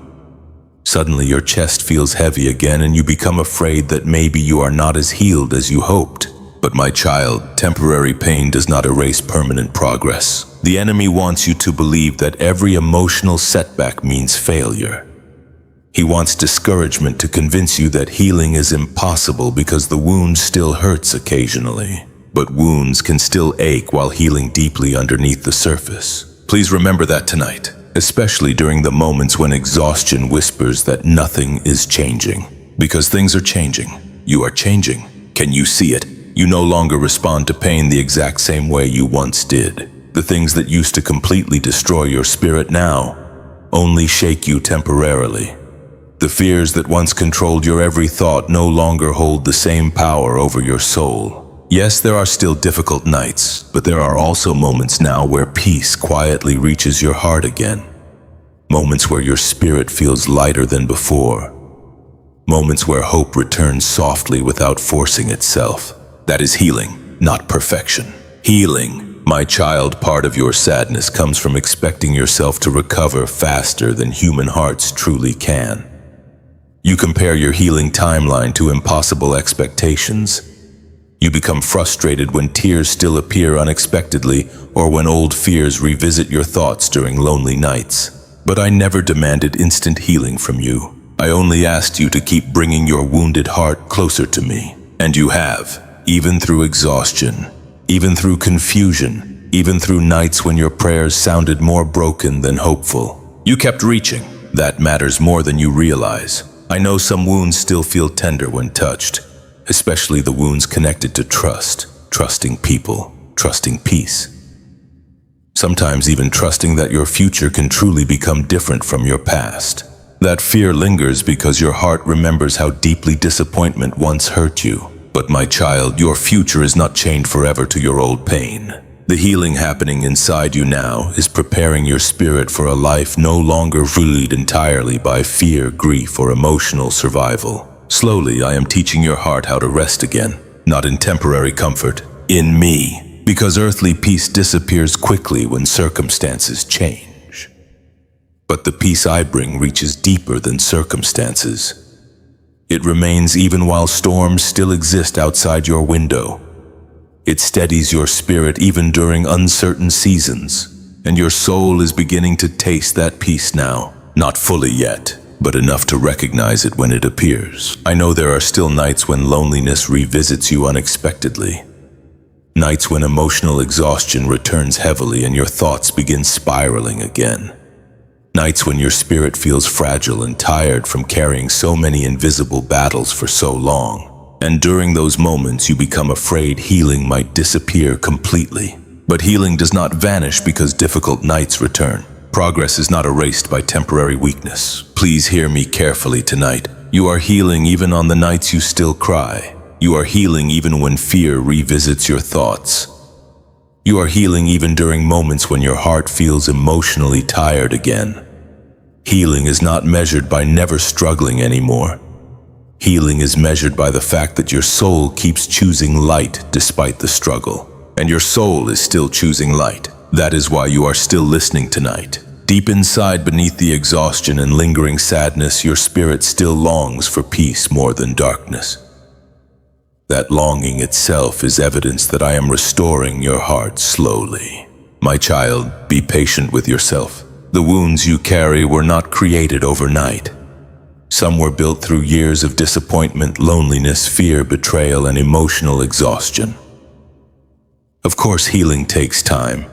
Suddenly your chest feels heavy again and you become afraid that maybe you are not as healed as you hoped. But my child, temporary pain does not erase permanent progress. The enemy wants you to believe that every emotional setback means failure. He wants discouragement to convince you that healing is impossible because the wound still hurts occasionally. But wounds can still ache while healing deeply underneath the surface. Please remember that tonight, especially during the moments when exhaustion whispers that nothing is changing. Because things are changing. You are changing. Can you see it? You no longer respond to pain the exact same way you once did. The things that used to completely destroy your spirit now only shake you temporarily. The fears that once controlled your every thought no longer hold the same power over your soul. Yes, there are still difficult nights, but there are also moments now where peace quietly reaches your heart again. Moments where your spirit feels lighter than before. Moments where hope returns softly without forcing itself. That is healing, not perfection. Healing, my child, part of your sadness comes from expecting yourself to recover faster than human hearts truly can. You compare your healing timeline to impossible expectations. You become frustrated when tears still appear unexpectedly or when old fears revisit your thoughts during lonely nights. But I never demanded instant healing from you. I only asked you to keep bringing your wounded heart closer to me. And you have, even through exhaustion, even through confusion, even through nights when your prayers sounded more broken than hopeful. You kept reaching. That matters more than you realize. I know some wounds still feel tender when touched, especially the wounds connected to trust, trusting people, trusting peace. Sometimes even trusting that your future can truly become different from your past. That fear lingers because your heart remembers how deeply disappointment once hurt you. But But my child, your future is not chained forever to your old pain. The healing happening inside you now is preparing your spirit for a life no longer ruled entirely by fear, grief, or emotional survival. Slowly, I am teaching your heart how to rest again, not in temporary comfort, in me, because earthly peace disappears quickly when circumstances change. But the peace I bring reaches deeper than circumstances. It remains even while storms still exist outside your window. It steadies your spirit even during uncertain seasons, and your soul is beginning to taste that peace now. Not fully yet, but enough to recognize it when it appears. I know there are still nights when loneliness revisits you unexpectedly. Nights when emotional exhaustion returns heavily and your thoughts begin spiraling again. Nights when your spirit feels fragile and tired from carrying so many invisible battles for so long. And during those moments you become afraid healing might disappear completely. But healing does not vanish because difficult nights return. Progress is not erased by temporary weakness. Please hear me carefully tonight. You are healing even on the nights you still cry. You are healing even when fear revisits your thoughts. You are healing even during moments when your heart feels emotionally tired again. Healing is not measured by never struggling anymore. Healing is measured by the fact that your soul keeps choosing light despite the struggle. And your soul is still choosing light. That is why you are still listening tonight. Deep inside, beneath the exhaustion and lingering sadness, your spirit still longs for peace more than darkness. That longing itself is evidence that I am restoring your heart slowly. My child, be patient with yourself. The wounds you carry were not created overnight. Some were built through years of disappointment, loneliness, fear, betrayal, and emotional exhaustion. Of course, healing takes time.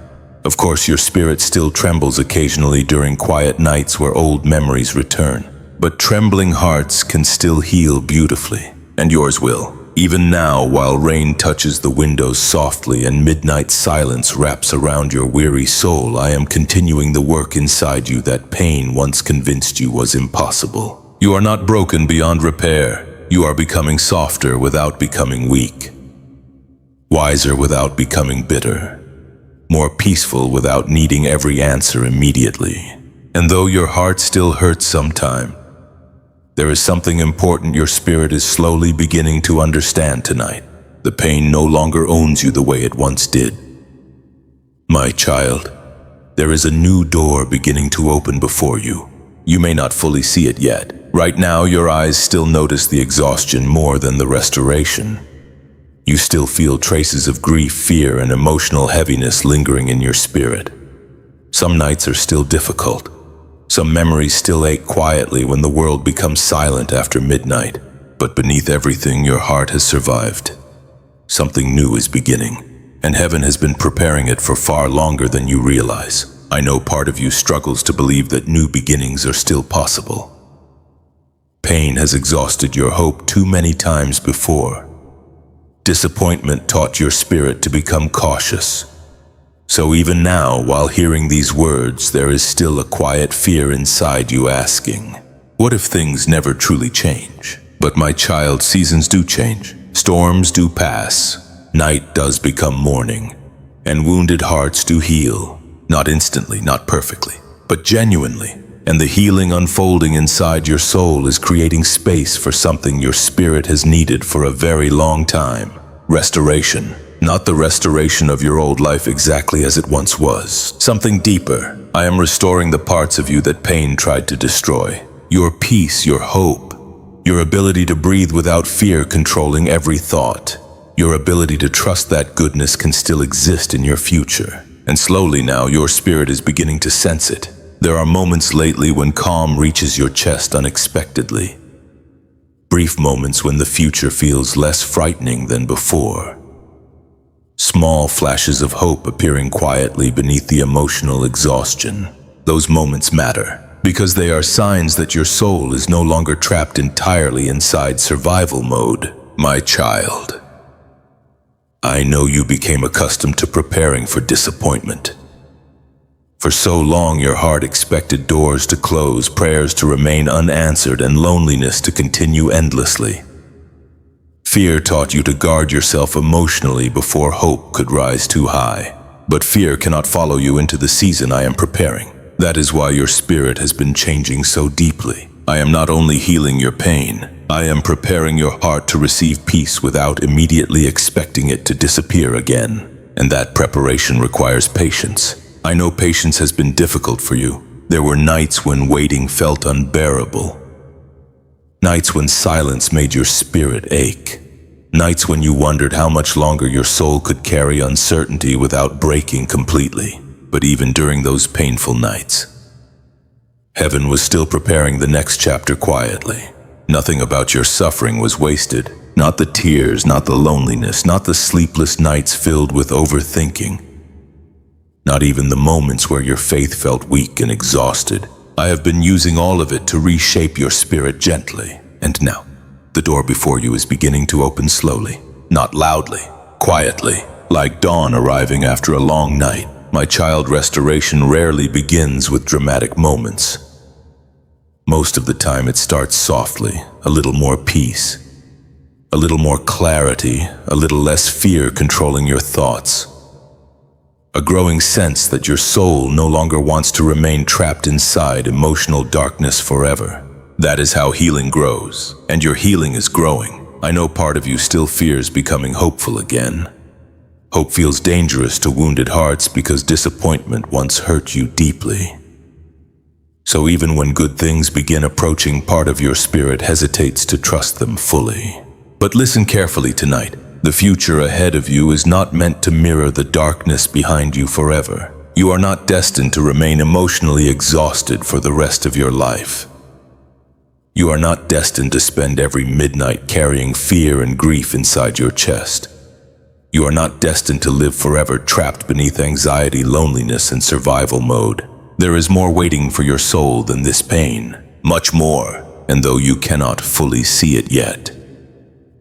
Of course, your spirit still trembles occasionally during quiet nights where old memories return. But trembling hearts can still heal beautifully, and yours will. Even now, while rain touches the windows softly and midnight silence wraps around your weary soul, I am continuing the work inside you that pain once convinced you was impossible. You are not broken beyond repair. You are becoming softer without becoming weak. Wiser without becoming bitter. More peaceful without needing every answer immediately. And though your heart still hurts sometime, there is something important your spirit is slowly beginning to understand tonight. The pain no longer owns you the way it once did. My child, there is a new door beginning to open before you. You may not fully see it yet. Right now, your eyes still notice the exhaustion more than the restoration. You still feel traces of grief, fear, and emotional heaviness lingering in your spirit. Some nights are still difficult. Some memories still ache quietly when the world becomes silent after midnight. But beneath everything, your heart has survived. Something new is beginning, and heaven has been preparing it for far longer than you realize. I know part of you struggles to believe that new beginnings are still possible. Pain has exhausted your hope too many times before. Disappointment taught your spirit to become cautious. So even now, while hearing these words, there is still a quiet fear inside you asking, what if things never truly change? But my child, seasons do change. Storms do pass. Night does become morning. And wounded hearts do heal. Not instantly, not perfectly, but genuinely. And the healing unfolding inside your soul is creating space for something your spirit has needed for a very long time. Restoration. Not the restoration of your old life exactly as it once was. Something deeper. I am restoring the parts of you that pain tried to destroy. Your peace, your hope. Your ability to breathe without fear controlling every thought. Your ability to trust that goodness can still exist in your future. And slowly now, your spirit is beginning to sense it. There are moments lately when calm reaches your chest unexpectedly. Brief moments when the future feels less frightening than before. Small flashes of hope appearing quietly beneath the emotional exhaustion. Those moments matter because they are signs that your soul is no longer trapped entirely inside survival mode. My child, I know you became accustomed to preparing for disappointment. For so long, your heart expected doors to close, prayers to remain unanswered, and loneliness to continue endlessly. Fear taught you to guard yourself emotionally before hope could rise too high. But fear cannot follow you into the season I am preparing. That is why your spirit has been changing so deeply. I am not only healing your pain, I am preparing your heart to receive peace without immediately expecting it to disappear again. And that preparation requires patience. I know patience has been difficult for you. There were nights when waiting felt unbearable. Nights when silence made your spirit ache. Nights when you wondered how much longer your soul could carry uncertainty without breaking completely. But even during those painful nights, heaven was still preparing the next chapter quietly. Nothing about your suffering was wasted. Not the tears, not the loneliness, not the sleepless nights filled with overthinking. Not even the moments where your faith felt weak and exhausted. I have been using all of it to reshape your spirit gently. And now, the door before you is beginning to open slowly. Not loudly, quietly, like dawn arriving after a long night. My child, restoration rarely begins with dramatic moments. Most of the time it starts softly, a little more peace, a little more clarity, a little less fear controlling your thoughts. A growing sense that your soul no longer wants to remain trapped inside emotional darkness forever. That is how healing grows, and your healing is growing. I know part of you still fears becoming hopeful again. Hope feels dangerous to wounded hearts because disappointment once hurt you deeply. So even when good things begin approaching, part of your spirit hesitates to trust them fully. But listen carefully tonight. The future ahead of you is not meant to mirror the darkness behind you forever. You are not destined to remain emotionally exhausted for the rest of your life. You are not destined to spend every midnight carrying fear and grief inside your chest. You are not destined to live forever trapped beneath anxiety, loneliness, and survival mode. There is more waiting for your soul than this pain. Much more, and though you cannot fully see it yet,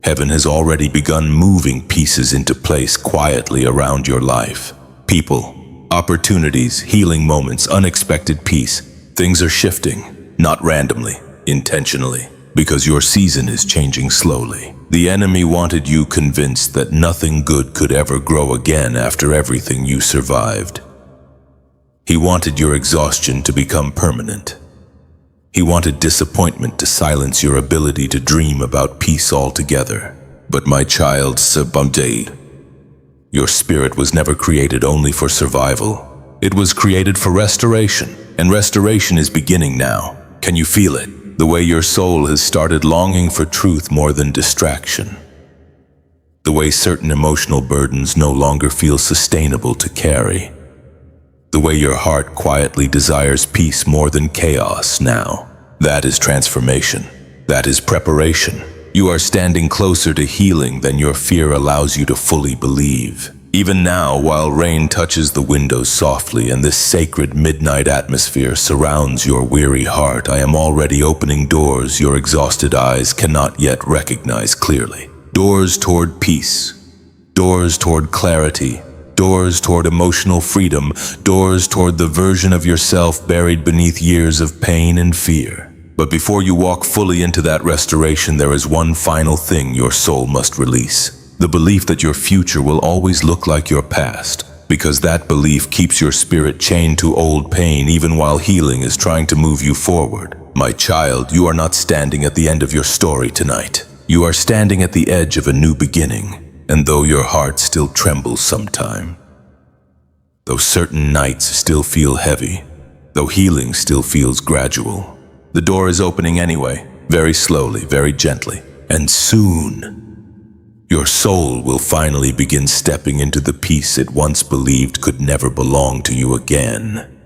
heaven has already begun moving pieces into place quietly around your life. People, opportunities, healing moments, unexpected peace. Things are shifting, not randomly, intentionally, because your season is changing slowly. The enemy wanted you convinced that nothing good could ever grow again after everything you survived. He wanted your exhaustion to become permanent. He wanted disappointment to silence your ability to dream about peace altogether. But my child, your spirit was never created only for survival. It was created for restoration, and restoration is beginning now. Can you feel it? The way your soul has started longing for truth more than distraction. The way certain emotional burdens no longer feel sustainable to carry. The way your heart quietly desires peace more than chaos now. That is transformation. That is preparation. You are standing closer to healing than your fear allows you to fully believe. Even now, while rain touches the windows softly and this sacred midnight atmosphere surrounds your weary heart, I am already opening doors your exhausted eyes cannot yet recognize clearly. Doors toward peace. Doors toward clarity. Doors toward emotional freedom. Doors toward the version of yourself buried beneath years of pain and fear. But before you walk fully into that restoration, there is one final thing your soul must release. The belief that your future will always look like your past, because that belief keeps your spirit chained to old pain even while healing is trying to move you forward. My child, you are not standing at the end of your story tonight. You are standing at the edge of a new beginning, and though your heart still trembles sometime, though certain nights still feel heavy, though healing still feels gradual, the door is opening anyway, very slowly, very gently, and soon, your soul will finally begin stepping into the peace it once believed could never belong to you again.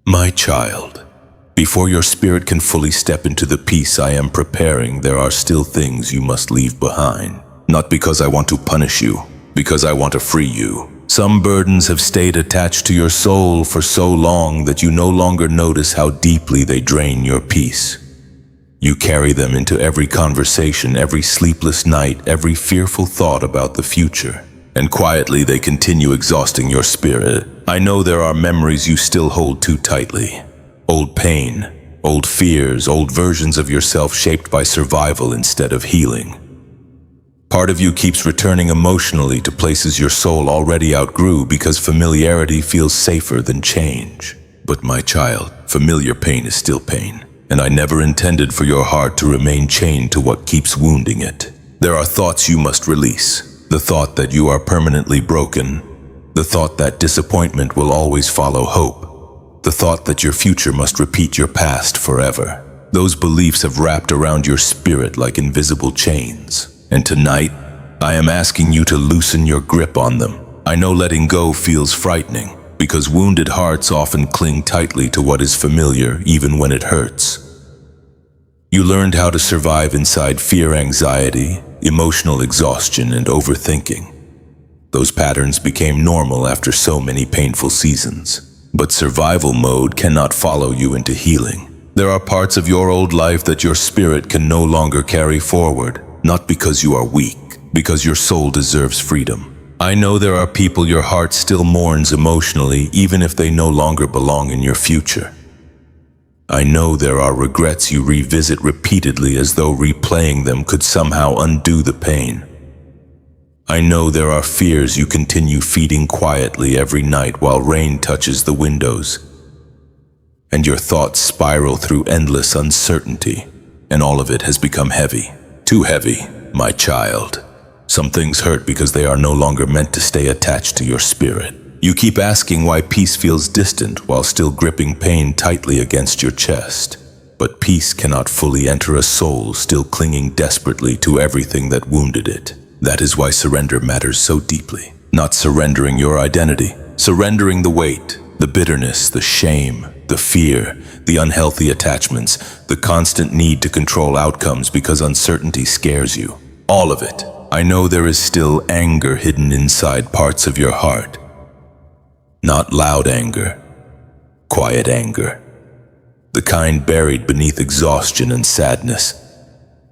My child, before your spirit can fully step into the peace I am preparing, there are still things you must leave behind. Not because I want to punish you, because I want to free you. Some burdens have stayed attached to your soul for so long that you no longer notice how deeply they drain your peace. You carry them into every conversation, every sleepless night, every fearful thought about the future. And quietly they continue exhausting your spirit. I know there are memories you still hold too tightly. Old pain, old fears, old versions of yourself shaped by survival instead of healing. Part of you keeps returning emotionally to places your soul already outgrew because familiarity feels safer than change. But my child, familiar pain is still pain, and I never intended for your heart to remain chained to what keeps wounding it. There are thoughts you must release. The thought that you are permanently broken. The thought that disappointment will always follow hope. The thought that your future must repeat your past forever. Those beliefs have wrapped around your spirit like invisible chains. And tonight, I am asking you to loosen your grip on them. I know letting go feels frightening, because wounded hearts often cling tightly to what is familiar even when it hurts. You learned how to survive inside fear, anxiety, emotional exhaustion, and overthinking. Those patterns became normal after so many painful seasons. But survival mode cannot follow you into healing. There are parts of your old life that your spirit can no longer carry forward. Not because you are weak, because your soul deserves freedom. I know there are people your heart still mourns emotionally, even if they no longer belong in your future. I know there are regrets you revisit repeatedly as though replaying them could somehow undo the pain. I know there are fears you continue feeding quietly every night while rain touches the windows. And your thoughts spiral through endless uncertainty, and all of it has become heavy. Too heavy, my child. Some things hurt because they are no longer meant to stay attached to your spirit. You keep asking why peace feels distant while still gripping pain tightly against your chest. But peace cannot fully enter a soul still clinging desperately to everything that wounded it. That is why surrender matters so deeply. Not surrendering your identity, surrendering the weight, the bitterness, the shame, the fear, the unhealthy attachments, the constant need to control outcomes because uncertainty scares you. All of it. I know there is still anger hidden inside parts of your heart. Not loud anger, quiet anger. The kind buried beneath exhaustion and sadness.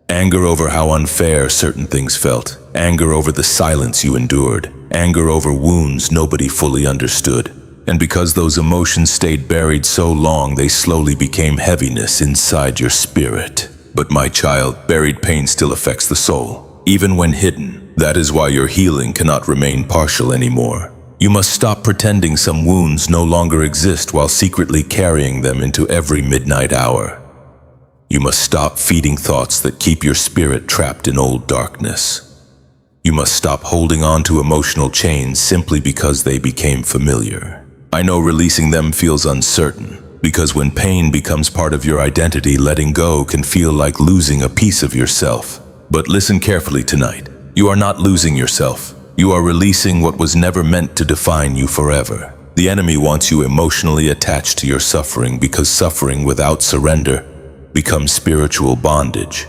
Anger over how unfair certain things felt. Anger over the silence you endured. Anger over wounds nobody fully understood. And because those emotions stayed buried so long, they slowly became heaviness inside your spirit. But my child, buried pain still affects the soul, even when hidden. That is why your healing cannot remain partial anymore. You must stop pretending some wounds no longer exist while secretly carrying them into every midnight hour. You must stop feeding thoughts that keep your spirit trapped in old darkness. You must stop holding on to emotional chains simply because they became familiar. I know releasing them feels uncertain, because when pain becomes part of your identity, letting go can feel like losing a piece of yourself. But listen carefully tonight. You are not losing yourself. You are releasing what was never meant to define you forever. The enemy wants you emotionally attached to your suffering because suffering without surrender becomes spiritual bondage.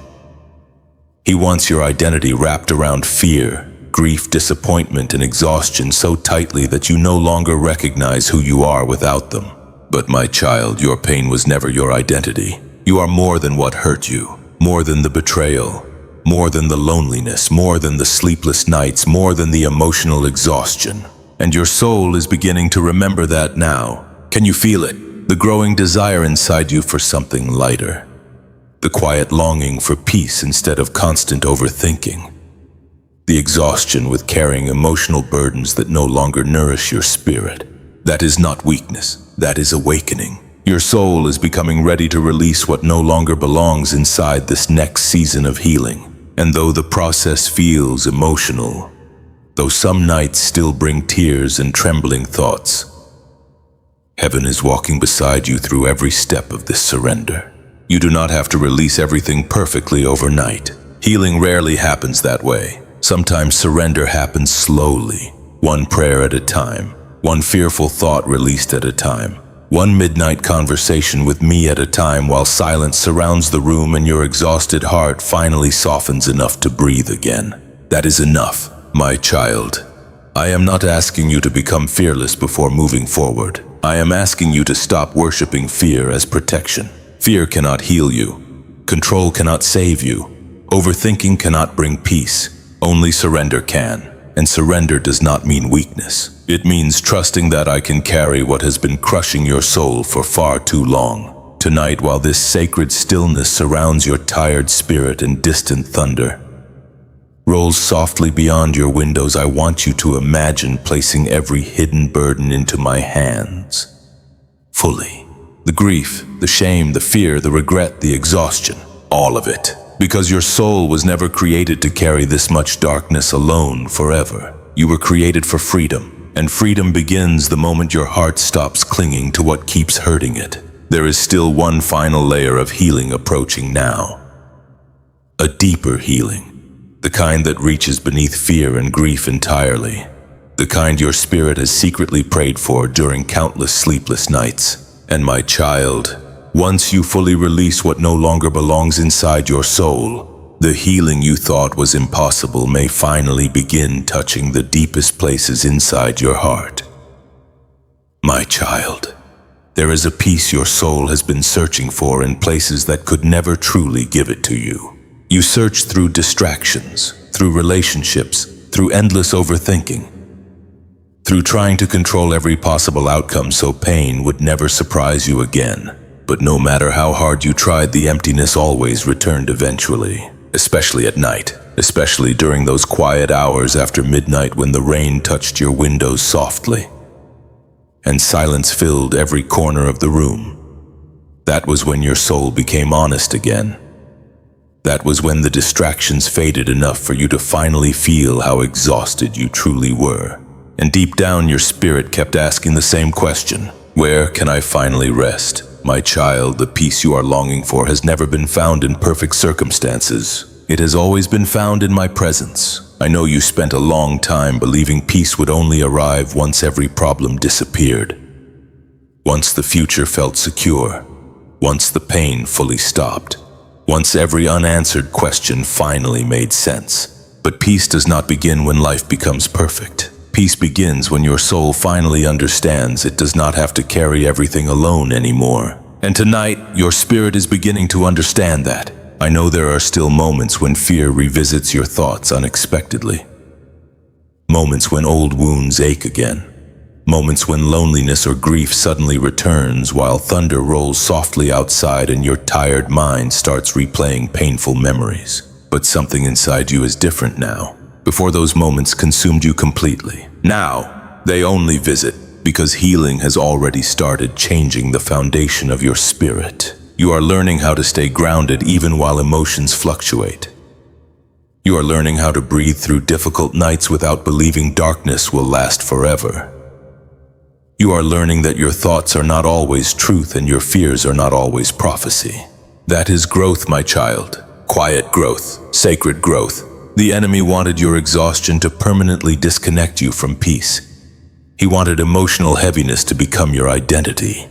He wants your identity wrapped around fear, grief, disappointment, and exhaustion so tightly that you no longer recognize who you are without them. But my child, your pain was never your identity. You are more than what hurt you, more than the betrayal, more than the loneliness, more than the sleepless nights, more than the emotional exhaustion. And your soul is beginning to remember that now. Can you feel it? The growing desire inside you for something lighter. The quiet longing for peace instead of constant overthinking. The exhaustion with carrying emotional burdens that no longer nourish your spirit. That is not weakness, that is awakening. Your soul is becoming ready to release what no longer belongs inside this next season of healing. And though the process feels emotional, though some nights still bring tears and trembling thoughts, heaven is walking beside you through every step of this surrender. You do not have to release everything perfectly overnight. Healing rarely happens that way. Sometimes surrender happens slowly, one prayer at a time, one fearful thought released at a time, one midnight conversation with me at a time, while silence surrounds the room and your exhausted heart finally softens enough to breathe again. That is enough, my child. I am not asking you to become fearless before moving forward. I am asking you to stop worshiping fear as protection. Fear cannot heal you. Control cannot save you. Overthinking cannot bring peace. Only surrender can. And surrender does not mean weakness. It means trusting that I can carry what has been crushing your soul for far too long. Tonight, while this sacred stillness surrounds your tired spirit and distant thunder, rolls softly beyond your windows, I want you to imagine placing every hidden burden into my hands. Fully. The grief, the shame, the fear, the regret, the exhaustion. All of it. Because your soul was never created to carry this much darkness alone forever. You were created for freedom. And freedom begins the moment your heart stops clinging to what keeps hurting it. There is still one final layer of healing approaching now. A deeper healing. The kind that reaches beneath fear and grief entirely. The kind your spirit has secretly prayed for during countless sleepless nights. And my child, once you fully release what no longer belongs inside your soul, the healing you thought was impossible may finally begin touching the deepest places inside your heart. My child, there is a peace your soul has been searching for in places that could never truly give it to you. You search through distractions, through relationships, through endless overthinking, through trying to control every possible outcome so pain would never surprise you again. But no matter how hard you tried, the emptiness always returned eventually, especially at night, especially during those quiet hours after midnight when the rain touched your windows softly, and silence filled every corner of the room. That was when your soul became honest again. That was when the distractions faded enough for you to finally feel how exhausted you truly were. And deep down your spirit kept asking the same question: where can I finally rest? My child, the peace you are longing for has never been found in perfect circumstances. It has always been found in my presence. I know you spent a long time believing peace would only arrive once every problem disappeared. Once the future felt secure. Once the pain fully stopped. Once every unanswered question finally made sense. But peace does not begin when life becomes perfect. Peace begins when your soul finally understands it does not have to carry everything alone anymore. And tonight, your spirit is beginning to understand that. I know there are still moments when fear revisits your thoughts unexpectedly. Moments when old wounds ache again. Moments when loneliness or grief suddenly returns while thunder rolls softly outside and your tired mind starts replaying painful memories. But something inside you is different now. Before, those moments consumed you completely. Now, they only visit because healing has already started changing the foundation of your spirit. You are learning how to stay grounded even while emotions fluctuate. You are learning how to breathe through difficult nights without believing darkness will last forever. You are learning that your thoughts are not always truth and your fears are not always prophecy. That is growth, my child. Quiet growth, sacred growth. The enemy wanted your exhaustion to permanently disconnect you from peace. He wanted emotional heaviness to become your identity.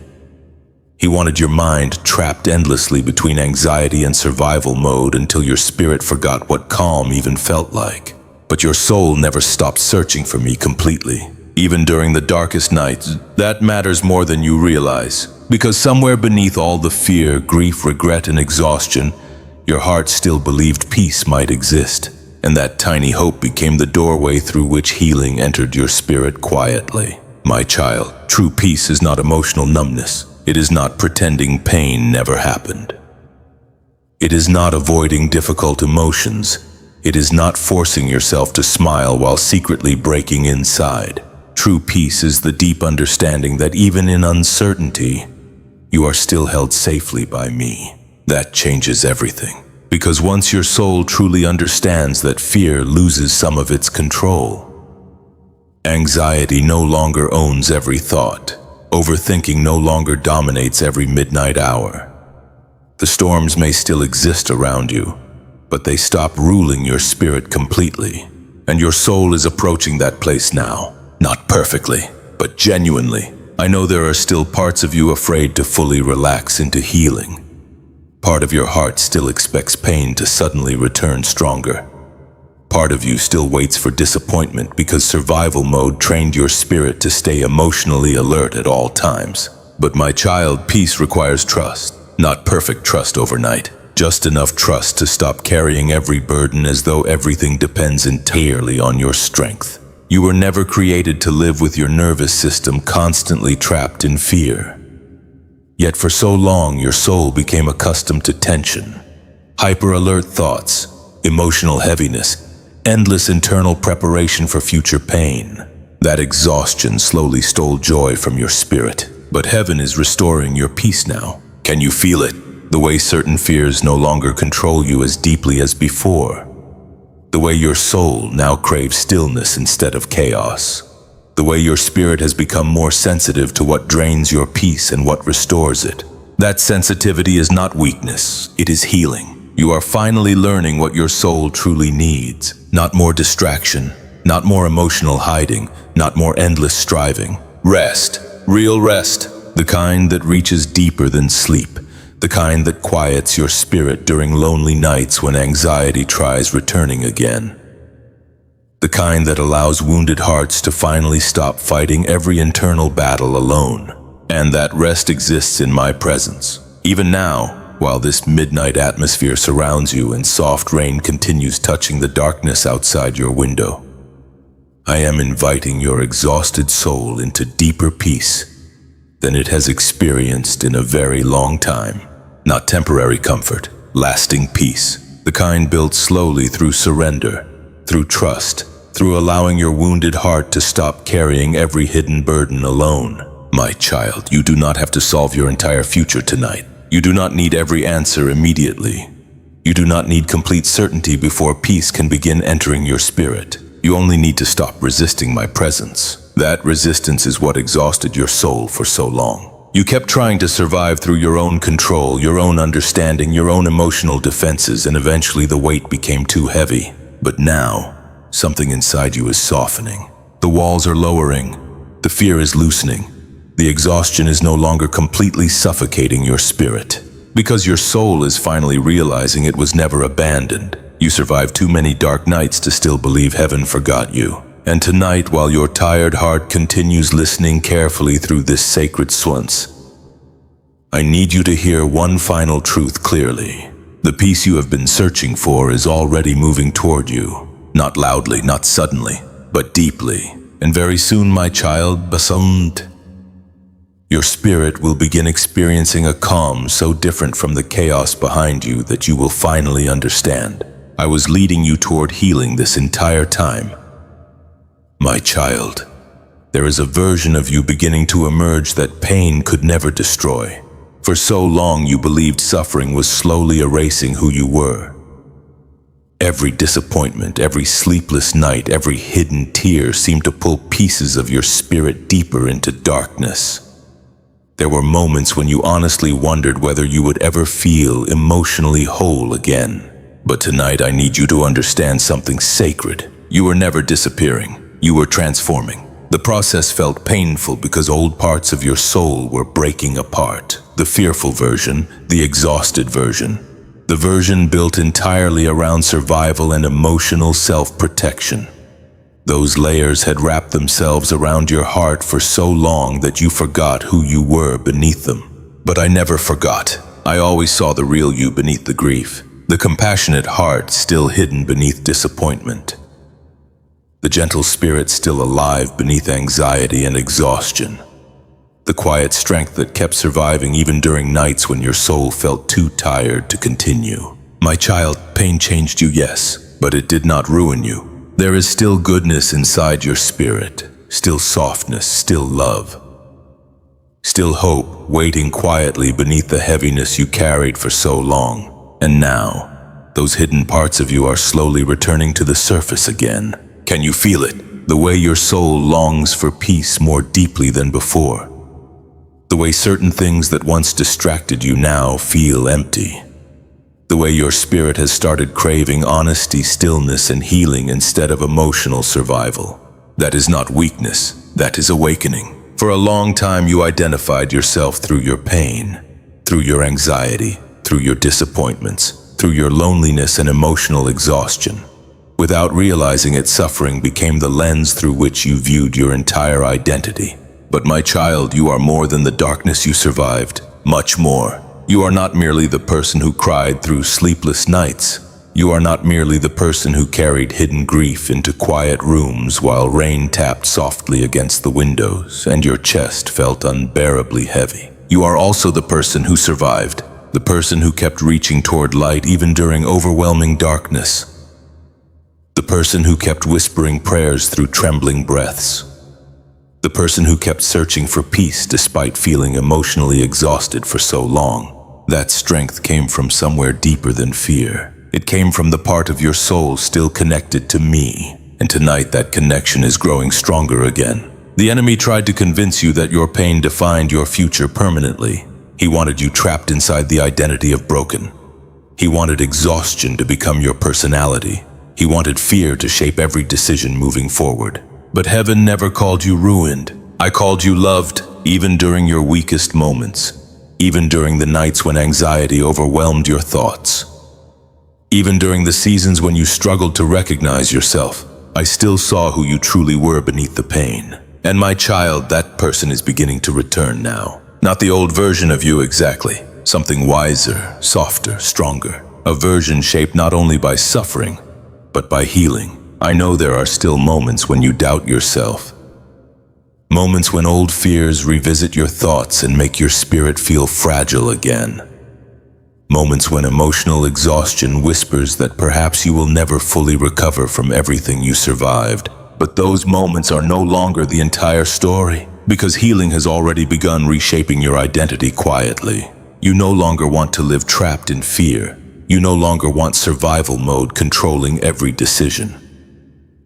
He wanted your mind trapped endlessly between anxiety and survival mode until your spirit forgot what calm even felt like. But your soul never stopped searching for me completely. Even during the darkest nights, that matters more than you realize. Because somewhere beneath all the fear, grief, regret, and exhaustion, your heart still believed peace might exist. And that tiny hope became the doorway through which healing entered your spirit quietly. My child, true peace is not emotional numbness. It is not pretending pain never happened. It is not avoiding difficult emotions. It is not forcing yourself to smile while secretly breaking inside. True peace is the deep understanding that even in uncertainty, you are still held safely by me. That changes everything. Because once your soul truly understands that fear loses some of its control, anxiety no longer owns every thought, overthinking no longer dominates every midnight hour. The storms may still exist around you, but they stop ruling your spirit completely, and your soul is approaching that place now. Not perfectly, but genuinely. I know there are still parts of you afraid to fully relax into healing. Part of your heart still expects pain to suddenly return stronger. Part of you still waits for disappointment because survival mode trained your spirit to stay emotionally alert at all times. But my child, peace requires trust. Not perfect trust overnight. Just enough trust to stop carrying every burden as though everything depends entirely on your strength. You were never created to live with your nervous system constantly trapped in fear. Yet for so long, your soul became accustomed to tension, hyper-alert thoughts, emotional heaviness, endless internal preparation for future pain. That exhaustion slowly stole joy from your spirit. But heaven is restoring your peace now. Can you feel it? The way certain fears no longer control you as deeply as before. The way your soul now craves stillness instead of chaos. The way your spirit has become more sensitive to what drains your peace and what restores it. That sensitivity is not weakness, it is healing. You are finally learning what your soul truly needs. Not more distraction, not more emotional hiding, not more endless striving. Rest, real rest, the kind that reaches deeper than sleep. The kind that quiets your spirit during lonely nights when anxiety tries returning again. The kind that allows wounded hearts to finally stop fighting every internal battle alone. And that rest exists in my presence. Even now, while this midnight atmosphere surrounds you and soft rain continues touching the darkness outside your window, I am inviting your exhausted soul into deeper peace than it has experienced in a very long time. Not temporary comfort, lasting peace. The kind built slowly through surrender, through trust, through allowing your wounded heart to stop carrying every hidden burden alone. My child, you do not have to solve your entire future tonight. You do not need every answer immediately. You do not need complete certainty before peace can begin entering your spirit. You only need to stop resisting my presence. That resistance is what exhausted your soul for so long. You kept trying to survive through your own control, your own understanding, your own emotional defenses, and eventually the weight became too heavy. But now, something inside you is softening. The walls are lowering. The fear is loosening. The exhaustion is no longer completely suffocating your spirit. Because your soul is finally realizing it was never abandoned. You survived too many dark nights to still believe heaven forgot you. And tonight, while your tired heart continues listening carefully through this sacred silence, I need you to hear one final truth clearly. The peace you have been searching for is already moving toward you. Not loudly, not suddenly, but deeply. And very soon, my child, Basant, your spirit will begin experiencing a calm so different from the chaos behind you that you will finally understand. I was leading you toward healing this entire time. My child, there is a version of you beginning to emerge that pain could never destroy. For so long you believed suffering was slowly erasing who you were. Every disappointment, every sleepless night, every hidden tear seemed to pull pieces of your spirit deeper into darkness. There were moments when you honestly wondered whether you would ever feel emotionally whole again. But tonight I need you to understand something sacred. You were never disappearing. You were transforming. The process felt painful because old parts of your soul were breaking apart. The fearful version, the exhausted version, the version built entirely around survival and emotional self-protection. Those layers had wrapped themselves around your heart for so long that you forgot who you were beneath them. But I never forgot. I always saw the real you beneath the grief, the compassionate heart still hidden beneath disappointment, the gentle spirit still alive beneath anxiety and exhaustion, the quiet strength that kept surviving even during nights when your soul felt too tired to continue. My child, pain changed you, yes, but it did not ruin you. There is still goodness inside your spirit, still softness, still love, still hope waiting quietly beneath the heaviness you carried for so long. And now, those hidden parts of you are slowly returning to the surface again. Can you feel it? The way your soul longs for peace more deeply than before. The way certain things that once distracted you now feel empty. The way your spirit has started craving honesty, stillness, and healing instead of emotional survival. That is not weakness, that is awakening. For a long time you identified yourself through your pain, through your anxiety, through your disappointments, through your loneliness and emotional exhaustion. Without realizing it, suffering became the lens through which you viewed your entire identity. But my child, you are more than the darkness you survived, much more. You are not merely the person who cried through sleepless nights. You are not merely the person who carried hidden grief into quiet rooms while rain tapped softly against the windows and your chest felt unbearably heavy. You are also the person who survived, the person who kept reaching toward light even during overwhelming darkness. The person who kept whispering prayers through trembling breaths. The person who kept searching for peace despite feeling emotionally exhausted for so long. That strength came from somewhere deeper than fear. It came from the part of your soul still connected to me. And tonight that connection is growing stronger again. The enemy tried to convince you that your pain defined your future permanently. He wanted you trapped inside the identity of broken. He wanted exhaustion to become your personality. He wanted fear to shape every decision moving forward. But heaven never called you ruined. I called you loved, even during your weakest moments. Even during the nights when anxiety overwhelmed your thoughts. Even during the seasons when you struggled to recognize yourself, I still saw who you truly were beneath the pain. And my child, that person is beginning to return now. Not the old version of you exactly. Something wiser, softer, stronger. A version shaped not only by suffering, but by healing. I know there are still moments when you doubt yourself. Moments when old fears revisit your thoughts and make your spirit feel fragile again. Moments when emotional exhaustion whispers that perhaps you will never fully recover from everything you survived. But those moments are no longer the entire story, because healing has already begun reshaping your identity quietly. You no longer want to live trapped in fear. You no longer want survival mode controlling every decision.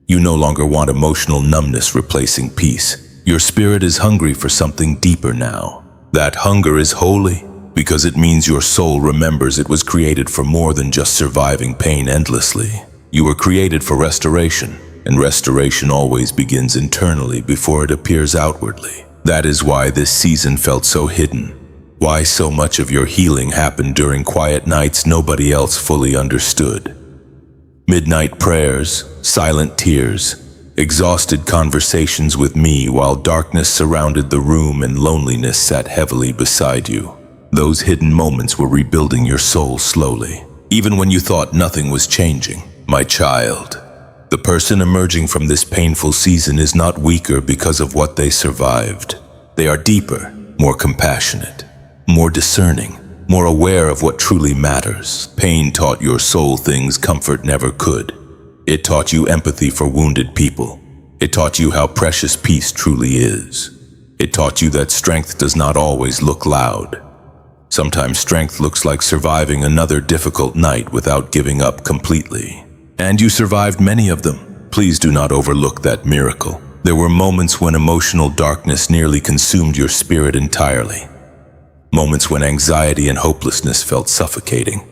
You no longer want emotional numbness replacing peace. Your spirit is hungry for something deeper now. That hunger is holy, because it means your soul remembers it was created for more than just surviving pain endlessly. You were created for restoration. And restoration always begins internally before it appears outwardly. That is why this season felt so hidden. Why so much of your healing happened during quiet nights nobody else fully understood. Midnight prayers, silent tears, exhausted conversations with me while darkness surrounded the room and loneliness sat heavily beside you. Those hidden moments were rebuilding your soul slowly, even when you thought nothing was changing. My child. The person emerging from this painful season is not weaker because of what they survived. They are deeper, more compassionate, more discerning, more aware of what truly matters. Pain taught your soul things comfort never could. It taught you empathy for wounded people. It taught you how precious peace truly is. It taught you that strength does not always look loud. Sometimes strength looks like surviving another difficult night without giving up completely. And you survived many of them. Please do not overlook that miracle. There were moments when emotional darkness nearly consumed your spirit entirely. Moments when anxiety and hopelessness felt suffocating.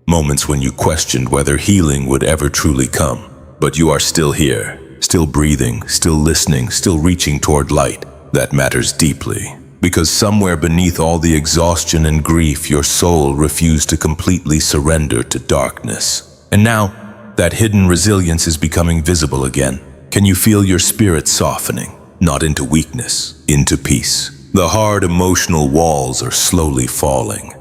Moments when you questioned whether healing would ever truly come. But you are still here, still breathing, still listening, still reaching toward light. That matters deeply. Because somewhere beneath all the exhaustion and grief, your soul refused to completely surrender to darkness. And now, that hidden resilience is becoming visible again. Can you feel your spirit softening? Not into weakness, into peace. The hard emotional walls are slowly falling.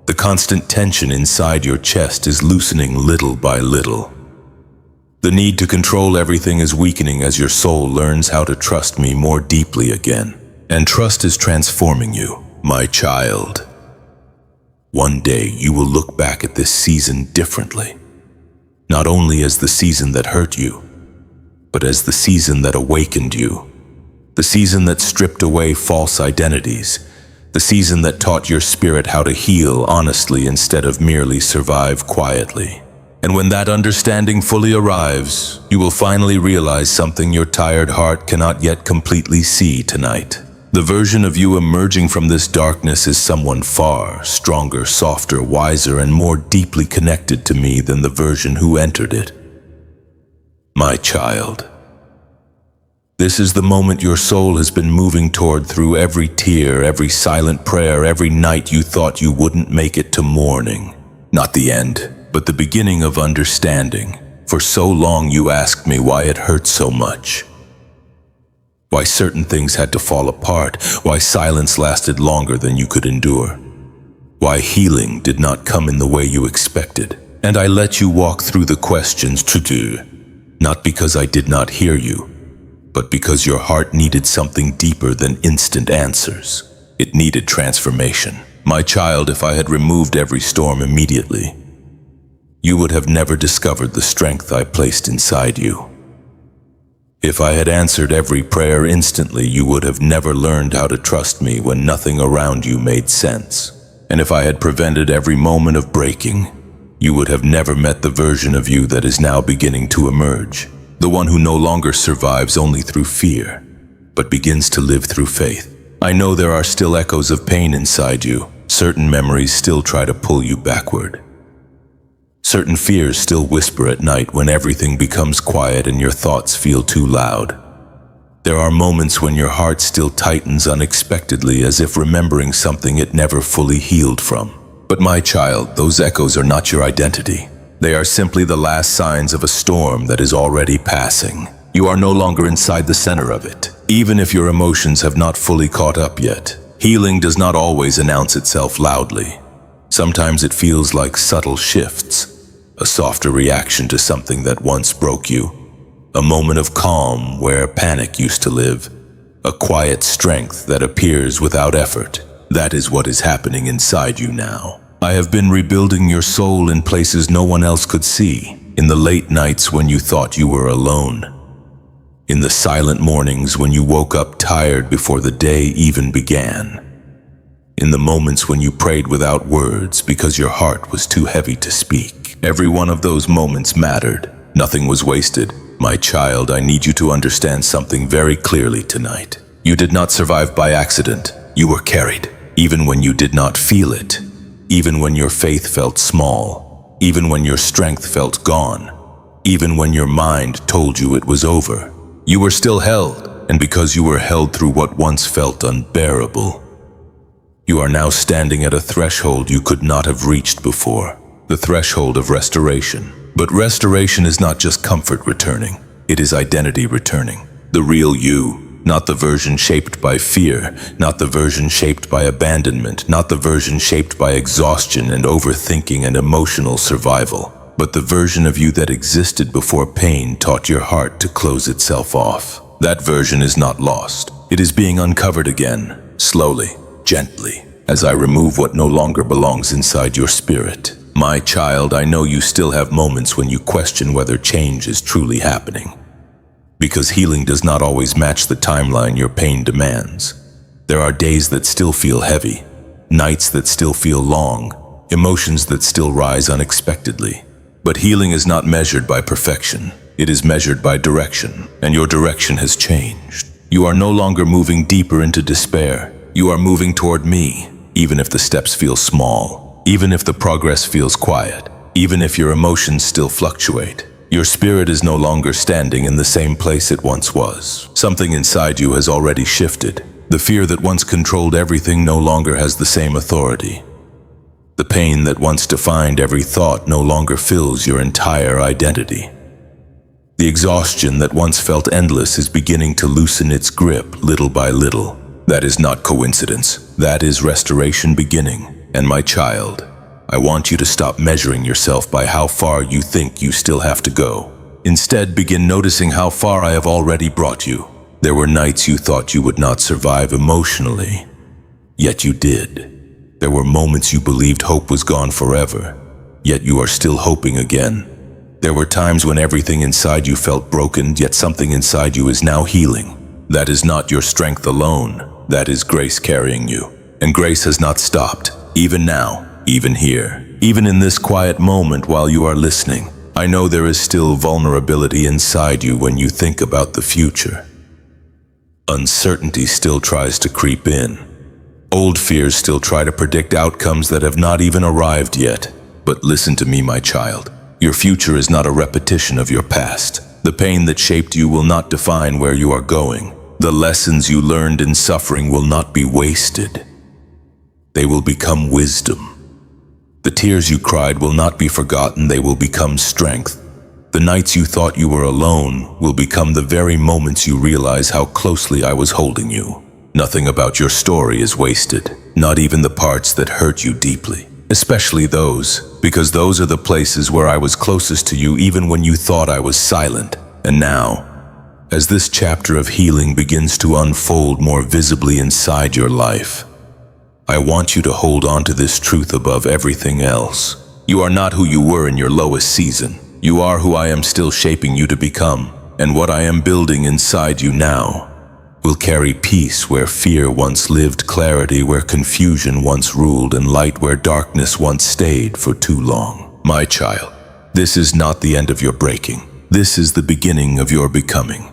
The constant tension inside your chest is loosening little by little. The need to control everything is weakening as your soul learns how to trust me more deeply again. And trust is transforming you, my child. One day you will look back at this season differently. Not only as the season that hurt you, but as the season that awakened you. The season that stripped away false identities. The season that taught your spirit how to heal honestly instead of merely survive quietly. And when that understanding fully arrives, you will finally realize something your tired heart cannot yet completely see tonight. The version of you emerging from this darkness is someone far stronger, softer, wiser, and more deeply connected to me than the version who entered it. My child. This is the moment your soul has been moving toward through every tear, every silent prayer, every night you thought you wouldn't make it to morning. Not the end, but the beginning of understanding. For so long you asked me why it hurt so much. Why certain things had to fall apart, why silence lasted longer than you could endure. Why healing did not come in the way you expected. And I let you walk through the questions to do, not because I did not hear you, but because your heart needed something deeper than instant answers. It needed transformation. My child, if I had removed every storm immediately, you would have never discovered the strength I placed inside you. If I had answered every prayer instantly, you would have never learned how to trust me when nothing around you made sense. And if I had prevented every moment of breaking, you would have never met the version of you that is now beginning to emerge. The one who no longer survives only through fear, but begins to live through faith. I know there are still echoes of pain inside you. Certain memories still try to pull you backward. Certain fears still whisper at night when everything becomes quiet and your thoughts feel too loud. There are moments when your heart still tightens unexpectedly, as if remembering something it never fully healed from. But my child, those echoes are not your identity. They are simply the last signs of a storm that is already passing. You are no longer inside the center of it, even if your emotions have not fully caught up yet. Healing does not always announce itself loudly. Sometimes it feels like subtle shifts, a softer reaction to something that once broke you, a moment of calm where panic used to live, a quiet strength that appears without effort. That is what is happening inside you now. I have been rebuilding your soul in places no one else could see, in the late nights when you thought you were alone, in the silent mornings when you woke up tired before the day even began, in the moments when you prayed without words because your heart was too heavy to speak. Every one of those moments mattered. Nothing was wasted. My child, I need you to understand something very clearly tonight. You did not survive by accident. You were carried, even when you did not feel it, even when your faith felt small, even when your strength felt gone, even when your mind told you it was over. You were still held, and because you were held through what once felt unbearable, you are now standing at a threshold you could not have reached before, the threshold of restoration. But restoration is not just comfort returning, it is identity returning. The real you, not the version shaped by fear, not the version shaped by abandonment, not the version shaped by exhaustion and overthinking and emotional survival, but the version of you that existed before pain taught your heart to close itself off. That version is not lost. It is being uncovered again, slowly, gently, as I remove what no longer belongs inside your spirit. My child, I know you still have moments when you question whether change is truly happening, because healing does not always match the timeline your pain demands. There are days that still feel heavy, nights that still feel long, emotions that still rise unexpectedly. But healing is not measured by perfection. It is measured by direction, and your direction has changed. You are no longer moving deeper into despair. You are moving toward me, even if the steps feel small. Even if the progress feels quiet, even if your emotions still fluctuate, your spirit is no longer standing in the same place it once was. Something inside you has already shifted. The fear that once controlled everything no longer has the same authority. The pain that once defined every thought no longer fills your entire identity. The exhaustion that once felt endless is beginning to loosen its grip little by little. That is not coincidence. That is restoration beginning. And my child, I want you to stop measuring yourself by how far you think you still have to go. Instead, begin noticing how far I have already brought you. There were nights you thought you would not survive emotionally, yet you did. There were moments you believed hope was gone forever, yet you are still hoping again. There were times when everything inside you felt broken, yet something inside you is now healing. That is not your strength alone. That is grace carrying you. And grace has not stopped. Even now, even here, even in this quiet moment while you are listening, I know there is still vulnerability inside you when you think about the future. Uncertainty still tries to creep in. Old fears still try to predict outcomes that have not even arrived yet. But listen to me, my child. Your future is not a repetition of your past. The pain that shaped you will not define where you are going. The lessons you learned in suffering will not be wasted. They will become wisdom. The tears you cried will not be forgotten, they will become strength. The nights you thought you were alone will become the very moments you realize how closely I was holding you. Nothing about your story is wasted, not even the parts that hurt you deeply. Especially those, because those are the places where I was closest to you even when you thought I was silent. And now, as this chapter of healing begins to unfold more visibly inside your life, I want you to hold on to this truth above everything else. You are not who you were in your lowest season. You are who I am still shaping you to become, and what I am building inside you now will carry peace where fear once lived, clarity where confusion once ruled, and light where darkness once stayed for too long. My child, this is not the end of your breaking. This is the beginning of your becoming.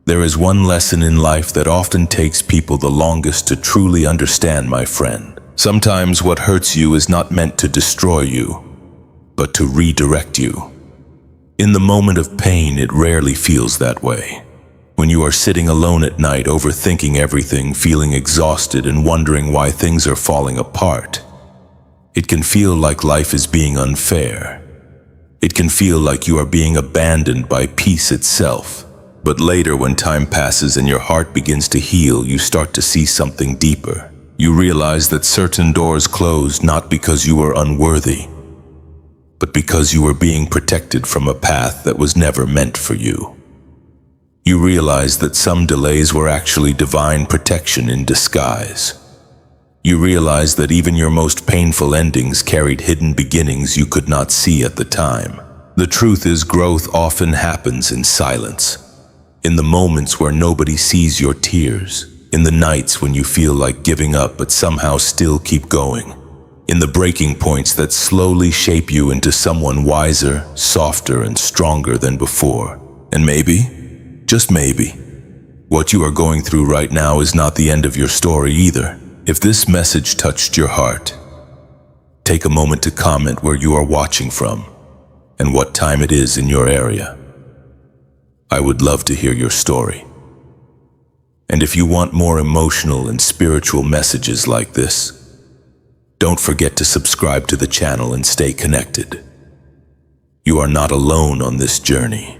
There is one lesson in life that often takes people the longest to truly understand, my friend. Sometimes what hurts you is not meant to destroy you, but to redirect you. In the moment of pain, it rarely feels that way. When you are sitting alone at night, overthinking everything, feeling exhausted and wondering why things are falling apart, it can feel like life is being unfair. It can feel like you are being abandoned by peace itself. But later, when time passes and your heart begins to heal, you start to see something deeper. You realize that certain doors closed not because you were unworthy, but because you were being protected from a path that was never meant for you. You realize that some delays were actually divine protection in disguise. You realize that even your most painful endings carried hidden beginnings you could not see at the time. The truth is, growth often happens in silence. In the moments where nobody sees your tears, in the nights when you feel like giving up but somehow still keep going, in the breaking points that slowly shape you into someone wiser, softer, and stronger than before. And maybe, just maybe, what you are going through right now is not the end of your story either. If this message touched your heart, take a moment to comment where you are watching from and what time it is in your area. I would love to hear your story. And if you want more emotional and spiritual messages like this, don't forget to subscribe to the channel and stay connected. You are not alone on this journey.